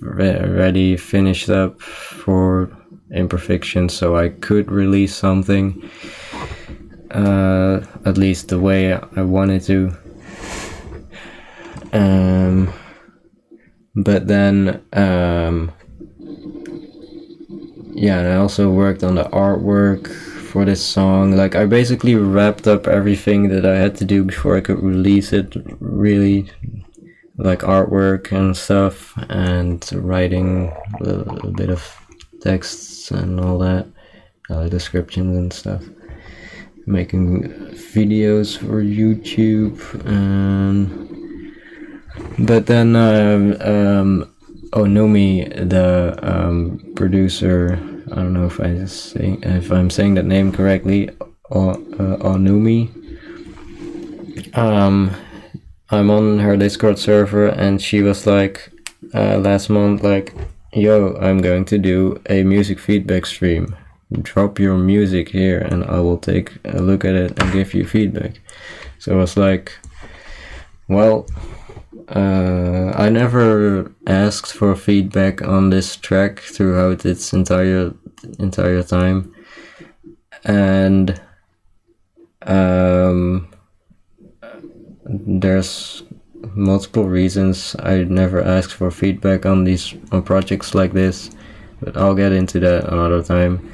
ready, finished up for Imperfection, so I could release something, at least the way I wanted to. But then yeah, and I also worked on the artwork for this song. Like, I basically wrapped up everything that I had to do before I could release it, really, like artwork and stuff, and writing a bit of texts and all that, descriptions and stuff, making videos for YouTube. But then onumi, the producer, I don't know if I'm saying that name correctly, onumi, I'm on her Discord server, and she was like, last month, like, yo, I'm going to do a music feedback stream. Drop your music here and I will take a look at it and give you feedback. So I was like, well, I never asked for feedback on this track throughout its entire time, and there's multiple reasons I never asked for feedback on projects like this, but I'll get into that another time.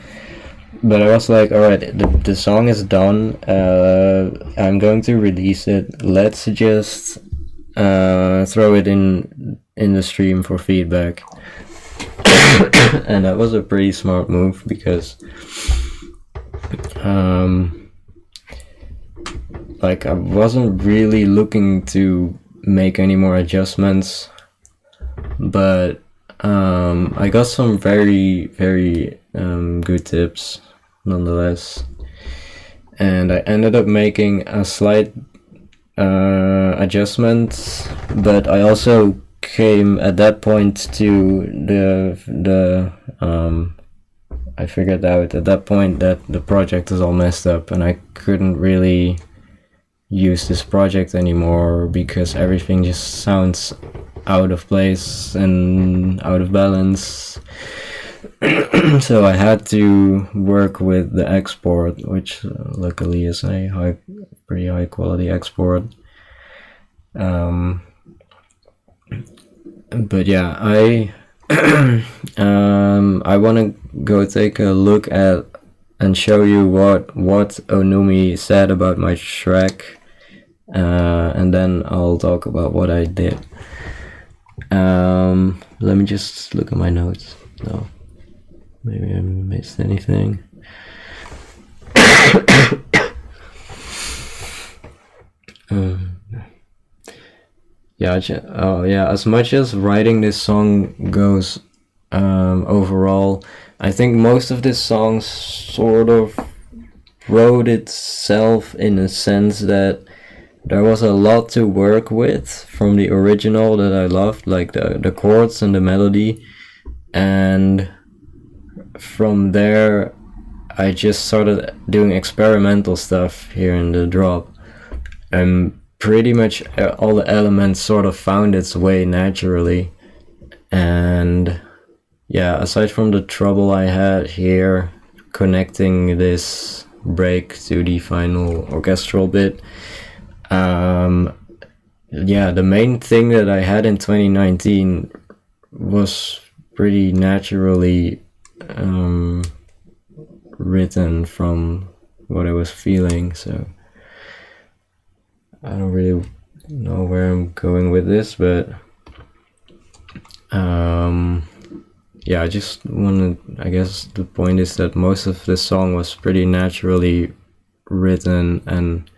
But I was like, alright, the song is done, I'm going to release it, let's just throw it in the stream for feedback. And that was a pretty smart move, because like, I wasn't really looking to make any more adjustments, but I got some very, very good tips nonetheless, and I ended up making a slight adjustment, but I also came at that point to the I figured out at that point that the project is all messed up and I couldn't really use this project anymore, because everything just sounds out of place and out of balance. So I had to work with the export, which luckily is a pretty high quality export. But yeah, I I want to go take a look at and show you what Onumi said about my track, and then I'll talk about what I did. Let me just look at my notes. No, maybe I missed anything. Yeah, as much as writing this song goes, overall, I think most of this song sort of wrote itself in a sense that there was a lot to work with from the original that I loved, like the chords and the melody, and from there I just started doing experimental stuff here in the drop, and pretty much all the elements sort of found its way naturally. And yeah, aside from the trouble I had here connecting this break to the final orchestral bit, yeah, the main thing that I had in 2019 was pretty naturally written from what I was feeling. So I don't really know where I'm going with this, but yeah, I just wanted, I guess the point is that most of the song was pretty naturally written, and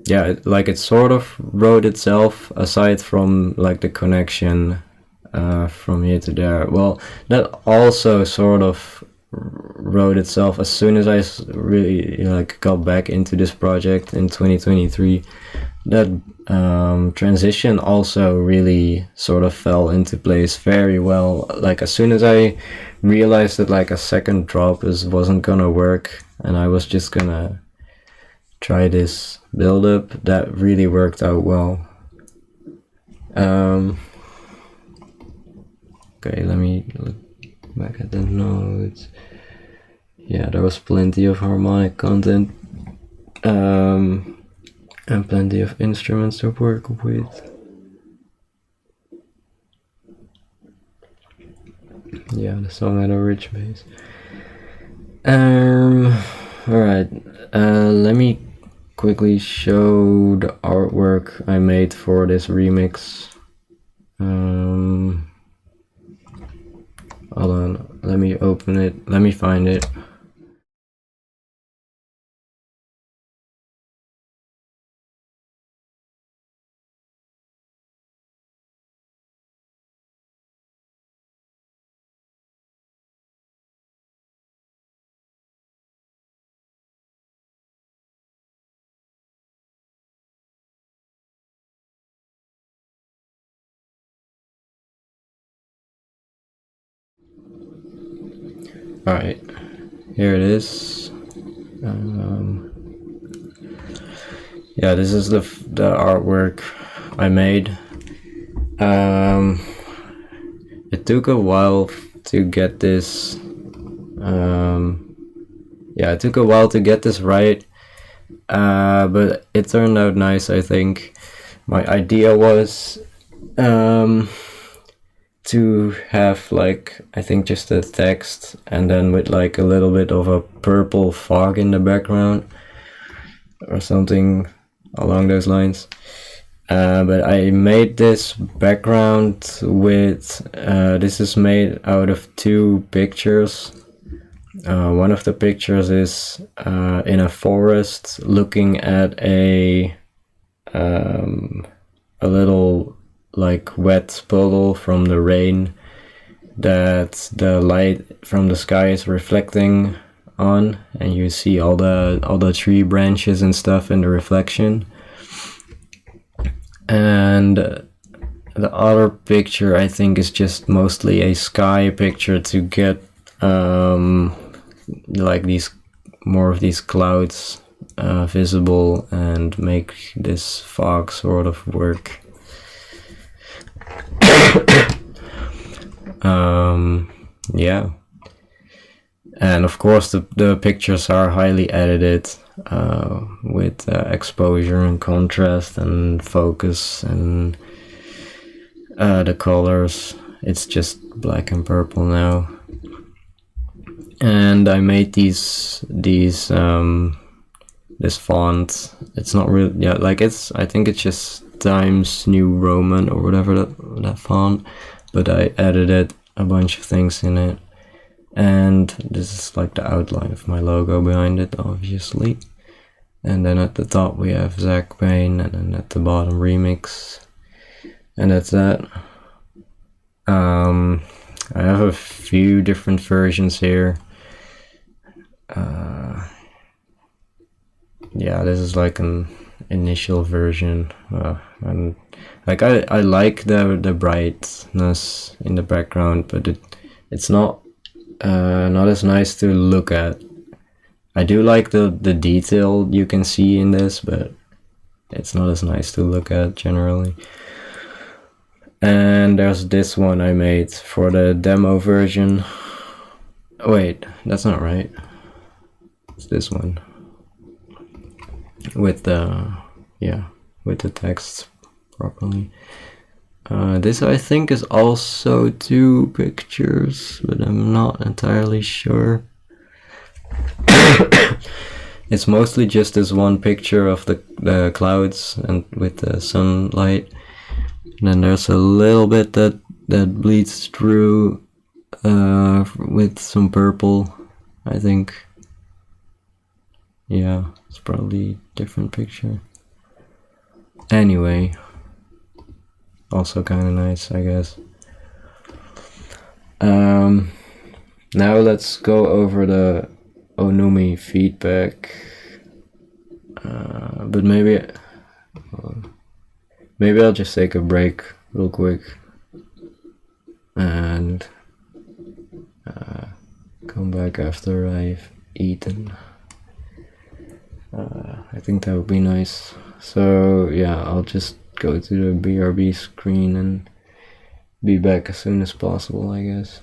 yeah, like it sort of wrote itself aside from like the connection from here to there. Well, that also sort of wrote itself as soon as I really like got back into this project in 2023. That transition also really sort of fell into place very well. Like as soon as I realized that like a second drop wasn't gonna work and I was just gonna try this build up, that really worked out well. Okay, let me look back at the notes. Yeah, there was plenty of harmonic content, and plenty of instruments to work with. Yeah, the song had a rich bass. Alright, let me quickly show the artwork I made for this remix. Hold on, let me open it, let me find it. Alright, here it is. Yeah, this is the artwork I made. It took a while to get this. Yeah, it took a while to get this right, but it turned out nice, I think. My idea was to have like, I think just the text and then with like a little bit of a purple fog in the background or something along those lines. But I made this background with, this is made out of two pictures. One of the pictures is in a forest looking at a little like wet puddle from the rain that the light from the sky is reflecting on, and you see all the tree branches and stuff in the reflection. And the other picture I think is just mostly a sky picture to get like these more of these clouds visible and make this fog sort of work. Yeah, and of course the pictures are highly edited with exposure and contrast and focus and the colors. It's just black and purple now. And I made this font. It's not really, yeah, like I think it's just Times New Roman or whatever that font, but I edited a bunch of things in it. And this is like the outline of my logo behind it, obviously. And then at the top we have ZachPayne, and then at the bottom Remix. And that's that. I have a few different versions here. Yeah, this is like an initial version, and like I like the brightness in the background, but it's not as nice to look at. I do like the detail you can see in this, but it's not as nice to look at generally. And there's this one I made for the demo version. Oh, wait, that's not right. It's this one with the with the text properly. This I think is also 2 pictures, but I'm not entirely sure. It's mostly just this one picture of the clouds and with the sunlight. And then there's a little bit that bleeds through with some purple, I think. Yeah, it's probably a different picture. Anyway, also kind of nice, I guess. Now let's go over the onumi feedback. But maybe I'll just take a break real quick and come back after I've eaten. I think that would be nice. So yeah, I'll just go to the BRB screen and be back as soon as possible, I guess.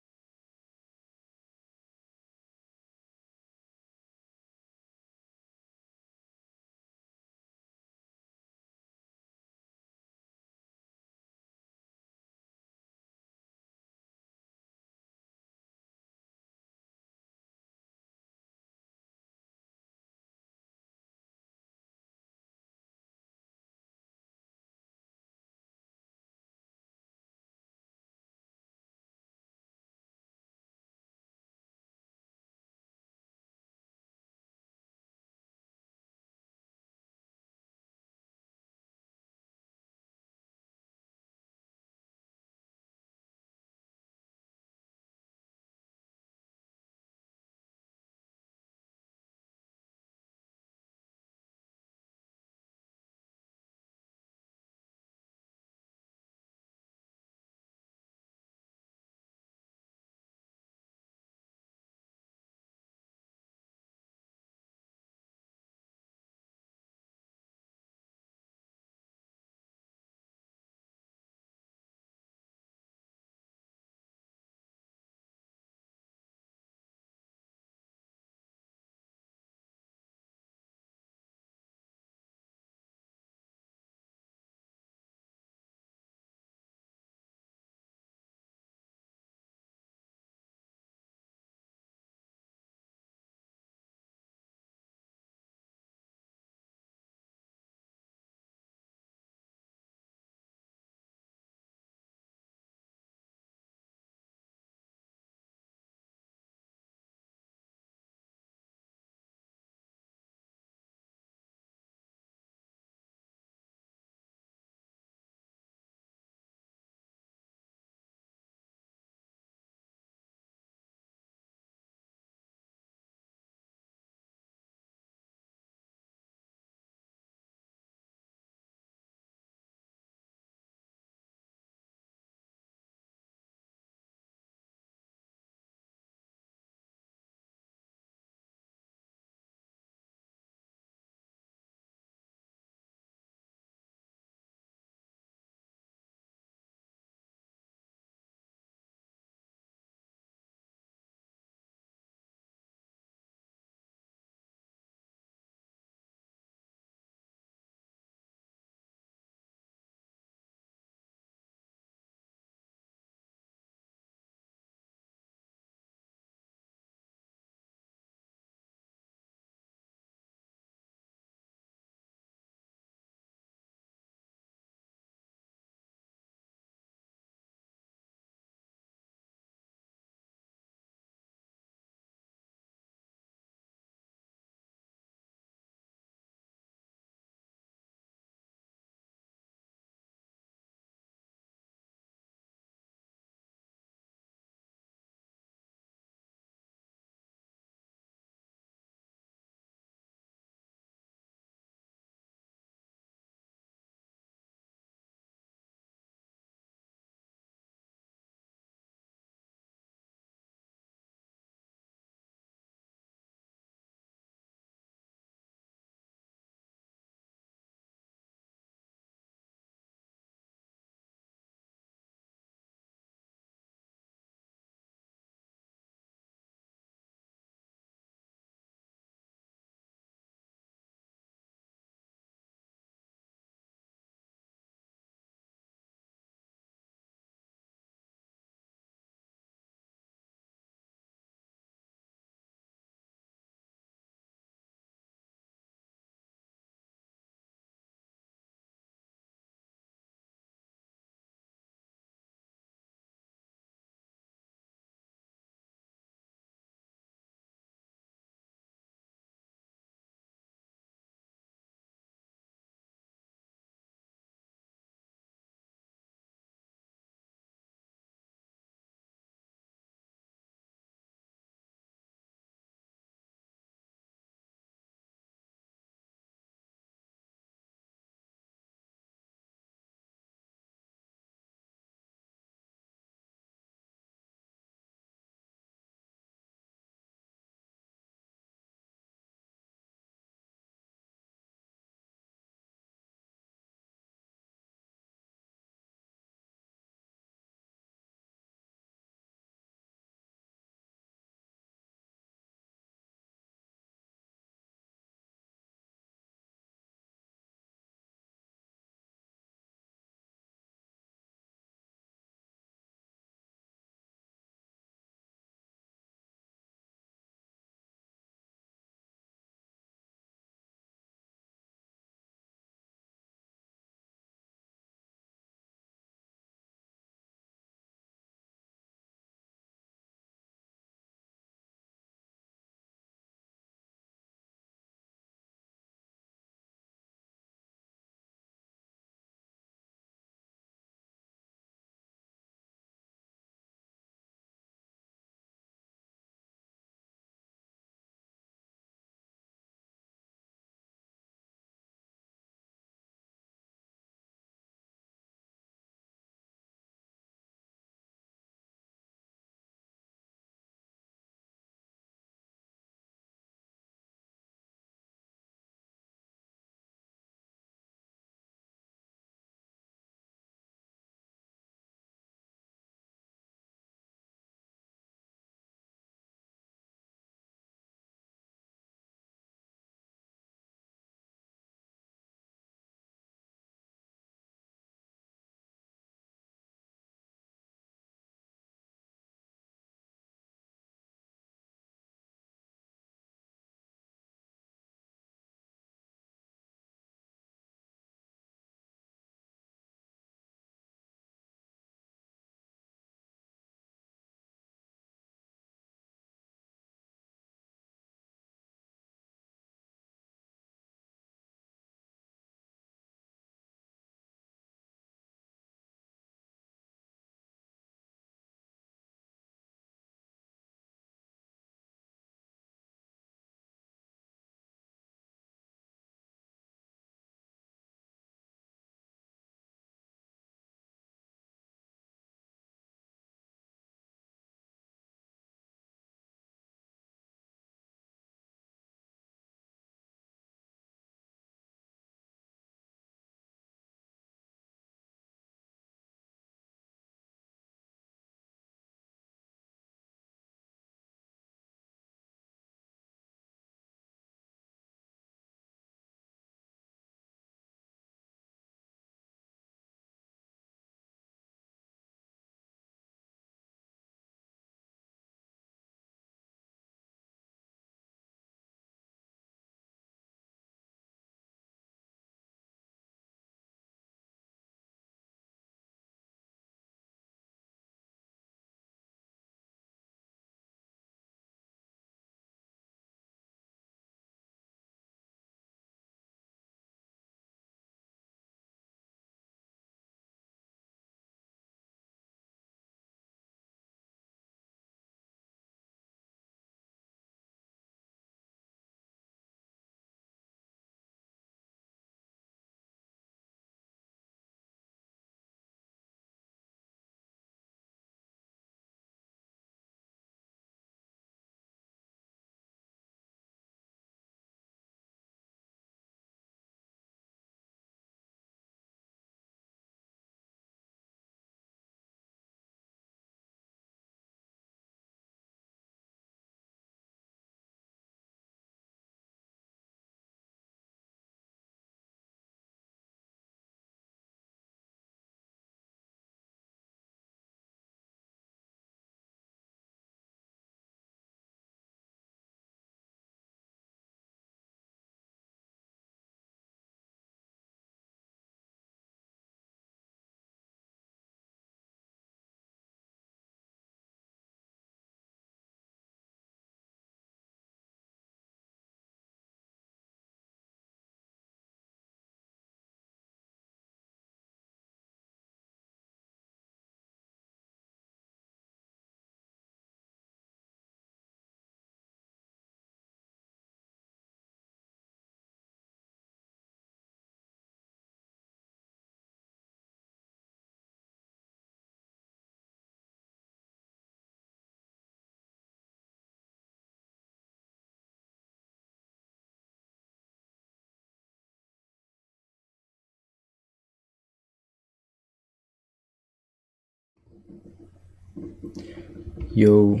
Yo.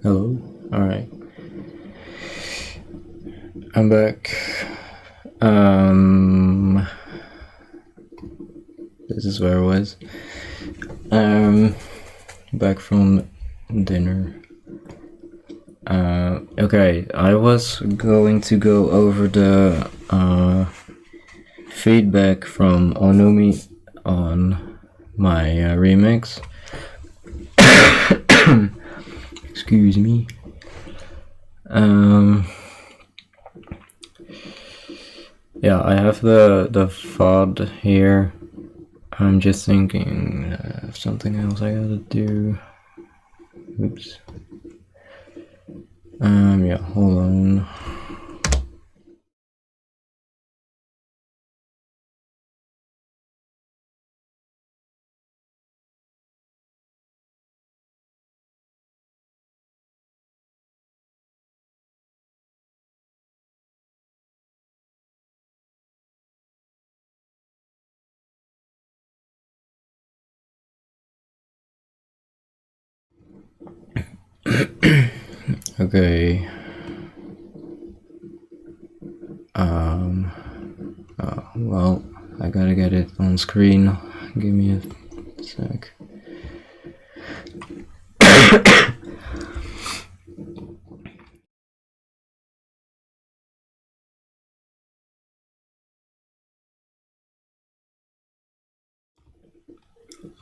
Hello. Alright. I'm back. This is where I was. Back from dinner. Okay, I was going to go over the feedback from Onumi on my remix. Excuse me. Yeah, I have the VOD here. I'm just thinking of something else I gotta do. Oops. Yeah, hold on. Okay. Well, I gotta get it on screen. Give me a sec.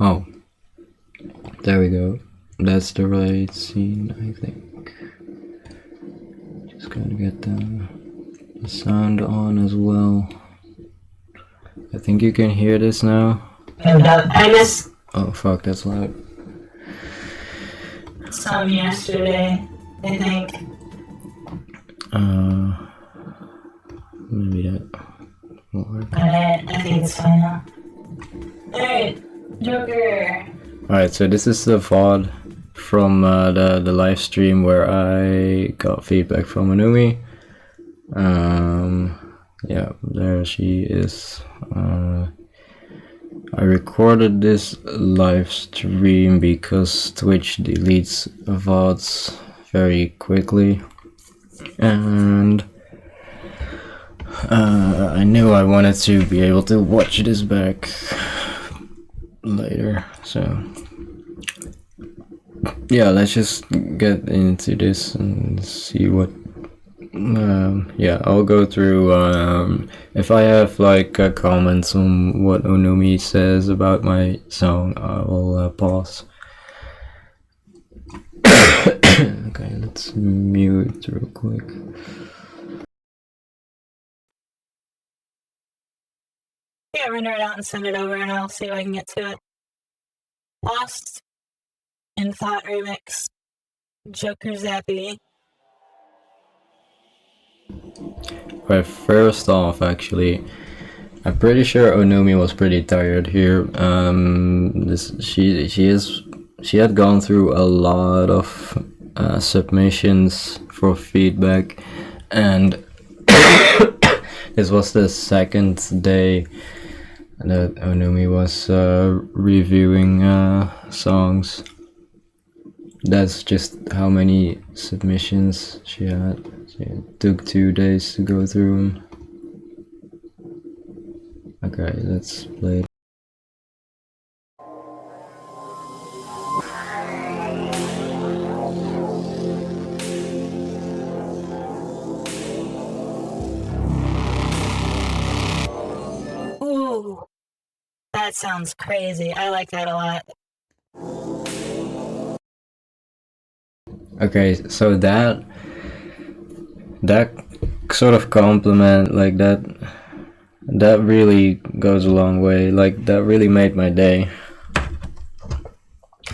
Oh, there we go. That's the right scene, I think. Just gotta get the sound on as well. I think you can hear this now. Oh fuck, that's loud. Some yesterday, I think. Maybe that will work. I think it's fine now. Alright, Joker. Alright, so this is the VOD from the live stream where I got feedback from Onumi. Yeah, there she is. I recorded this live stream because Twitch deletes VODs very quickly, and I knew I wanted to be able to watch this back later, so yeah, let's just get into this and see what yeah, I'll go through if I have like comments on what Onumi says about my song, I will pause. Okay, let's mute real quick. Yeah, render it out and send it over and I'll see if I can get to it. Lost in Thought Remix. Joker Zappy. Right, first off, actually, I'm pretty sure Onumi was pretty tired here. She had gone through a lot of submissions for feedback, and this was the second day that Onumi was reviewing songs. That's just how many submissions she had. It took 2 days to go through them. Okay, let's play. Ooh, that sounds crazy. I like that a lot. Okay, so that sort of compliment, like that really goes a long way. Like, that really made my day.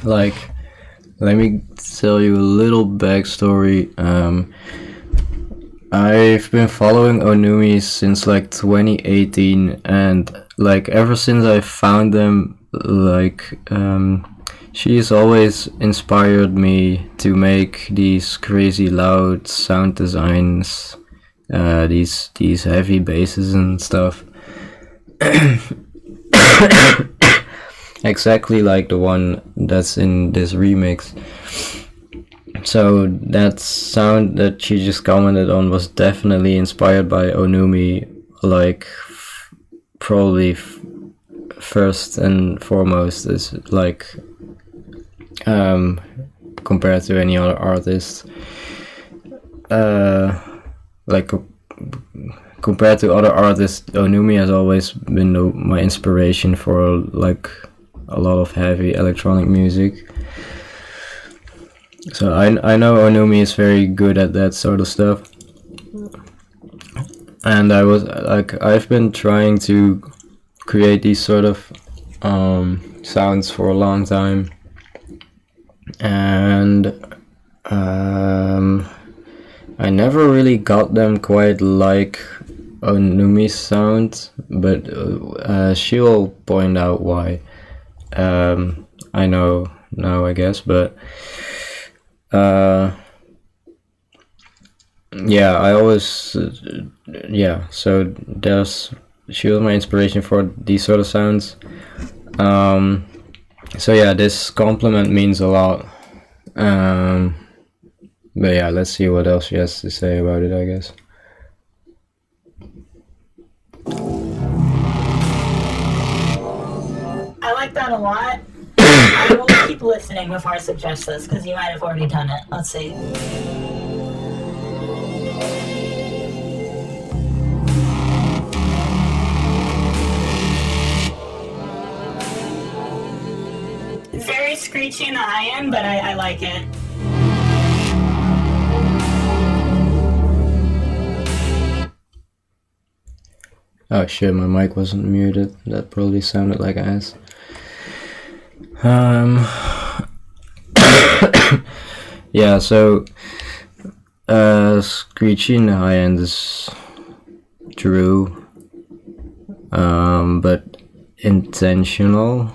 Like, let me tell you a little backstory. I've been following Onumi since like 2018, and like ever since I found them, like she's always inspired me to make these crazy loud sound designs, these heavy basses and stuff. exactly like the one that's in this remix. So that sound that she just commented on was definitely inspired by onumi, like probably first and foremost, is like compared to any other artist, like compared to other artists, onumi has always been my inspiration for like a lot of heavy electronic music. So I know onumi is very good at that sort of stuff, and I've been trying to create these sort of sounds for a long time, and I never really got them quite like onumi's sound, but she'll point out why. I know now, I guess, but yeah, I always yeah. So she was my inspiration for these sort of sounds. So yeah, this compliment means a lot. But yeah, let's see what else she has to say about it, I guess. I like that a lot. I will keep listening before I suggest this because you might have already done it. Let's see. Very screechy in the high end, but I like it. Oh shit, my mic wasn't muted. That probably sounded like ass. Yeah, so screechy in the high end is true, but intentional,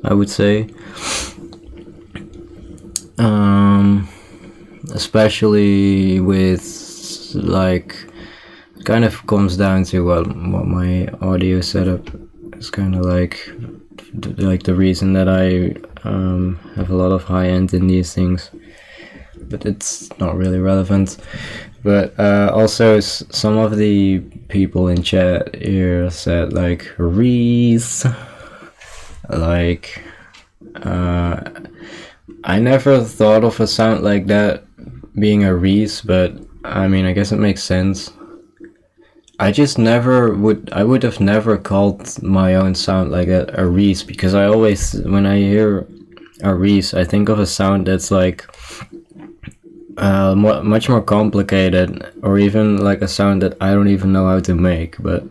I would say. Especially with like, kind of comes down to what my audio setup is kind of like the reason that I have a lot of high end in these things, but it's not really relevant. But also some of the people in chat here said like Reese, like I never thought of a sound like that being a Reese, but I mean, I guess it makes sense. I just never I would have never called my own sound like that a Reese, because I always, when I hear a Reese, I think of a sound that's like much more complicated, or even like a sound that I don't even know how to make. But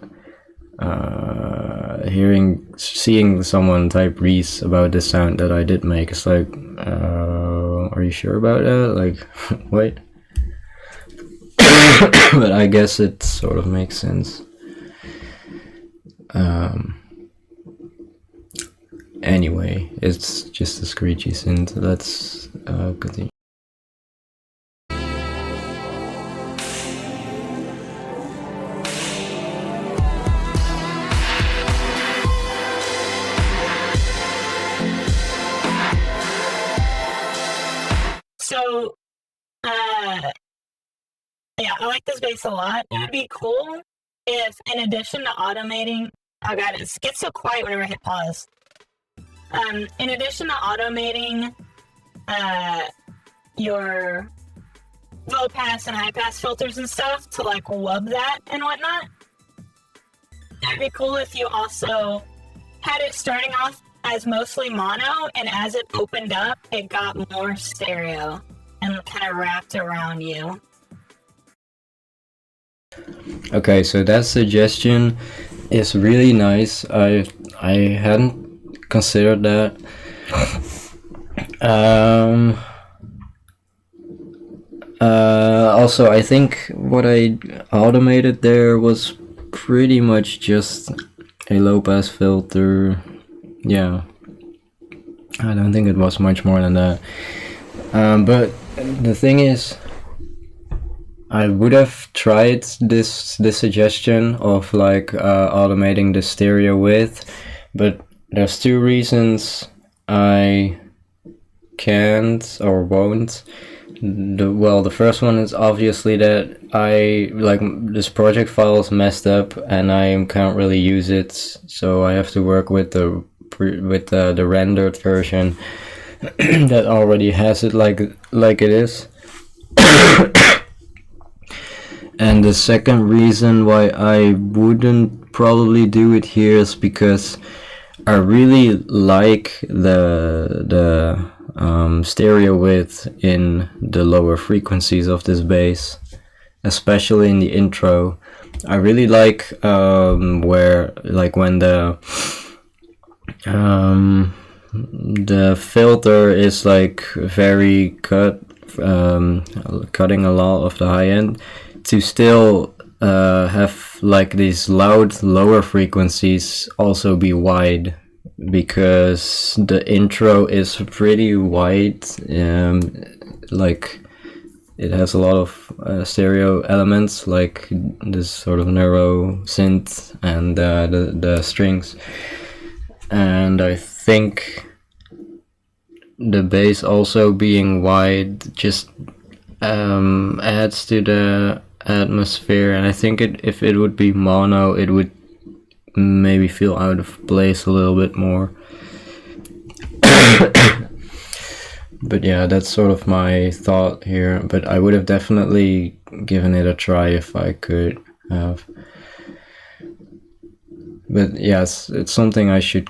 seeing someone type Reese about this sound that I did make, it's like, are you sure about that? Like, wait. But I guess it sort of makes sense. Anyway, it's just a screechy synth. Let's continue. So, yeah, I like this bass a lot. It would be cool if, in addition to automating, oh god, it gets so quiet whenever I hit pause. In addition to automating your low pass and high pass filters and stuff to like wub that and whatnot, it'd be cool if you also had it starting off as mostly mono, and as it opened up, it got more stereo and kind of wrapped around you. Okay, so that suggestion is really nice. I hadn't considered that. Also, I think what I automated there was pretty much just a low pass filter. Yeah, I don't think it was much more than that. But the thing is, I would have tried this suggestion of like automating the stereo width, but there's two reasons I can't or won't. The first one is obviously that I like this project file is messed up and I can't really use it, so I have to work with the rendered version that already has it like it is. And the second reason why I wouldn't probably do it here is because I really like the stereo width in the lower frequencies of this bass, especially in the intro. I really like where like when the filter is like very cutting a lot of the high end, to still have like these loud lower frequencies also be wide, because the intro is pretty wide. Like it has a lot of stereo elements, like this sort of narrow synth and the strings, and I think the bass also being wide just adds to the atmosphere, and I think if it would be mono, it would maybe feel out of place a little bit more. But yeah, that's sort of my thought here, but I would have definitely given it a try if I could have. But yeah, it's something I should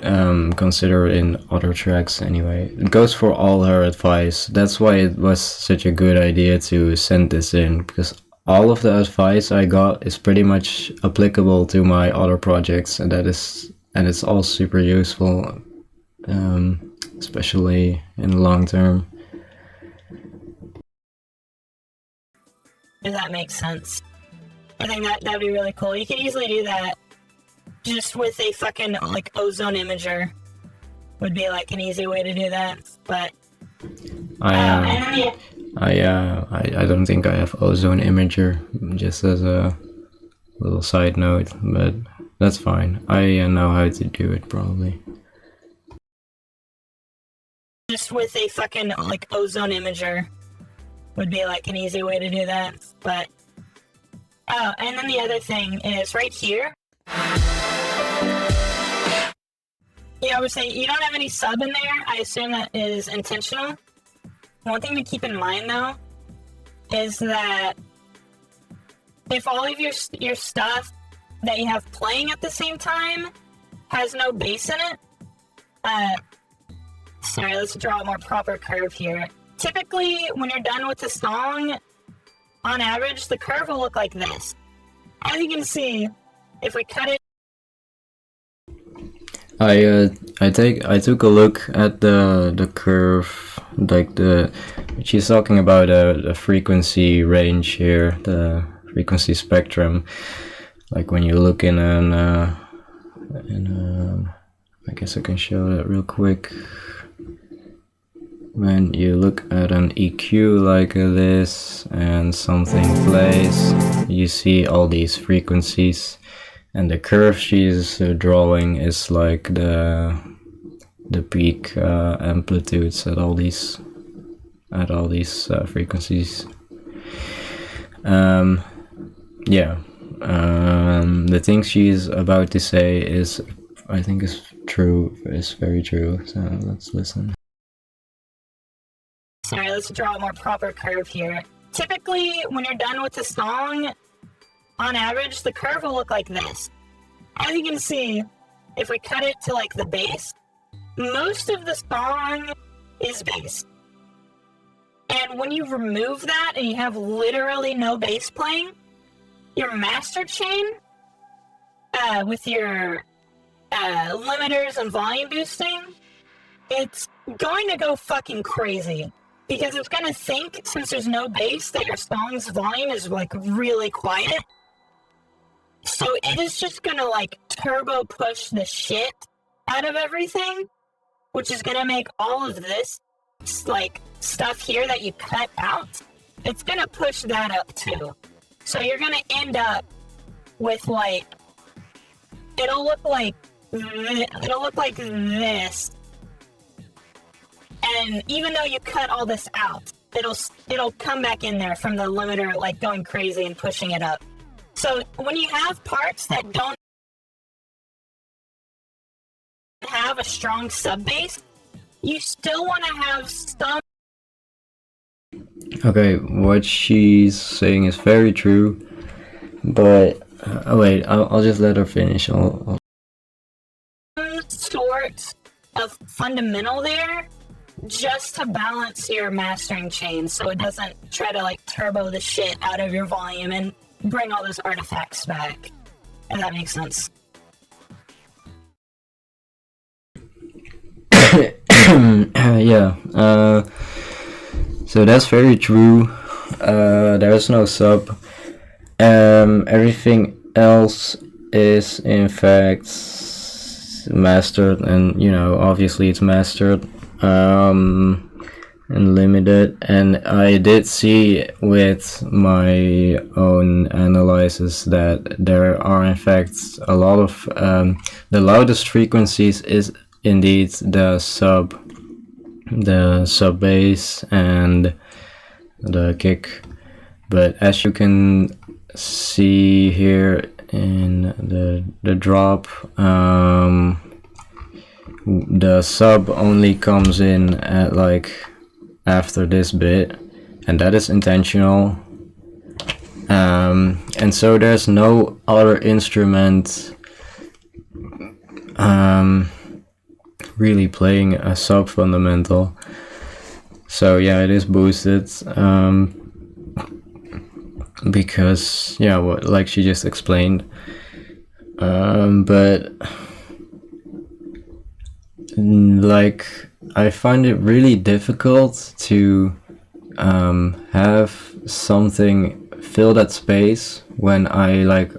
consider in other tracks anyway. It goes for all her advice. That's why it was such a good idea to send this in, because all of the advice I got is pretty much applicable to my other projects, and it's all super useful, especially in the long term. If that makes sense. I think that'd be really cool. You could easily do that just with a fucking like ozone imager. Would be like an easy way to do that, but I don't think I have ozone imager, just as a little side note, but that's fine. I know how to do it probably. Just with a fucking like ozone imager would be like an easy way to do that, but and then the other thing is right here. Yeah, I would say you don't have any sub in there. I assume that is intentional. One thing to keep in mind, though, is that if all of your stuff that you have playing at the same time has no bass in it, sorry, let's draw a more proper curve here. Typically, when you're done with the song, on average, the curve will look like this. As you can see, if we cut it, I took a look at the curve, like she's talking about the frequency range here, the frequency spectrum. Like when you look in I guess I can show that real quick. When you look at an EQ like this and something plays, you see all these frequencies. And the curve she's drawing is like the peak amplitudes at all these frequencies. The thing she's about to say is, I think, is very true. So let's listen. Sorry, let's draw a more proper curve here. Typically, when you're done with the song, on average, the curve will look like this. As you can see, if we cut it to like the bass, most of the song is bass. And when you remove that and you have literally no bass playing, your master chain, with your limiters and volume boosting, it's going to go fucking crazy. Because it's going to think, since there's no bass, that your song's volume is like really quiet. So it is just gonna like turbo push the shit out of everything, which is gonna make all of this like stuff here that you cut out, it's gonna push that up too. So you're gonna end up with like, it'll look like it'll look like this. And even though you cut all this out, it'll come back in there from the limiter, like going crazy and pushing it up. So when you have parts that don't have a strong sub bass, you still want to have some. Okay, what she's saying is very true, but wait, I'll just let her finish. I'll... Sort of fundamental there, just to balance your mastering chain, so it doesn't try to like turbo the shit out of your volume and bring all those artifacts back. If that makes sense. Yeah. So that's very true. There's no sub. Everything else is in fact mastered, and you know, obviously it's mastered and limited. And I did see with my own analysis that there are in fact a lot of the loudest frequencies is indeed the sub bass and the kick. But as you can see here in the drop, the sub only comes in at like after this bit, and that is intentional. And so there's no other instrument really playing a sub fundamental. So yeah, it is boosted because yeah, like she just explained. But like I find it really difficult to have something fill that space when I like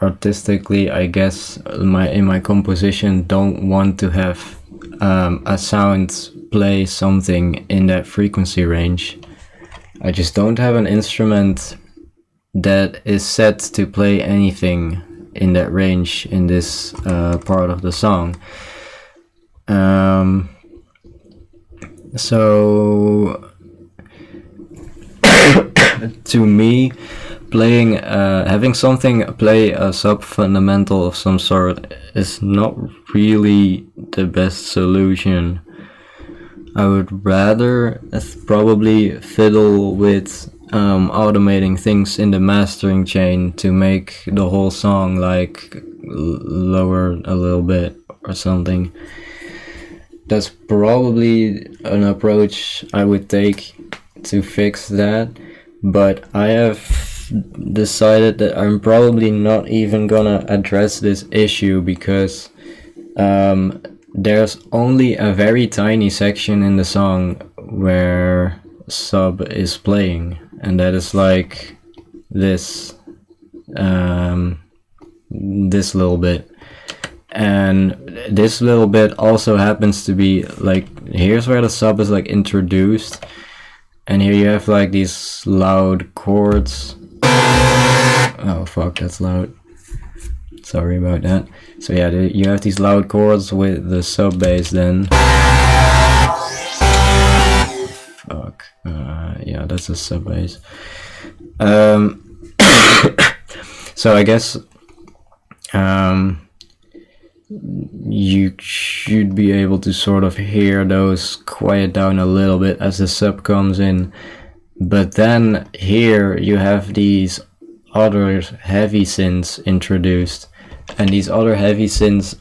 artistically, I guess, in my composition don't want to have a sound play something in that frequency range. I just don't have an instrument that is set to play anything in that range in this part of the song. So to me, playing having something play a sub fundamental of some sort is not really the best solution. I would rather probably fiddle with automating things in the mastering chain to make the whole song like lower a little bit or something. That's probably an approach I would take to fix that, but I have decided that I'm probably not even gonna address this issue because there's only a very tiny section in the song where sub is playing, and that is like this this little bit. And this little bit also happens to be like, here's where the sub is like introduced, and here you have like these loud chords. Oh fuck, that's loud. Sorry about that. So yeah, you have these loud chords with the sub bass then. Fuck. Yeah, that's a sub bass. So I guess you should be able to sort of hear those quiet down a little bit as the sub comes in. But then here you have these other heavy synths introduced, and these other heavy synths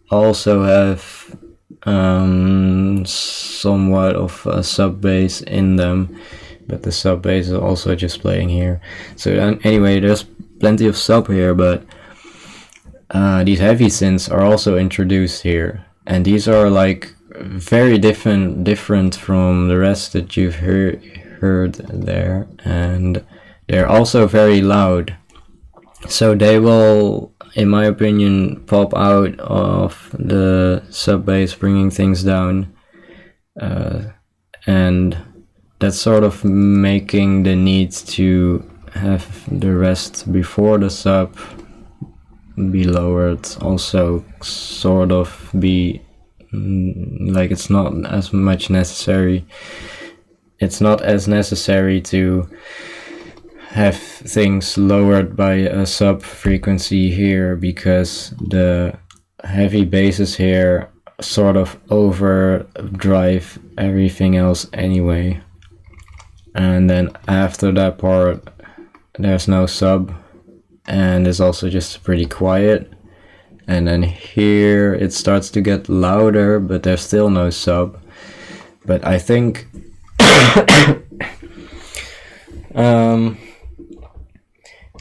also have somewhat of a sub bass in them, but the sub bass is also just playing here. So then, anyway, there's plenty of sub here, but these heavy synths are also introduced here, and these are like very different from the rest that you've heard there, and they're also very loud. So they will, in my opinion, pop out of the sub bass, bringing things down, and that's sort of making the need to have the rest before the sub be lowered, also sort of be like it's not as much necessary. It's not as necessary to have things lowered by a sub frequency here, because the heavy basses here sort of overdrive everything else anyway. And then after that part there's no sub, and it's also just pretty quiet. And then here it starts to get louder, but there's still no sub. But I think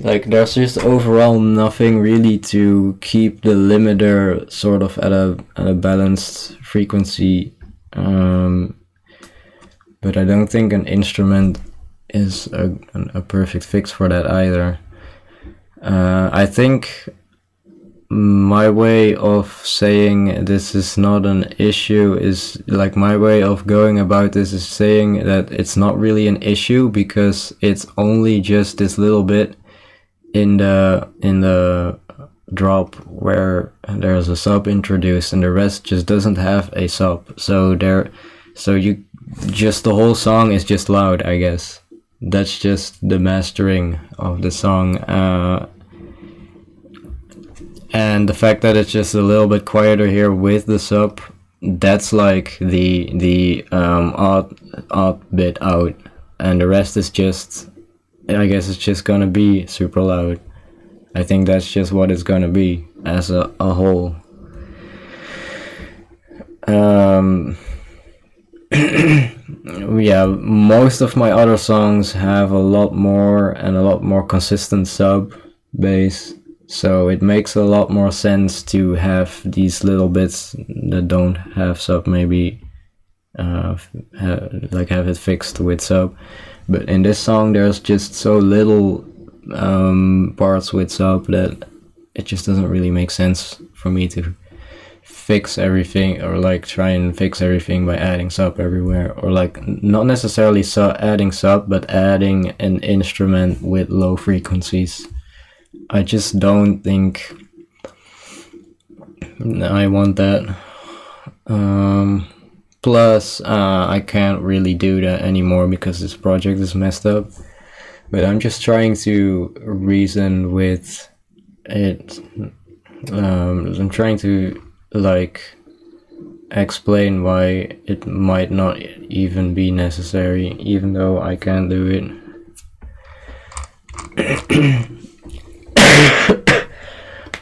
like there's just overall nothing really to keep the limiter sort of at a balanced frequency. But I don't think an instrument is a perfect fix for that either. I think my way of saying this is not an issue is like, my way of going about this is saying that it's not really an issue because it's only just this little bit in the drop where there's a sub introduced, and the rest just doesn't have a sub. So the whole song is just loud, I guess. That's just the mastering of the song. And the fact that it's just a little bit quieter here with the sub, that's like the odd bit out, and the rest is just, I guess it's just gonna be super loud. I think that's just what it's gonna be as a whole. Yeah, most of my other songs have a lot more consistent sub bass, so it makes a lot more sense to have these little bits that don't have sub maybe have it fixed with sub. But in this song there's just so little parts with sub that it just doesn't really make sense for me to fix everything, or like try and fix everything by adding sub everywhere, or like not necessarily adding sub, but adding an instrument with low frequencies. I just don't think I want that. Plus I can't really do that anymore because this project is messed up. But I'm just trying to reason with it. I'm trying to like explain why it might not even be necessary, even though I can do it.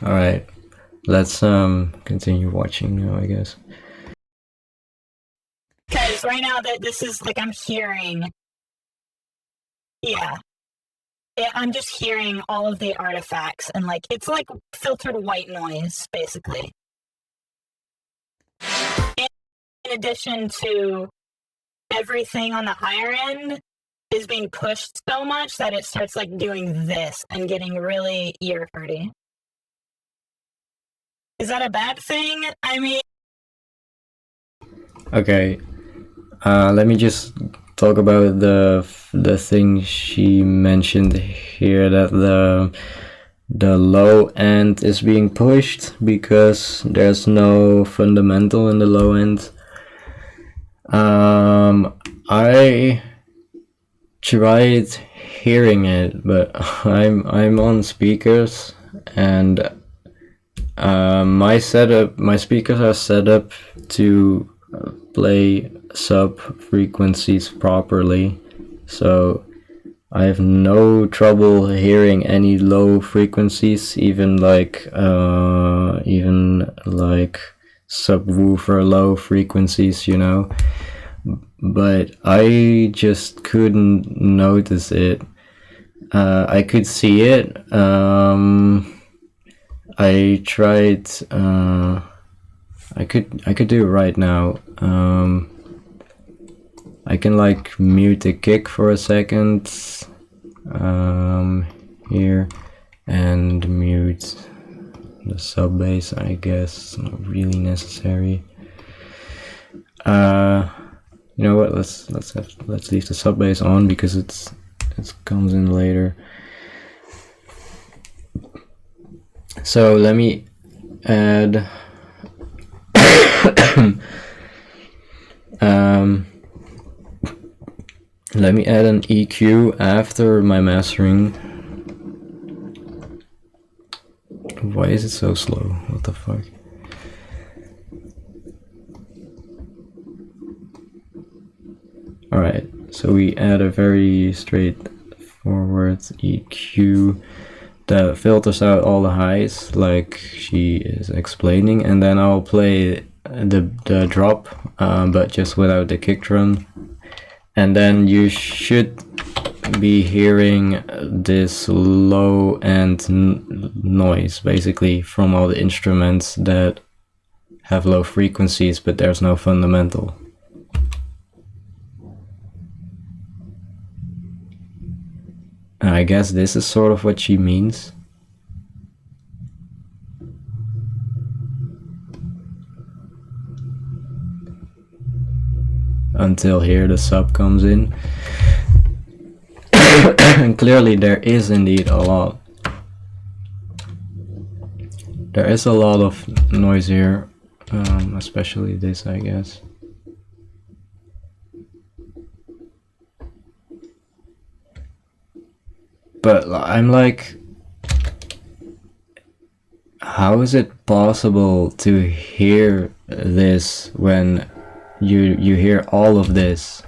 Alright, let's continue watching now, I guess. Because right now that this is like, I'm hearing, I'm just hearing all of the artifacts, and like it's like filtered white noise basically. In addition to everything on the higher end is being pushed so much that it starts like doing this and getting really ear hurty. Is that a bad thing? I mean, okay, let me just talk about the thing she mentioned here, that the low end is being pushed because there's no fundamental in the low end. I tried hearing it, but I'm on speakers, and my speakers are set up to play sub frequencies properly, so I have no trouble hearing any low frequencies, even like subwoofer low frequencies, you know. But I just couldn't notice it. I could see it. I tried. I could do it right now. I can like mute the kick for a second here, and mute the sub bass. I guess not really necessary. You know what? Let's leave the sub bass on because it comes in later. So let me add let me add an EQ after my mastering. Why is it so slow? What the fuck? Alright, so we add a very straightforward EQ that filters out all the highs, like she is explaining, and then I'll play the drop, but just without the kick drum. And then you should be hearing this low end noise, basically, from all the instruments that have low frequencies, but there's no fundamental. I guess this is sort of what she means. Until here the sub comes in. And clearly there is indeed a lot. There is a lot of noise here, especially this, I guess. But I'm like, how is it possible to hear this when you hear all of this?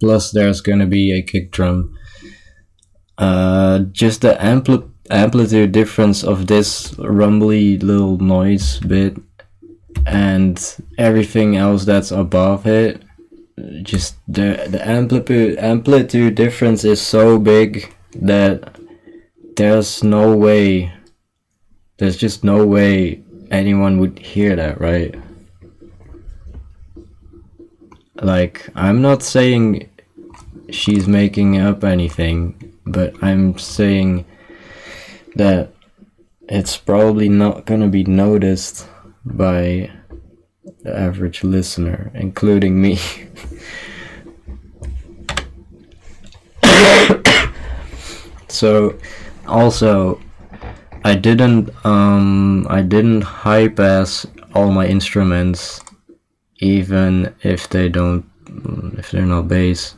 Plus there's gonna be a kick drum. Just the amplitude difference of this rumbly little noise bit and everything else that's above it, just the amplitude difference is so big that there's just no way anyone would hear that, right? Like, I'm not saying she's making up anything, but I'm saying that it's probably not gonna be noticed by the average listener, including me. So also I didn't high pass all my instruments, even if they're not bass.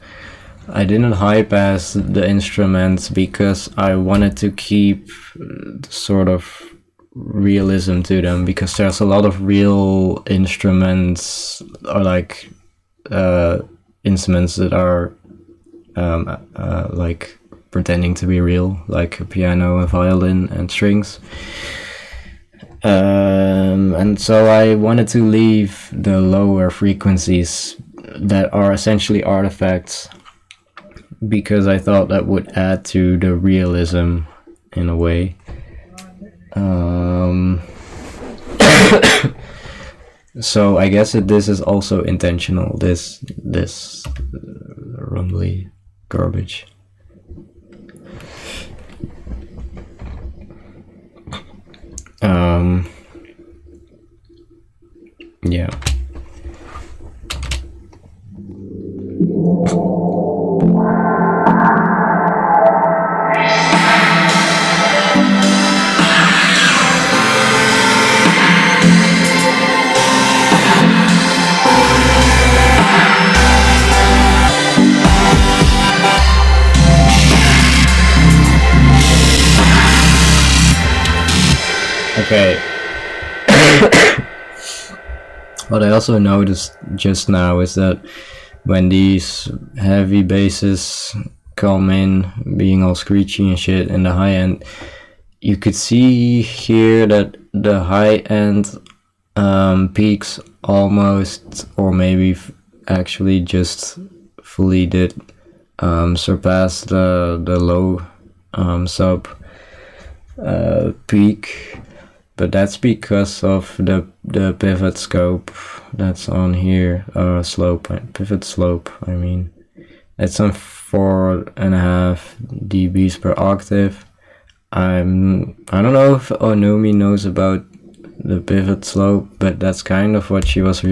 I didn't high pass the instruments because I wanted to keep sort of realism to them, because there's a lot of real instruments, or like instruments that are like pretending to be real, like a piano, a violin, and strings. And so I wanted to leave the lower frequencies that are essentially artifacts, because I thought that would add to the realism in a way. So I guess that this is also intentional, this rumbly garbage. Yeah. Okay. What I also noticed just now is that when these heavy basses come in, being all screechy and shit in the high end, you could see here that the high end peaks almost, or maybe actually just fully did surpass the low sub peak. But that's because of the pivot scope that's on here, pivot slope, I mean. It's on 4.5 dBs per octave. I don't know if Onumi knows about the pivot slope, but that's kind of what she was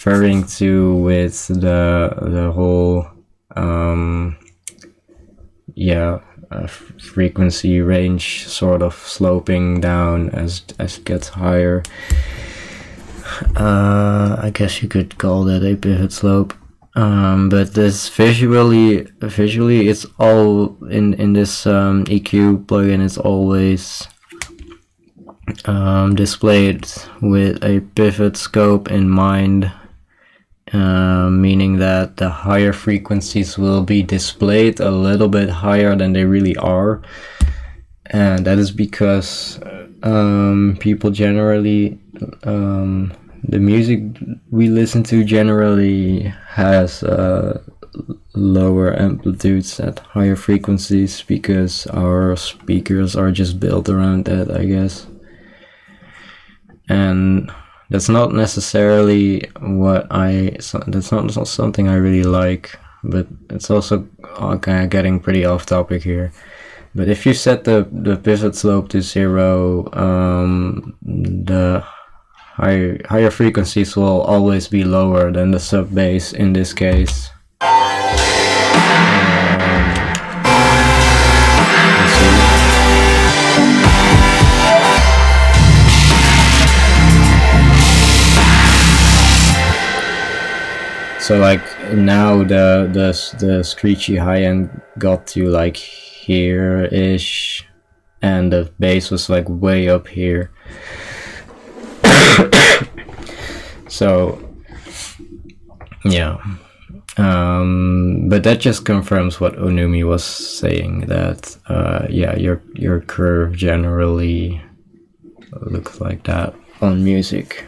referring to with the whole frequency range sort of sloping down as it gets higher. I guess you could call that a pivot slope. But this visually it's all in this EQ plugin. It's always displayed with a pivot scope in mind, meaning that the higher frequencies will be displayed a little bit higher than they really are, and that is because people generally, the music we listen to generally has lower amplitudes at higher frequencies, because our speakers are just built around that, I guess. And that's not necessarily that's not something I really like, but it's also kind of getting pretty off topic here. But if you set the pivot slope to 0, the higher frequencies will always be lower than the sub bass in this case. So like now the screechy high end got to like here-ish, and the bass was like way up here. So yeah, but that just confirms what Onumi was saying, that yeah, your curve generally looks like that on music.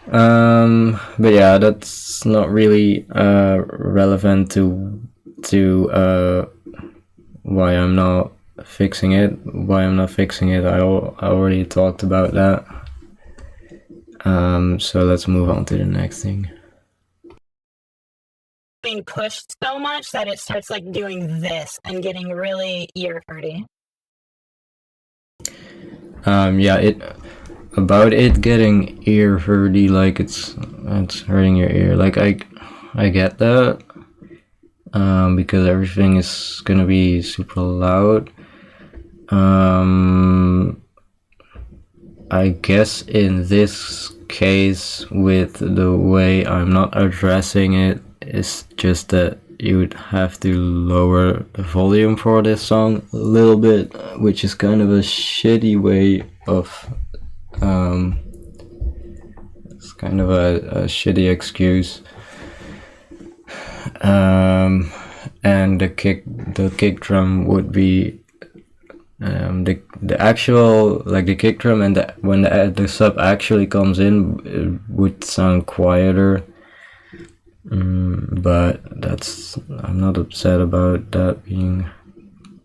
But yeah, that's not really relevant to why I'm not fixing it. I already talked about that. So let's move on to the next thing. Being pushed so much that it starts like doing this and getting really ear hurty. Yeah, about it getting ear hurty, like it's hurting your ear. Like I get that, because everything is gonna be super loud. I guess in this case, with the way I'm not addressing it, it's just that you would have to lower the volume for this song a little bit, which is kind of a shitty way of it's kind of a shitty excuse. And the kick drum would be the actual, like the kick drum, and when the sub actually comes in, it would sound quieter. But I'm not upset about that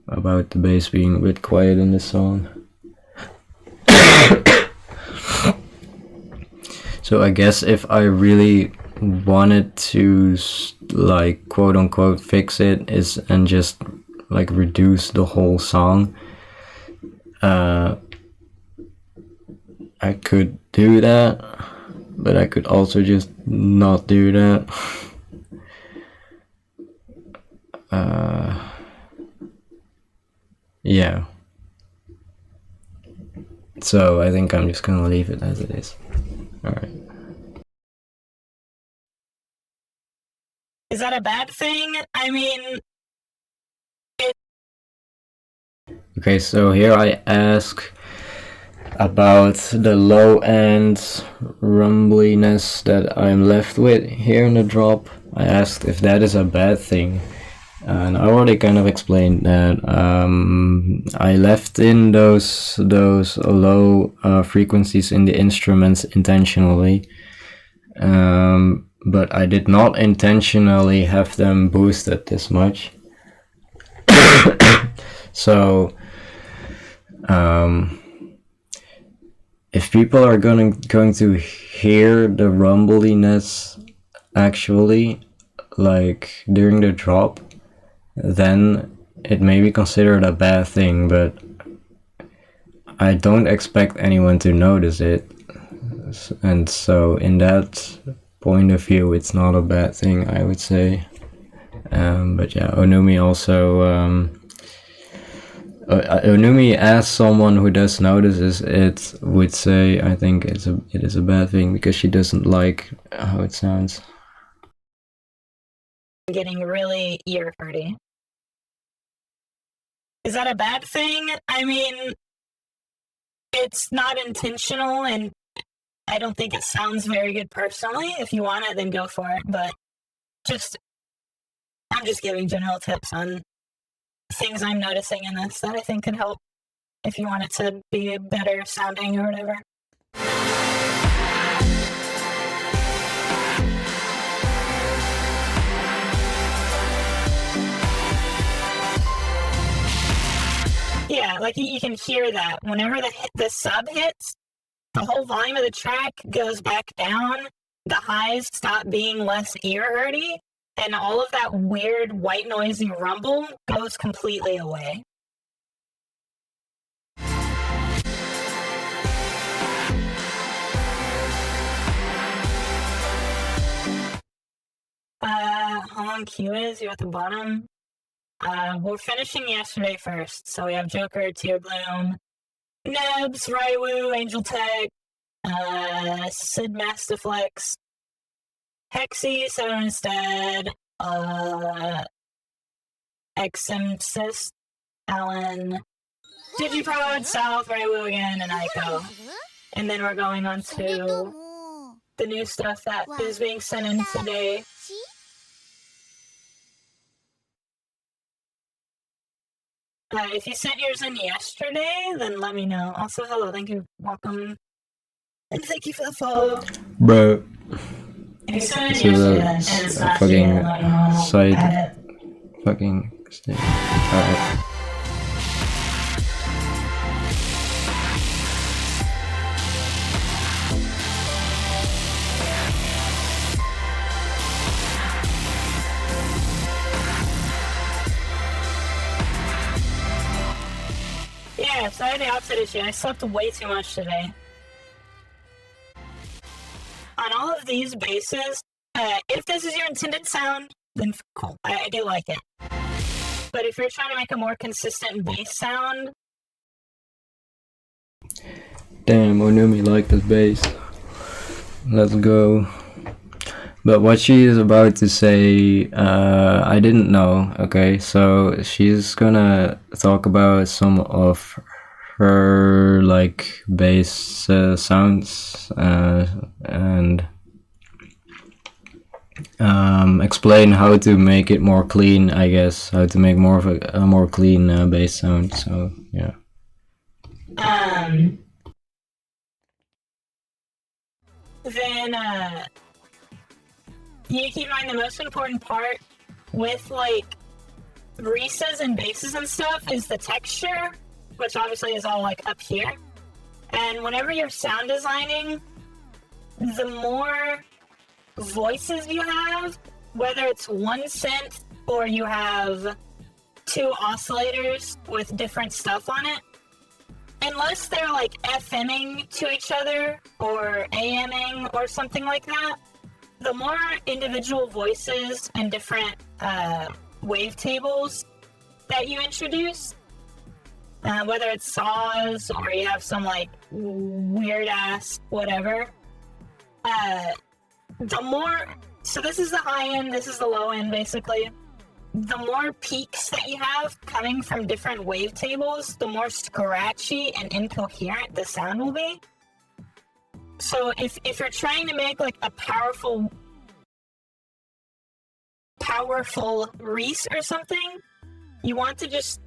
about the bass being a bit quiet in this song. So I guess if I really wanted to like quote unquote fix it and just like reduce the whole song, I could do that, but I could also just not do that. Yeah. So I think I'm just gonna leave it as it is. Alright. Is that a bad thing? I mean, Okay, so here I ask about the low end rumbliness that I'm left with here in the drop. I asked if that is a bad thing, and I already kind of explained that I left in those low frequencies in the instruments intentionally, but I did not intentionally have them boosted this much. So if people are going to hear the rumbliness actually, like during the drop, then it may be considered a bad thing, but I don't expect anyone to notice it. And so in that point of view, it's not a bad thing, I would say. But yeah, onumi also. Onumi, as someone who does notices it, would say I think it is a bad thing because she doesn't like how it sounds. Getting really ear hurty. Is that a bad thing? I mean, it's not intentional, and I don't think it sounds very good personally. If you want it, then go for it. But I'm just giving general tips on things I'm noticing in this that I think could help if you want it to be better sounding or whatever. Yeah, like you can hear that. Whenever the sub hits, the whole volume of the track goes back down, the highs stop being less ear-hurty, and all of that weird white noisy rumble goes completely away. How long Q is? You're at the bottom. We're finishing yesterday first, so we have Joker, Tear Bloom, Nebs, Raiwu, Angel Tech, Sid Mastiflex, Hexy, Seven Instead, Exemsys, Alan, Digiprod, South, Raiwu again, and Aiko. And then we're going on to the new stuff that is being sent in today. If you sent yours in yesterday, then let me know. Also, hello, thank you, welcome, and thank you for the follow. Bro, If you sent it in yesterday, then, and it's not fucking here, let me know. side, fucking. Alright. Yeah, so I had the opposite issue. I slept way too much today. On all of these bases, if this is your intended sound, then cool. I do like it. But if you're trying to make a more consistent bass sound... Damn, onumi like this bass. Let's go. But what she is about to say, I didn't know, okay? So she's gonna talk about some of her, like, bass sounds and explain how to make it more clean, I guess. How to make more of a more clean bass sound, so, yeah. Then, you need to keep in mind the most important part with, like, resas and basses and stuff is the texture, which obviously is all, like, up here. And whenever you're sound designing, the more voices you have, whether it's one synth or you have two oscillators with different stuff on it, unless they're, like, FMing to each other or AMing or something like that, the more individual voices and different wavetables that you introduce, whether it's saws or you have some like weird ass whatever, the more, so this is the high end, this is the low end basically, the more peaks that you have coming from different wavetables, the more scratchy and incoherent the sound will be. So if you're trying to make like a powerful reese or something, you want to just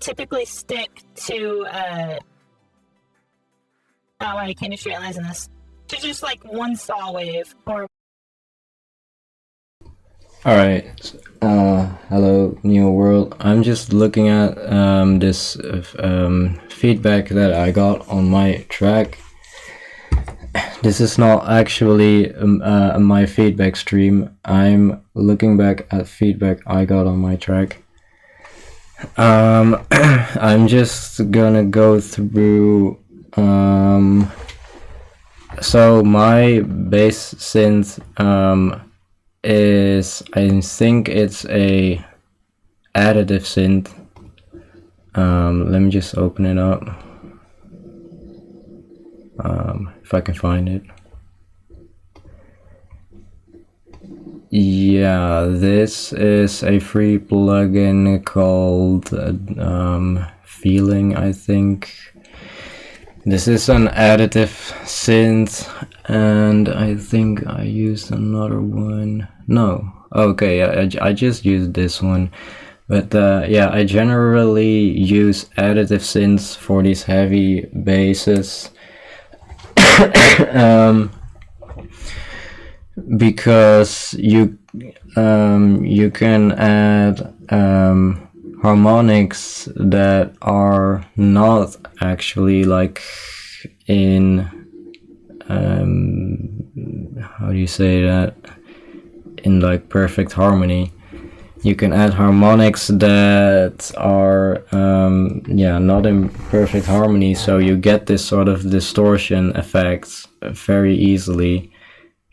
typically stick to I can't do straight lines in this. To just like one saw wave or. Alright, hello Neo World. I'm just looking at this feedback that I got on my track. This is not actually my feedback stream. I'm looking back at feedback I got on my track. I'm just gonna go through So my bass synth is, I think it's a additive synth. Let me just open it up. If I can find it. Yeah, this is a free plugin called Feeling, I think. This is an additive synth, and I think I used another one. No, okay, I just used this one. But yeah, I generally use additive synths for these heavy basses. Because you can add harmonics that are not actually like in how do you say that, in like perfect harmony. You can add harmonics that are yeah, not in perfect harmony, so you get this sort of distortion effects very easily.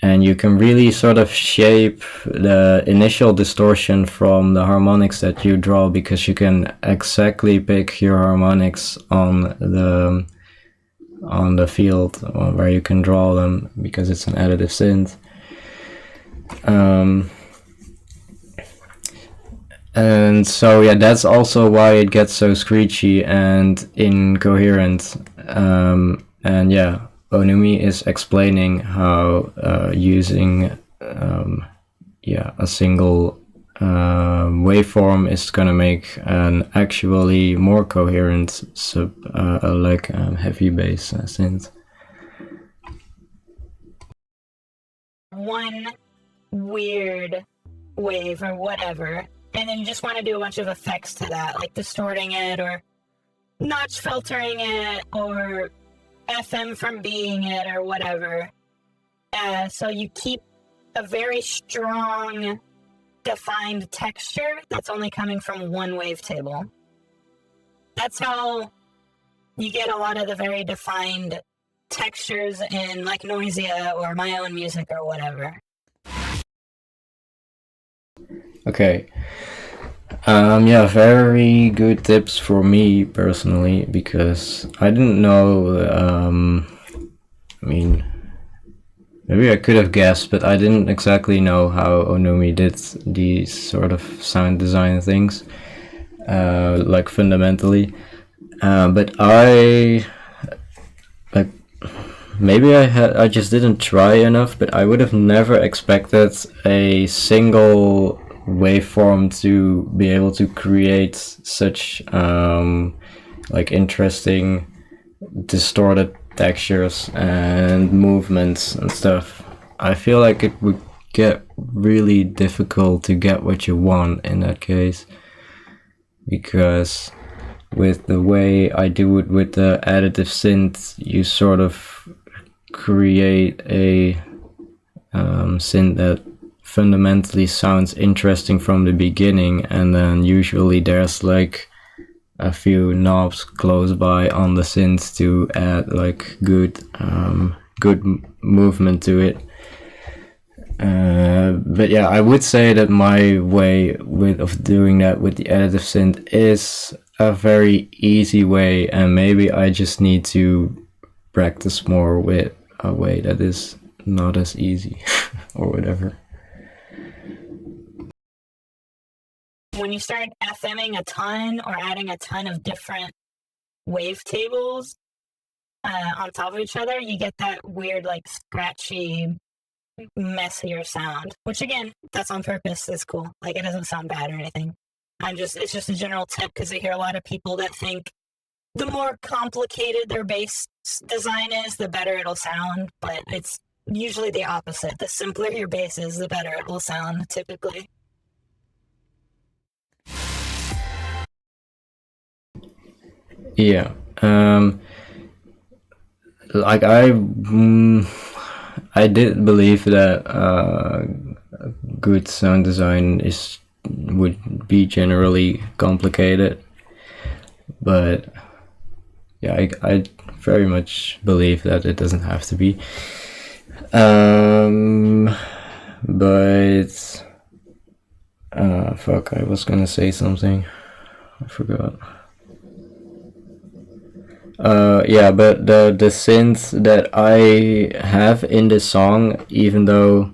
And you can really sort of shape the initial distortion from the harmonics that you draw, because you can exactly pick your harmonics on the field where you can draw them, because it's an additive synth. And so yeah, that's also why it gets so screechy and incoherent. And yeah, Onumi is explaining how using yeah, a single waveform is gonna make an actually more coherent heavy bass synth. One weird wave or whatever, and then you just want to do a bunch of effects to that, like distorting it or notch filtering it or FM from being it or whatever. So you keep a very strong, defined texture that's only coming from one wavetable. That's how you get a lot of the very defined textures in like Noisia or my own music or whatever. Okay. Yeah, very good tips for me personally, because I didn't know, I mean, maybe I could have guessed, but I didn't exactly know how Onumi did these sort of sound design things, like fundamentally. But like, maybe I just didn't try enough, but I would have never expected a single waveform to be able to create such like interesting distorted textures and movements and stuff. I feel like it would get really difficult to get what you want in that case, because with the way I do it with the additive synth, you sort of create a synth that fundamentally sounds interesting from the beginning, and then usually there's like a few knobs close by on the synth to add like good movement to it. But yeah, I would say that my way of doing that with the additive synth is a very easy way, and maybe I just need to practice more with a way that is not as easy or whatever. When you start FMing a ton or adding a ton of different wavetables on top of each other, you get that weird, like, scratchy, messier sound. Which, again, that's on purpose. It's cool. Like, it doesn't sound bad or anything. It's just a general tip, because I hear a lot of people that think the more complicated their bass design is, the better it'll sound. But it's usually the opposite. The simpler your bass is, the better it will sound, typically. Yeah. Like I did believe that good sound design would be generally complicated, but yeah, I very much believe that it doesn't have to be. But fuck, I was gonna say something. I forgot. Yeah, but the synths that I have in the song, even though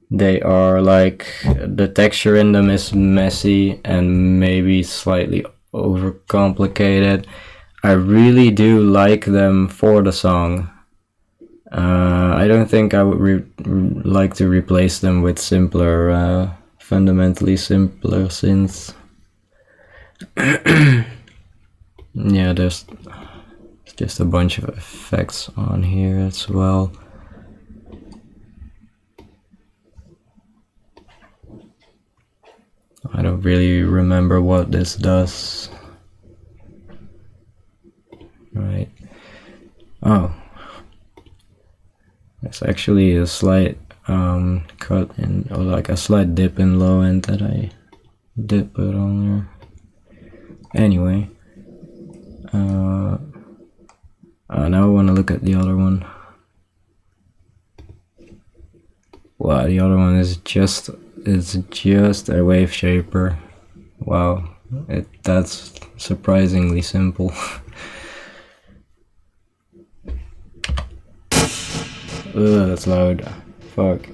they are like, the texture in them is messy and maybe slightly overcomplicated, I really do like them for the song. I don't think I would like to replace them with simpler, fundamentally simpler synths. Yeah, there's just a bunch of effects on here as well. I don't really remember what this does. Right. Oh. There's actually a slight cut in, or like a slight dip in low end that I did put on there. Anyway. Now I want to look at the other one. Wow, the other one is just a wave shaper. Wow, that's surprisingly simple. Ugh, that's loud. Fuck.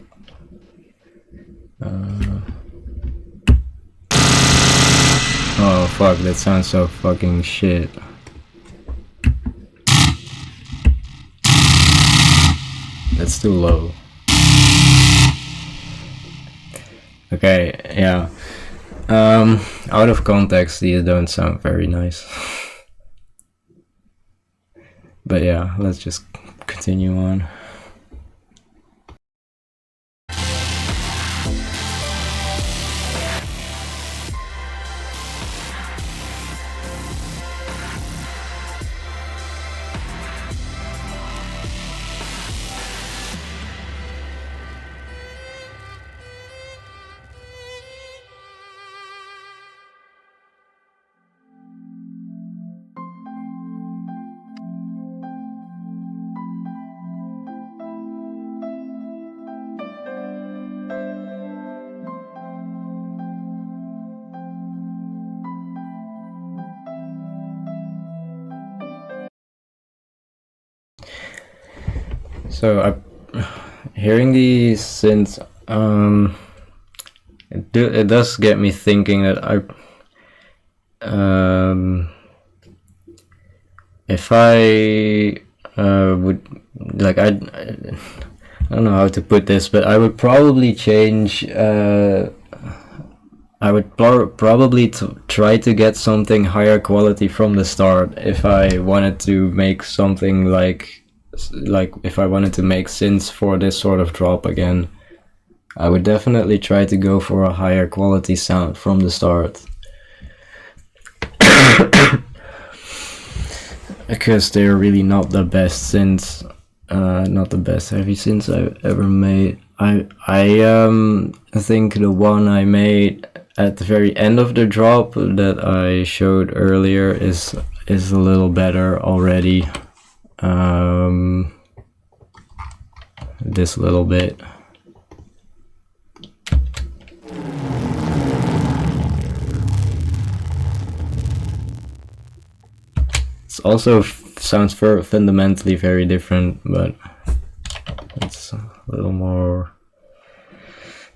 Oh fuck, that sounds so fucking shit. That's too low. Okay, yeah. Out of context, these don't sound very nice. But yeah, let's just continue on. So hearing these synths, it does get me thinking that if I would, like, I don't know how to put this, but I would probably change. I would probably try to get something higher quality from the start if I wanted to make something like if I wanted to make synths for this sort of drop again. I would definitely try to go for a higher quality sound from the start. Because they're really not the best synths, not the best heavy synths I've ever made. I think the one I made at the very end of the drop that I showed earlier is a little better already. This little bit. It also sounds fundamentally very different, but it's a little more.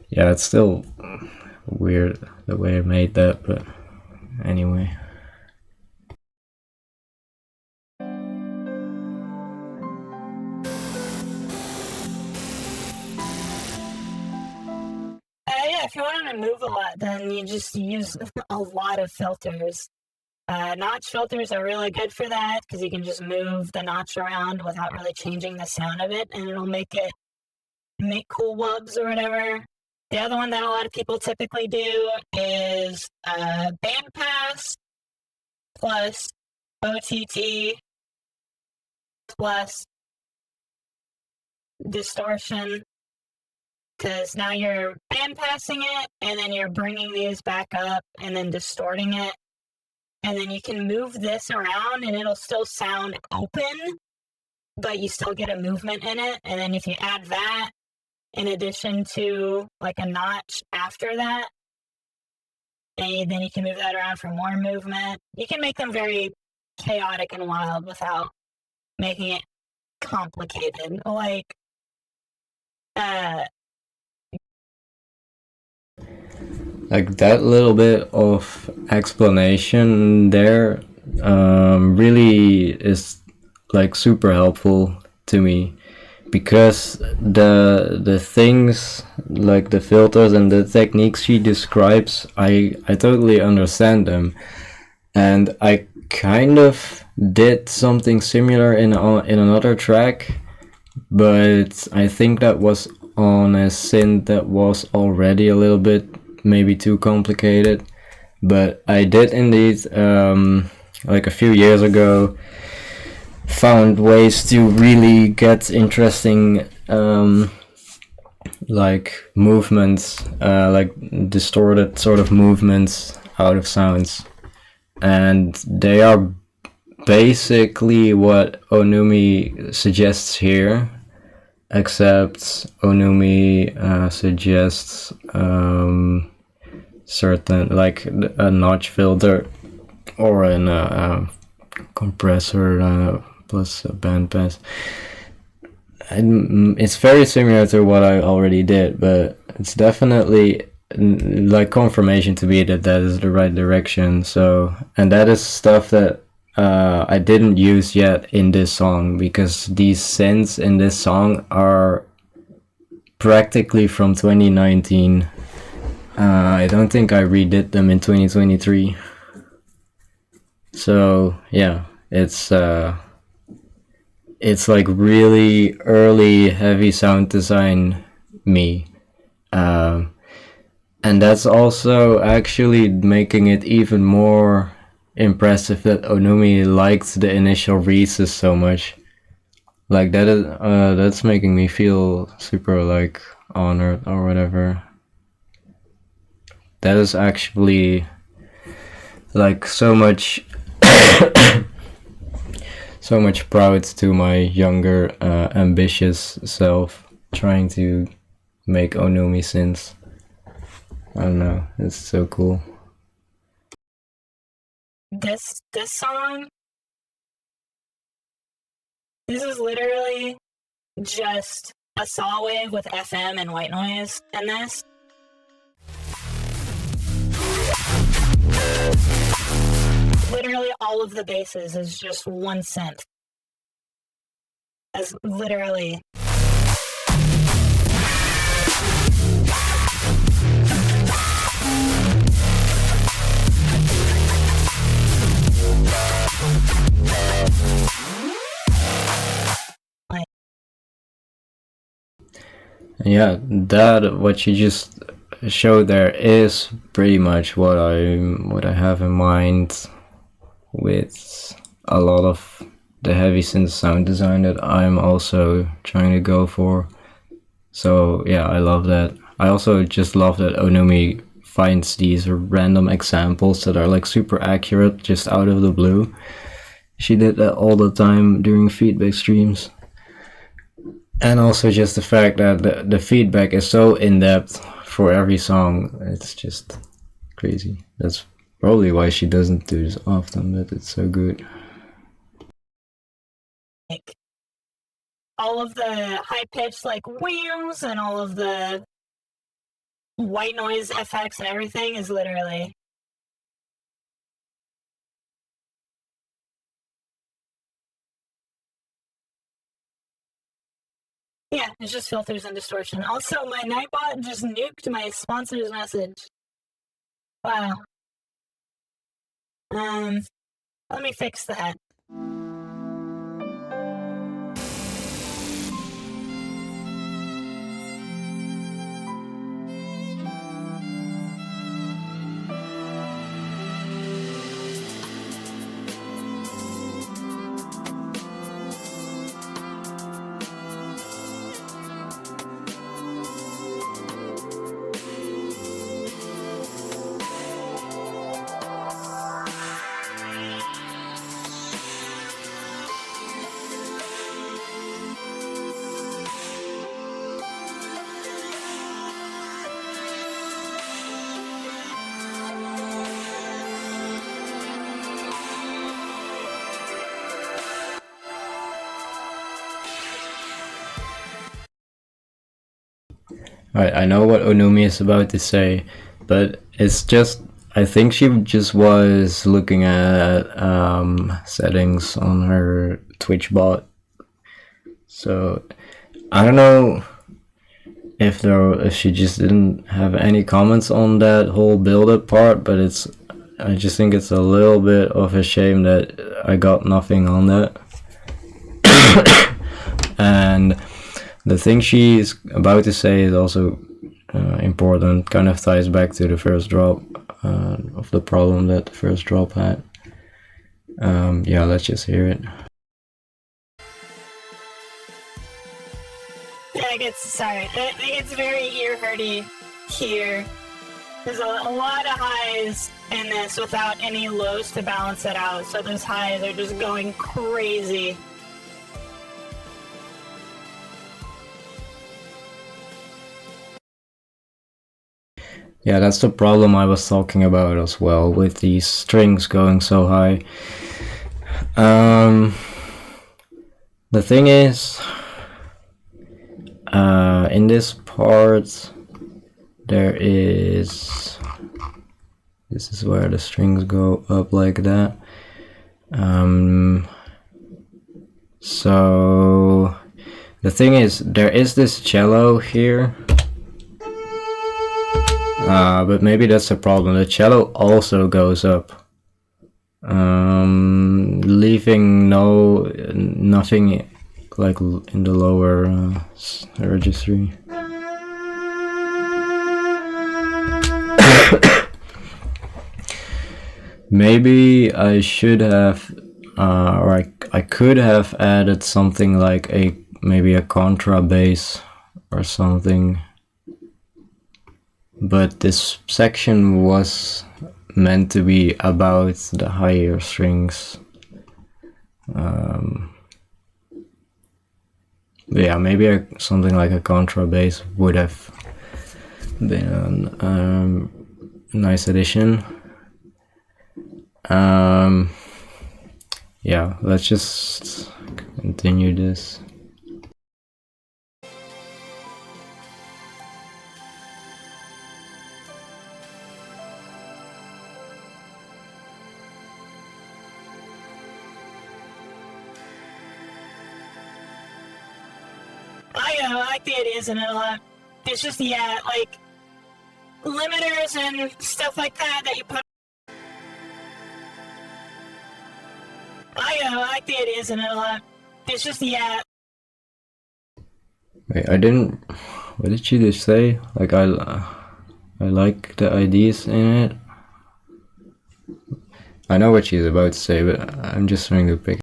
Yeah, it's still weird the way I made that, but anyway. Yeah, if you want to move a lot, then you just use a lot of filters. Notch filters are really good for that because you can just move the notch around without really changing the sound of it, and it'll make cool wubs or whatever. The other one that a lot of people typically do is bandpass plus OTT plus distortion, because now you're bandpassing it and then you're bringing these back up and then distorting it. and then you can move this around and it'll still sound open, but you still get a movement in it. And then if you add that in addition to like a notch after that, and then you can move that around for more movement. You can make them very chaotic and wild without making it complicated. Like, like that little bit of explanation there really is like super helpful to me, because the things like the filters and the techniques she describes, I totally understand them, and I kind of did something similar in another track, but I think that was on a synth that was already a little bit maybe too complicated. But I did indeed, like a few years ago, found ways to really get interesting like movements, like distorted sort of movements out of sounds, and they are basically what onumi suggests here, except onumi suggests certain, like a notch filter or a compressor plus a bandpass. And it's very similar to what I already did, but it's definitely like confirmation to me that that is the right direction. So, and that is stuff that I didn't use yet in this song, because these synths in this song are practically from 2019. I don't think I redid them in 2023. So yeah, it's like really early heavy sound design me, and that's also actually making it even more impressive that onumi liked the initial Reese's so much. Like that is that's making me feel super like honored or whatever. That is actually like so much so much proud to my younger ambitious self trying to make onumi synths. I don't know, it's so cool. this song, this is literally just a saw wave with FM and white noise in this. Literally all of the basses is just one synth. As literally. Yeah, that what you just showed there is pretty much what I have in mind with a lot of the heavy synth sound design that I'm also trying to go for. So yeah, I love that. I also just love that onumi finds these random examples that are like super accurate just out of the blue. She did that all the time during feedback streams. And also just the fact that the feedback is so in-depth for every song, it's just crazy. That's probably why she doesn't do this often, but it's so good. Like, all of the high-pitched like wheels and all of the white noise effects and everything is literally yeah, it's just filters and distortion. Also, my Nightbot just nuked my sponsor's message. Wow. Let me fix that. Right, I know what Onumi is about to say, but it's just I think she just was looking at settings on her Twitch bot. So I don't know if she just didn't have any comments on that whole build-up part, but I just think it's a little bit of a shame that I got nothing on that. And the thing she's about to say is also important, kind of ties back to the first drop of the problem that the first drop had. Yeah, let's just hear it. Yeah, it gets very ear-hurty here. There's a lot of highs in this without any lows to balance it out, so those highs are just going crazy. Yeah, that's the problem I was talking about as well, with these strings going so high. The thing is, in this part, this is where the strings go up like that. So the thing is, there is this cello here. But maybe that's a problem. The cello also goes up, leaving nothing like in the lower registry. Maybe I should have, or I could have added something like maybe a contra bass or something. But this section was meant to be about the higher strings. Yeah, maybe something like a contra bass would have been a nice addition. Yeah, let's just continue this. I like the ideas in it a lot. It's just, yeah, like limiters and stuff like that you put. I like the ideas in it a lot. It's just, yeah. Wait, I didn't. What did she just say? Like I like the ideas in it. I know what she's about to say, but I'm just trying to pick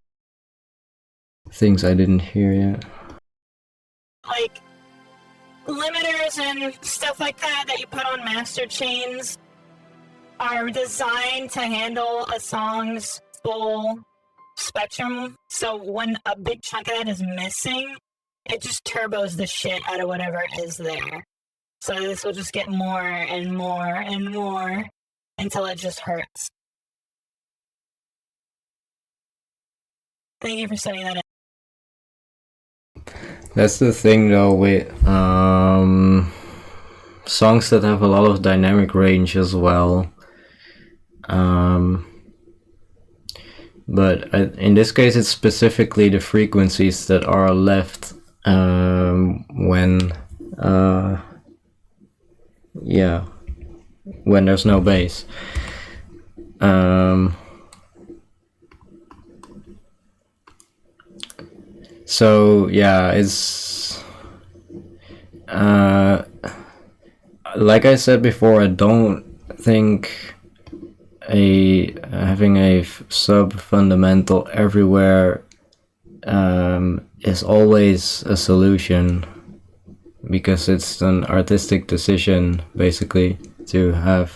things I didn't hear yet. Like limiters and stuff like that you put on master chains are designed to handle a song's full spectrum. So when a big chunk of that is missing, it just turbos the shit out of whatever is there. So this will just get more and more and more until it just hurts. Thank you for setting that in. That's the thing though with songs that have a lot of dynamic range as well. But in this case it's specifically the frequencies that are left when when there's no bass. So yeah, it's like I said before, I don't think having a sub fundamental everywhere is always a solution, because it's an artistic decision basically to have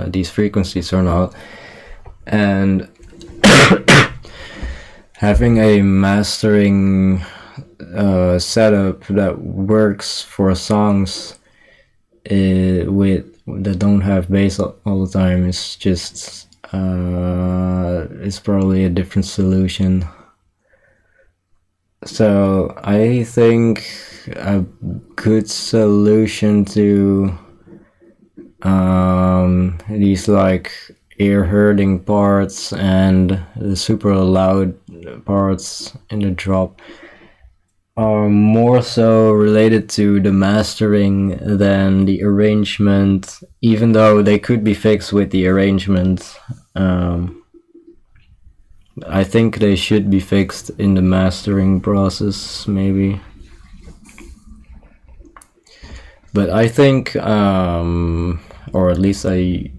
these frequencies or not, and having a mastering setup that works for songs that don't have bass all the time is just is probably a different solution. So I think a good solution to these like ear hurting parts and the super loud parts in the drop are more so related to the mastering than the arrangement, even though they could be fixed with the arrangement. I think they should be fixed in the mastering process, maybe. But I think, or at least I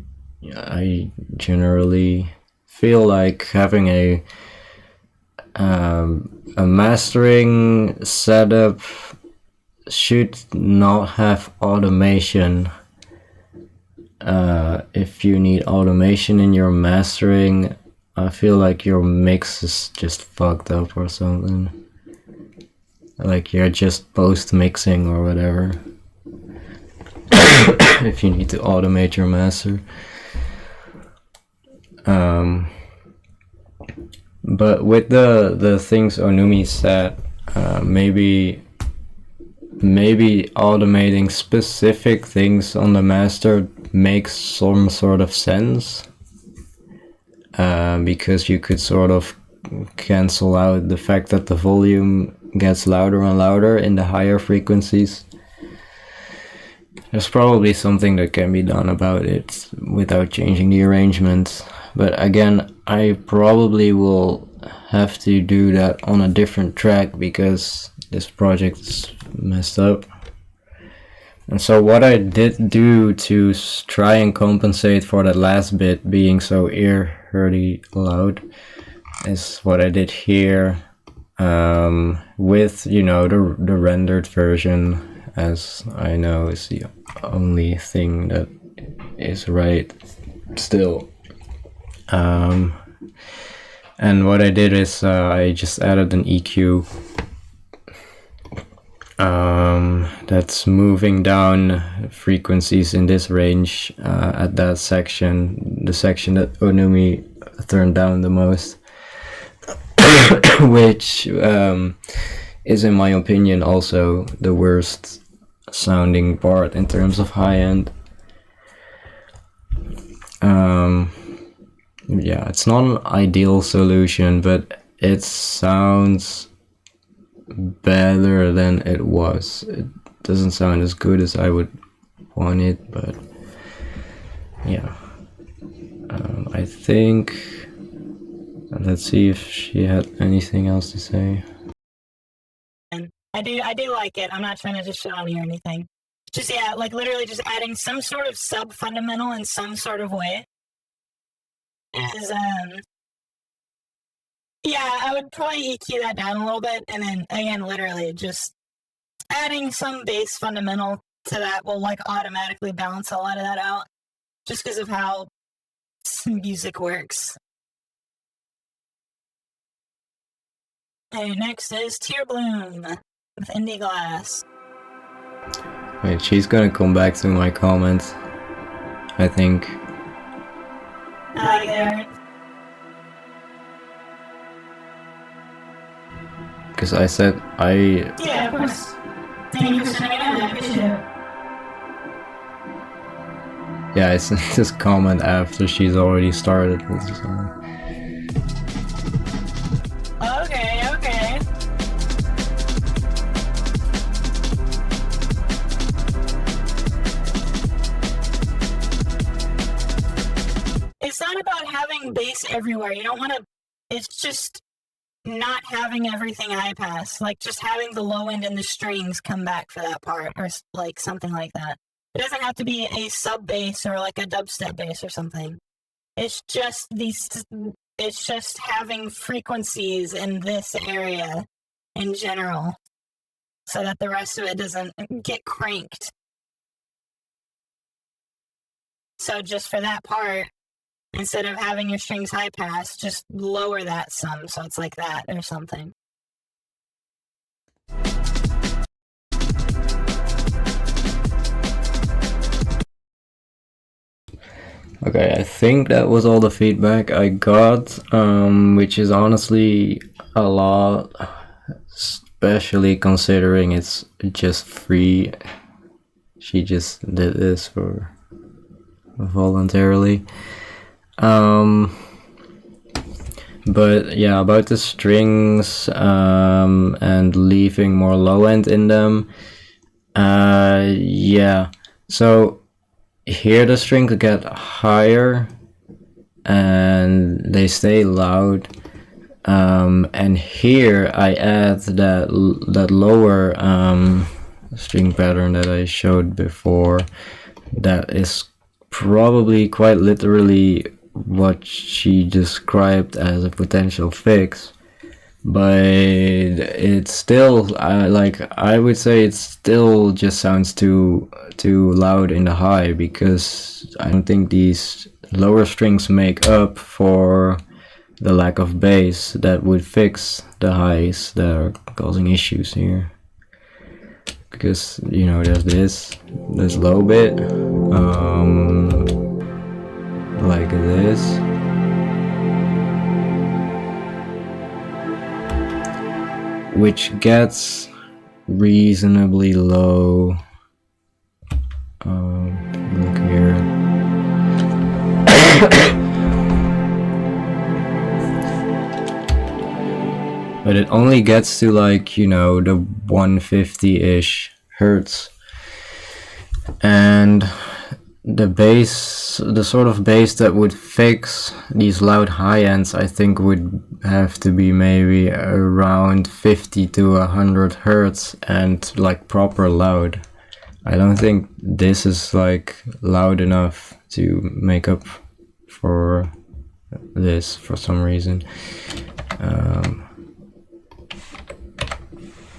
generally feel like having a mastering setup should not have automation. If you need automation in your mastering, I feel like your mix is just fucked up or something. Like you're just post-mixing or whatever. If you need to automate your master. But with the things Onumi said, maybe automating specific things on the master makes some sort of sense, because you could sort of cancel out the fact that the volume gets louder and louder in the higher frequencies. There's probably something that can be done about it without changing the arrangement. But again, I probably will have to do that on a different track because this project is messed up. And so what I did do to try and compensate for that last bit being so ear-hurty loud is what I did here, with, you know, the rendered version, as I know is the only thing that is right still. And what I did is I just added an EQ that's moving down frequencies in this range at that section, the section that Onumi turned down the most, which is, in my opinion, also the worst sounding part in terms of high end. Yeah, it's not an ideal solution, but it sounds better than it was. It doesn't sound as good as I would want it, but yeah. I think, let's see if she had anything else to say. I do like it. I'm not trying to just shit on you or anything. Just, yeah, like literally just adding some sort of sub-fundamental in some sort of way is, yeah, I would probably EQ that down a little bit, and then, again, literally just adding some bass fundamental to that will, like, automatically balance a lot of that out, just because of how music works. And next is Tear Bloom with Indie Glass. Wait, she's gonna come back to my comments, I think. I like that. Because I said Yeah, of course. Thank you for sending it out. I appreciate it. Yeah, I sent this comment after she's already started with the song. Okay. It's not about having bass everywhere. You don't want to. It's just not having everything high pass. Like just having the low end and the strings come back for that part, or like something like that. It doesn't have to be a sub bass or like a dubstep bass or something. It's just It's just having frequencies in this area in general, so that the rest of it doesn't get cranked. So just for that part, instead of having your strings high pass, just lower that some, so it's like that or something. Okay, I think that was all the feedback I got, which is honestly a lot, especially considering it's just free. She just did this for voluntarily. But yeah, about the strings and leaving more low end in them. Yeah, so here the strings get higher and they stay loud. And here I add that lower string pattern that I showed before. That is probably quite literally what she described as a potential fix, but it's still like I would say it still just sounds too loud in the high, because I don't think these lower strings make up for the lack of bass that would fix the highs that are causing issues here. Because, you know, there's this low bit, like this, which gets reasonably low. Look here. But it only gets to, like, you know, the 150-ish hertz. And the bass, the sort of bass that would fix these loud high ends, I think would have to be maybe around 50 to 100 hertz and like proper loud. I don't think this is like loud enough to make up for this for some reason.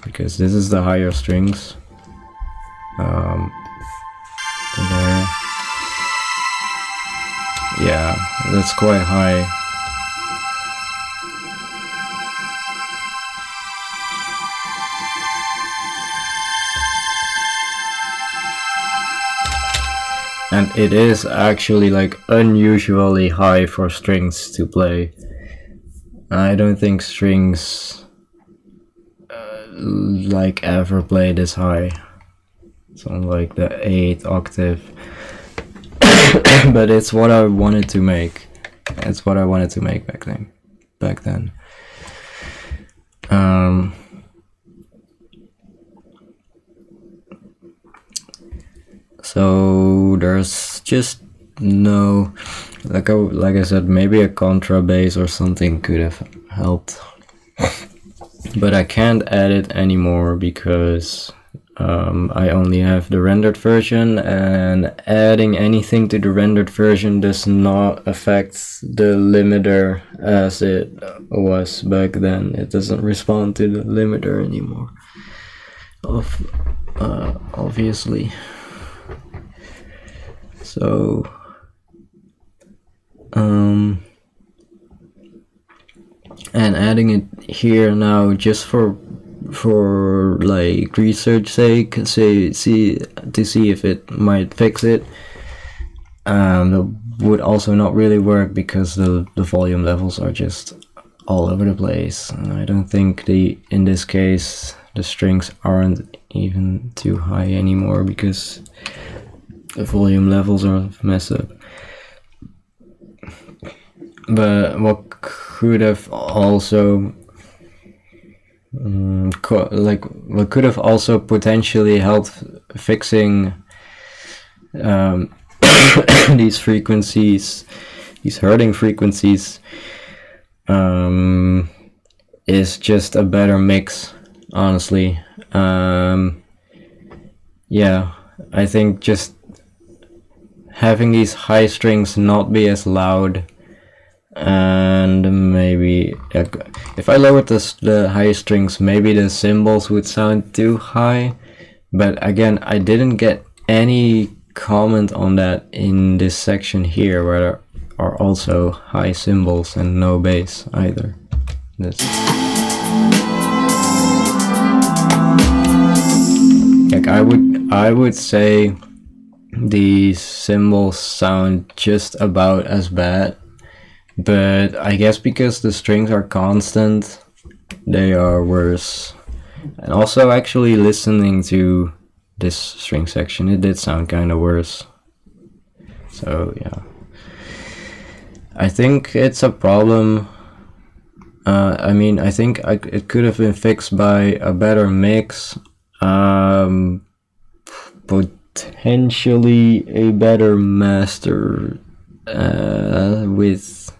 Because this is the higher strings. There. Yeah, that's quite high. And it is actually like unusually high for strings to play. I don't think strings like ever play this high. It's on like the 8th octave. But it's what I wanted to make. It's what I wanted to make back then. So there's just no, like I said, maybe a contrabass or something could have helped. But I can't add it anymore because I only have the rendered version, and adding anything to the rendered version does not affect the limiter as it was back then. It doesn't respond to the limiter anymore, obviously. So and adding it here now just for like research sake, to see if it might fix it, that would also not really work because the volume levels are just all over the place. And I don't think in this case the strings aren't even too high anymore because the volume levels are messed up. But what could have also what could have also potentially helped fixing these frequencies, these hurting frequencies, is just a better mix, honestly. Yeah, I think just having these high strings not be as loud, and maybe if I lowered the high strings, maybe the cymbals would sound too high. But again, I didn't get any comment on that in this section here, where there are also high cymbals and no bass either. Like I would say these cymbals sound just about as bad, but I guess because the strings are constant, they are worse. And also, actually listening to this string section, it did sound kind of worse. So yeah, I think it's a problem. I mean, I think it could have been fixed by a better mix, potentially a better master with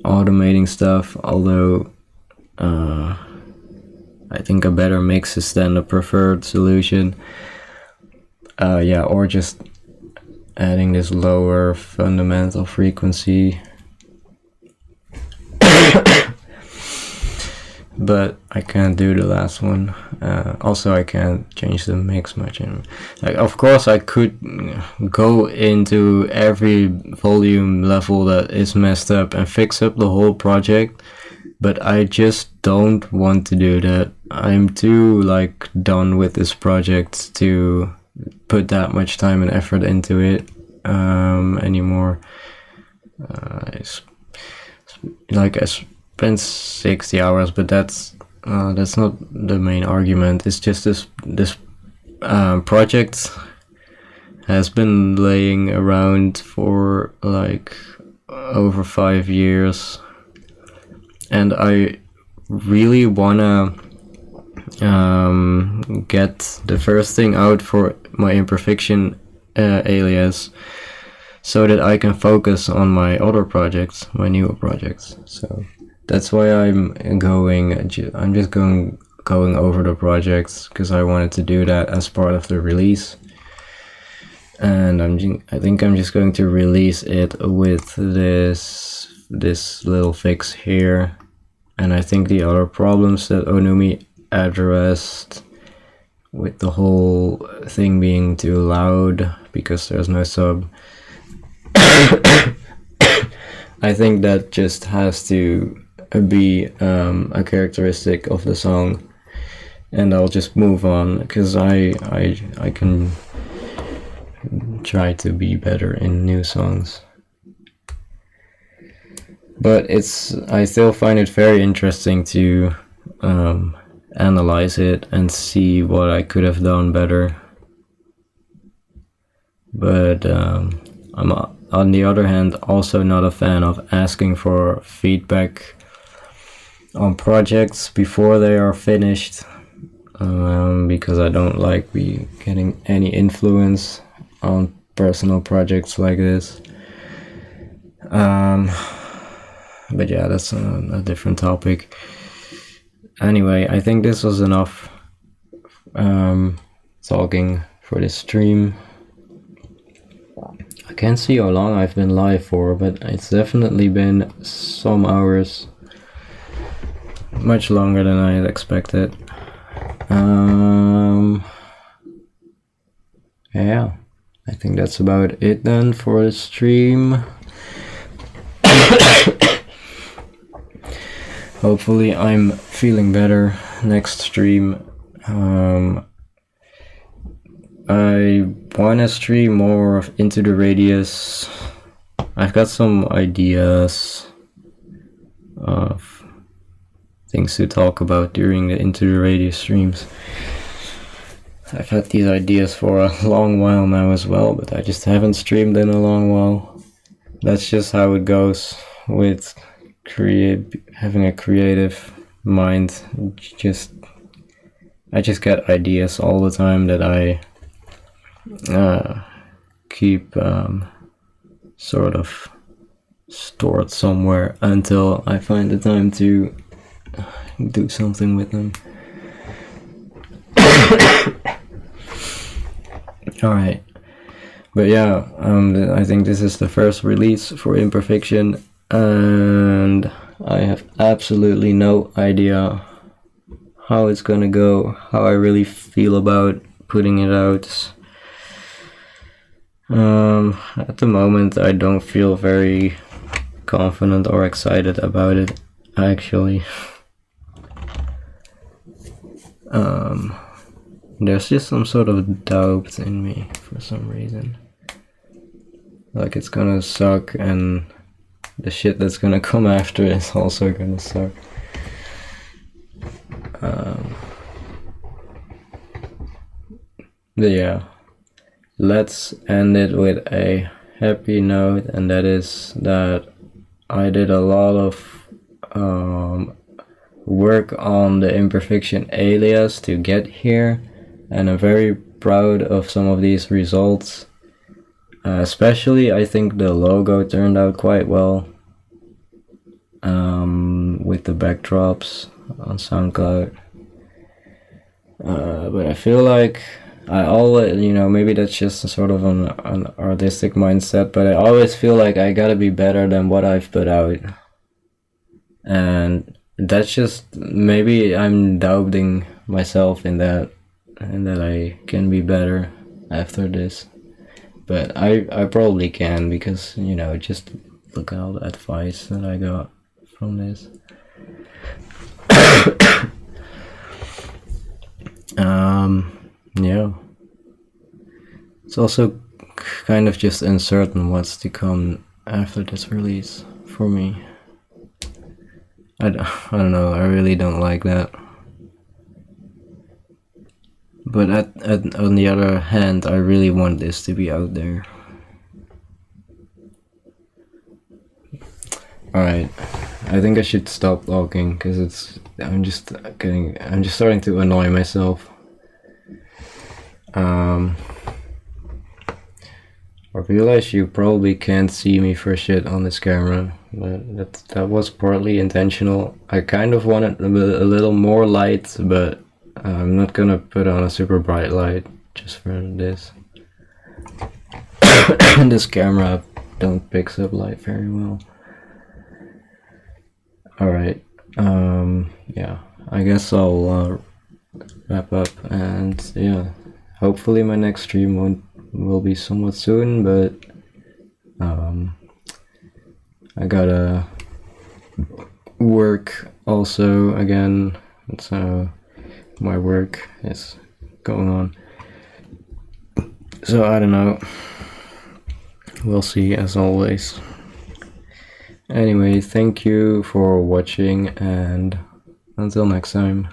automating stuff, although I think a better mix is then the preferred solution. Yeah, or just adding this lower fundamental frequency. But I can't do the last one. Also, I can't change the mix much. Like, of course, I could go into every volume level that is messed up and fix up the whole project, but I just don't want to do that. I'm too like done with this project to put that much time and effort into it anymore. Like I spent 60 hours, but that's not the main argument. It's just this project has been laying around for like over 5 years, and I really wanna get the first thing out for my imperfection alias, so that I can focus on my other projects, my newer projects. So that's why I'm just going over the projects, because I wanted to do that as part of the release. And I think I'm just going to release it with this little fix here. And I think the other problems that Onumi addressed, with the whole thing being too loud because there's no sub, I think that just has to be a characteristic of the song, and I'll just move on, because I can try to be better in new songs. But I still find it very interesting to analyze it and see what I could have done better. But I'm on the other hand also not a fan of asking for feedback on projects before they are finished, because I don't like getting any influence on personal projects like this. But yeah, that's a different topic. Anyway, I think this was enough talking for this stream. I can't see how long I've been live for, but it's definitely been some hours. Much longer than I had expected. Yeah, I think that's about it then for the stream. Hopefully I'm feeling better next stream. I want to stream more of Into the Radius. I've got some ideas of things to talk about during the Into the Radius streams. I've had these ideas for a long while now as well, but I just haven't streamed in a long while. That's just how it goes with having a creative mind. I just get ideas all the time that I keep sort of stored somewhere until I find the time to do something with them. Alright, but yeah, I think this is the first release for Imperfection, and I have absolutely no idea how it's gonna go, how I really feel about putting it out. At the moment I don't feel very confident or excited about it, actually. There's just some sort of doubt in me for some reason. Like it's gonna suck, and the shit that's gonna come after is also gonna suck. But yeah, let's end it with a happy note, and that is that I did a lot of work on the imperfection alias to get here, and I'm very proud of some of these results. Especially, I think the logo turned out quite well with the backdrops on SoundCloud. But I feel like I always, maybe that's just a sort of an artistic mindset, but I always feel like I gotta be better than what I've put out. And that's just, maybe I'm doubting myself in that, and that I can be better after this. But I probably can, because, just look at all the advice that I got from this. Yeah. It's also kind of just uncertain what's to come after this release for me. I don't know, I really don't like that. But on the other hand, I really want this to be out there. Alright, I think I should stop talking, because I'm just starting to annoy myself. I realize you probably can't see me for shit on this camera, but that was partly intentional. I kind of wanted a little more light, but I'm not gonna put on a super bright light just for this. This camera don't pick up light very well. Alright, yeah, I guess I'll wrap up, and yeah, hopefully my next stream will be somewhat soon, but I gotta work also again, so my work is going on, so I don't know, we'll see as always. Anyway, thank you for watching, and until next time.